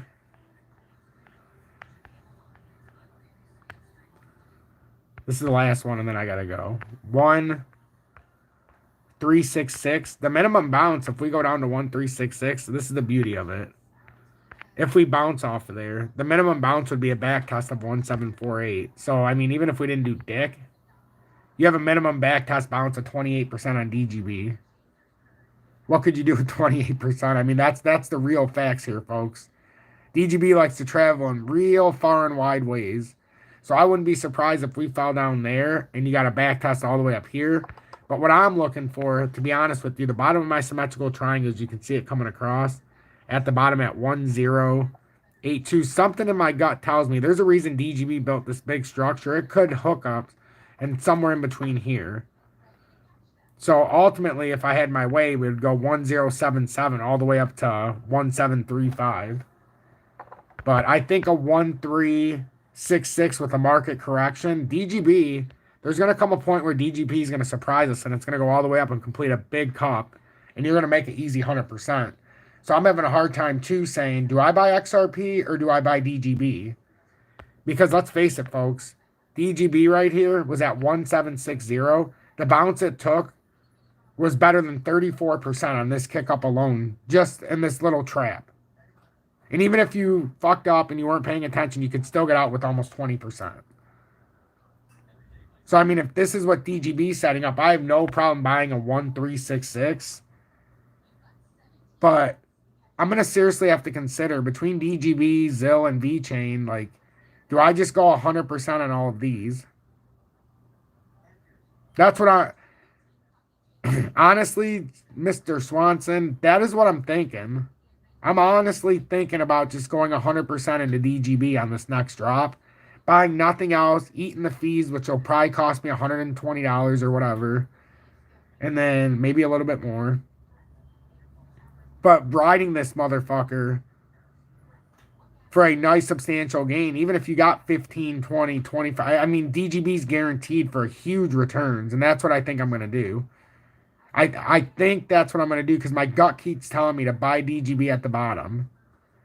This is the last one, and then I gotta go. 1,366. The minimum bounce, if we go down to 1,366, this is the beauty of it. If we bounce off of there, the minimum bounce would be a back test of 1,748. So, I mean, even if we didn't do dick, you have a minimum back test bounce of 28% on DGB. What could you do with 28%? I mean, that's the real facts here, folks. DGB likes to travel in real far and wide ways. So I wouldn't be surprised if we fell down there and you got a back test all the way up here. But what I'm looking for, to be honest with you, the bottom of my symmetrical triangles, you can see it coming across at the bottom at 1082. Something in my gut tells me there's a reason DGB built this big structure. It could hook up and somewhere in between here. So ultimately, if I had my way, we would go 1077 all the way up to 1735. But I think a 1366 with a market correction, DGB, there's going to come a point where DGB is going to surprise us and it's going to go all the way up and complete a big cup. And you're going to make it easy 100%. So I'm having a hard time too saying, do I buy XRP or do I buy DGB? Because let's face it, folks, DGB right here was at 1760. The bounce it took was better than 34% on this kick up alone, just in this little trap. And even if you fucked up and you weren't paying attention, you could still get out with almost 20%. So, I mean, if this is what DGB is setting up, I have no problem buying a 1366. But I'm going to seriously have to consider between DGB, ZIL, and VeChain, like, do I just go 100% on all of these? That's what I... Honestly, Mr. Swanson, that is what I'm thinking. I'm honestly thinking about just going 100% into DGB on this next drop. Buying nothing else, eating the fees, which will probably cost me $120 or whatever. And then maybe a little bit more. But riding this motherfucker for a nice substantial gain. Even if you got 15, 20, 25. I mean, DGB's guaranteed for huge returns, and that's what I think I'm going to do. I think that's what I'm going to do because my gut keeps telling me to buy DGB at the bottom.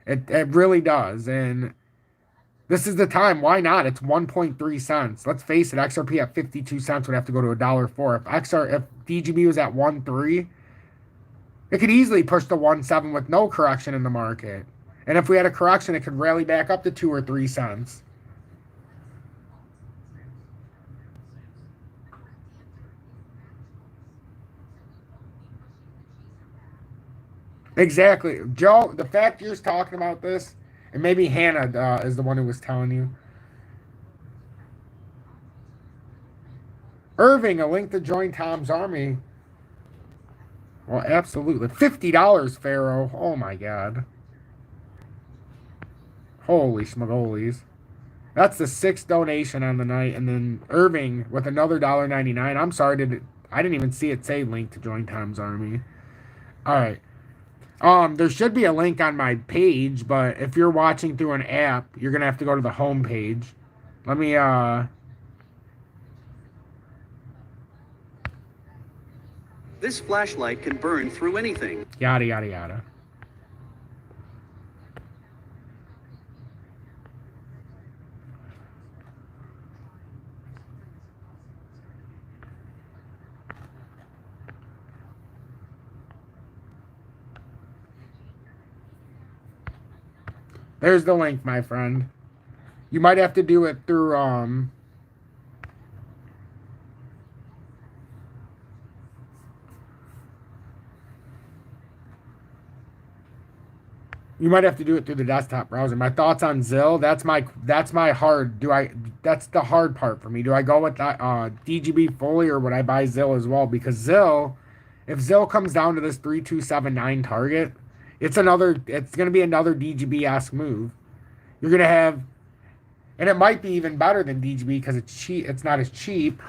It really does, and this is the time. Why not? It's 1.3 cents. Let's face it, XRP at 52 cents would have to go to $1.04. If DGB was at 1.3, it could easily push to 1.7 with no correction in the market. And if we had a correction, it could rally back up to 2 or 3 cents. Exactly. Joe, the fact you're talking about this, and maybe Hannah is the one who was telling you. Irving, a link to join Tom's army. Well, absolutely. $50, Pharaoh. Oh, my God. Holy smogoles. That's the 6th donation on the night. And then Irving with another $1.99. I'm sorry, I didn't even see it say link to join Tom's army. All right. There should be a link on my page, but if you're watching through an app, you're gonna have to go to the home page. Let me This flashlight can burn through anything. Yada yada yada. There's the link, my friend. You might have to do it through you might have to do it through the desktop browser. My thoughts on Zill, that's my hard. That's the hard part for me. Do I go with that DGB fully, or would I buy Zill as well? Because Zill, if Zill comes down to this 3279 target, it's gonna be another DGB-esque move. You're gonna have, and it might be even better than DGB because it's cheap. It's not as cheap,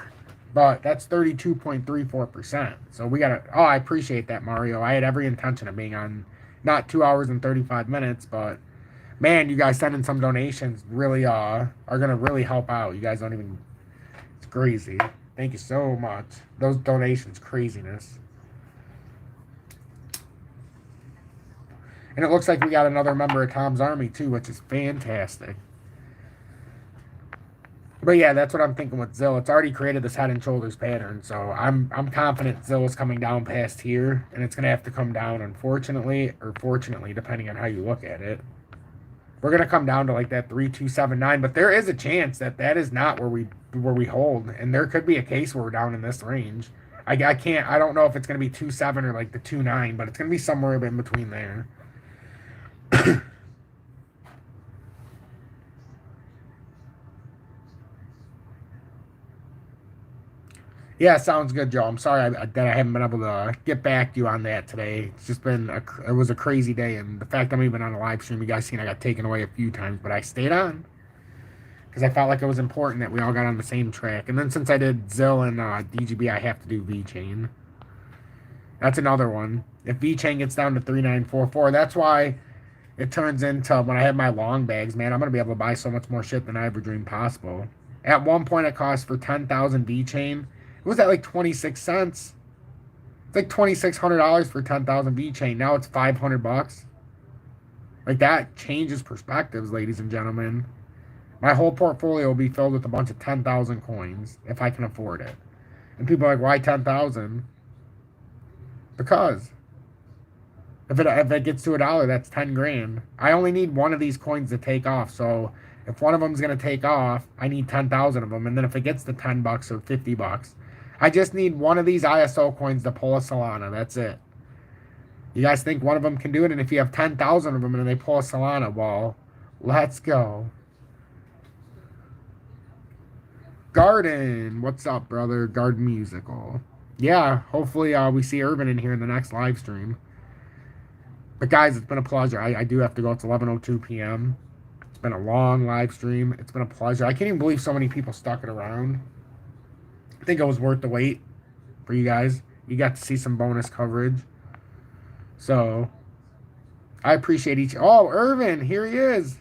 but that's 32.34%. So we gotta. Oh, I appreciate that, Mario. I had every intention of being on not 2 hours and 35 minutes, but man, you guys sending some donations really are gonna really help out. You guys don't even. It's crazy. Thank you so much. Those donations, craziness. And it looks like we got another member of Tom's army too, which is fantastic. But yeah, that's what I'm thinking with Zill. It's already created this head and shoulders pattern, so I'm confident Zill is coming down past here, and it's gonna have to come down, unfortunately, or fortunately, depending on how you look at it. We're gonna come down to like that 3279, but there is a chance that is not where we hold, and there could be a case where we're down in this range. I don't know if it's gonna be 27 or like the 29, but it's gonna be somewhere in between there. Yeah, sounds good, Joe. I'm sorry that I haven't been able to get back to you on that today. It's just been it was a crazy day, and the fact I'm even on a live stream, you guys seen I got taken away a few times, but I stayed on because I felt like it was important that we all got on the same track. And then since I did Zill and DGB, I have to do VeChain. That's another one. If VeChain gets down to 3944, that's why it turns into, when I have my long bags, man, I'm going to be able to buy so much more shit than I ever dreamed possible. At one point, it cost for 10,000 VeChain. It was at like 26 cents. It's like $2,600 for 10,000 VeChain. Now it's $500. Like, that changes perspectives, ladies and gentlemen. My whole portfolio will be filled with a bunch of 10,000 coins if I can afford it. And people are like, why 10,000? Because if it gets to $1, that's 10 grand. I only need one of these coins to take off. So if one of them is going to take off, I need 10,000 of them. And then if it gets to $10 or $50, I just need one of these ISO coins to pull a Solana. That's it. You guys think one of them can do it? And if you have 10,000 of them and they pull a Solana, well, let's go. Garden, what's up, brother? Garden Musical. Yeah, hopefully we see Urban in here in the next live stream. But guys, it's been a pleasure. I do have to go. It's 11:02 p.m. It's been a long live stream. It's been a pleasure. I can't even believe so many people stuck it around. I think it was worth the wait for you guys. You got to see some bonus coverage. So, I appreciate each... Oh, Irvin, here he is.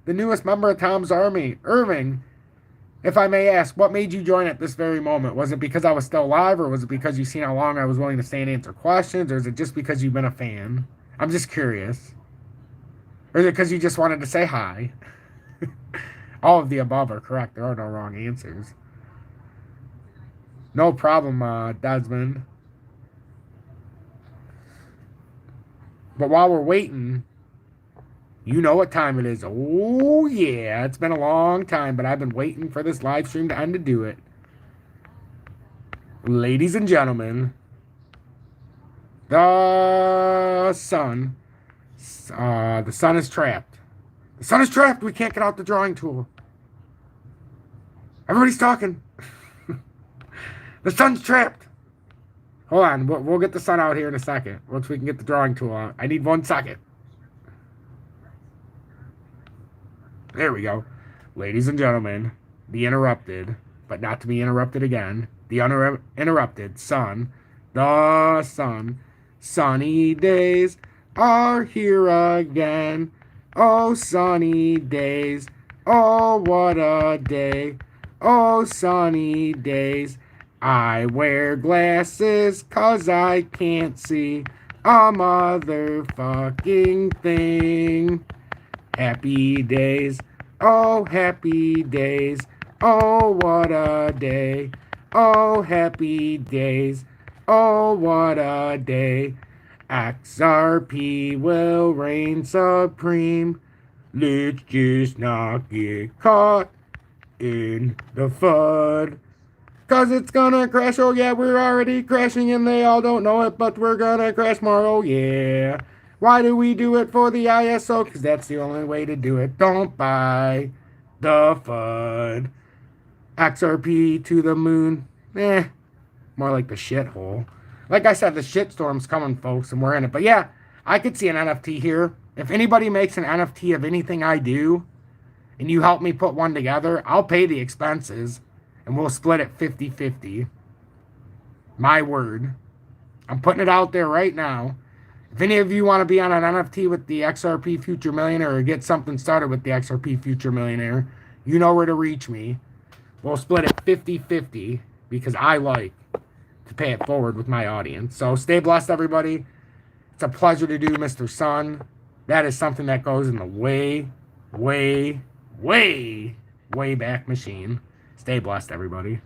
the newest member of Tom's Army. Irving, if I may ask, what made you join at this very moment? Was it because I was still alive, or was it because you've seen how long I was willing to stay and answer questions, or is it just because you've been a fan? I'm just curious. Or is it because you just wanted to say hi? All of the above are correct. There are no wrong answers. No problem, Desmond. But while we're waiting, you know what time it is. Oh, yeah. It's been a long time, but I've been waiting for this live stream to end to do it. Ladies and gentlemen, the sun is trapped. The sun is trapped. We can't get out the drawing tool. Everybody's talking. The sun's trapped. Hold on. We'll get the sun out here in a second. Once we can get the drawing tool out. I need 1 second. There we go. Ladies and gentlemen, the interrupted, but not to be interrupted again, the uninterrupted sun, the sun, sunny days are here again. Oh, sunny days. Oh, what a day. Oh, sunny days. I wear glasses 'cause I can't see a motherfucking thing. Happy days. Oh, happy days. Oh, what a day. Oh, happy days. Oh, what a day. XRP will reign supreme. Let's just not get caught in the FUD. 'Cause it's gonna crash. Oh yeah, we're already crashing and they all don't know it, but we're gonna crash more. Oh yeah. Why do we do it for the ISO? 'Cause that's the only way to do it. Don't buy the FUD. XRP to the moon. More like the shithole. Like I said, the shitstorm's coming, folks, and we're in it. But yeah, I could see an NFT here. If anybody makes an NFT of anything I do, and you help me put one together, I'll pay the expenses, and we'll split it 50-50. My word. I'm putting it out there right now. If any of you want to be on an NFT with the XRP Future Millionaire or get something started with the XRP Future Millionaire, you know where to reach me. We'll split it 50-50 because I like to pay it forward with my audience. So stay blessed, everybody. It's a pleasure to do Mr. Sun. That is something that goes in the way back machine. Stay blessed, everybody.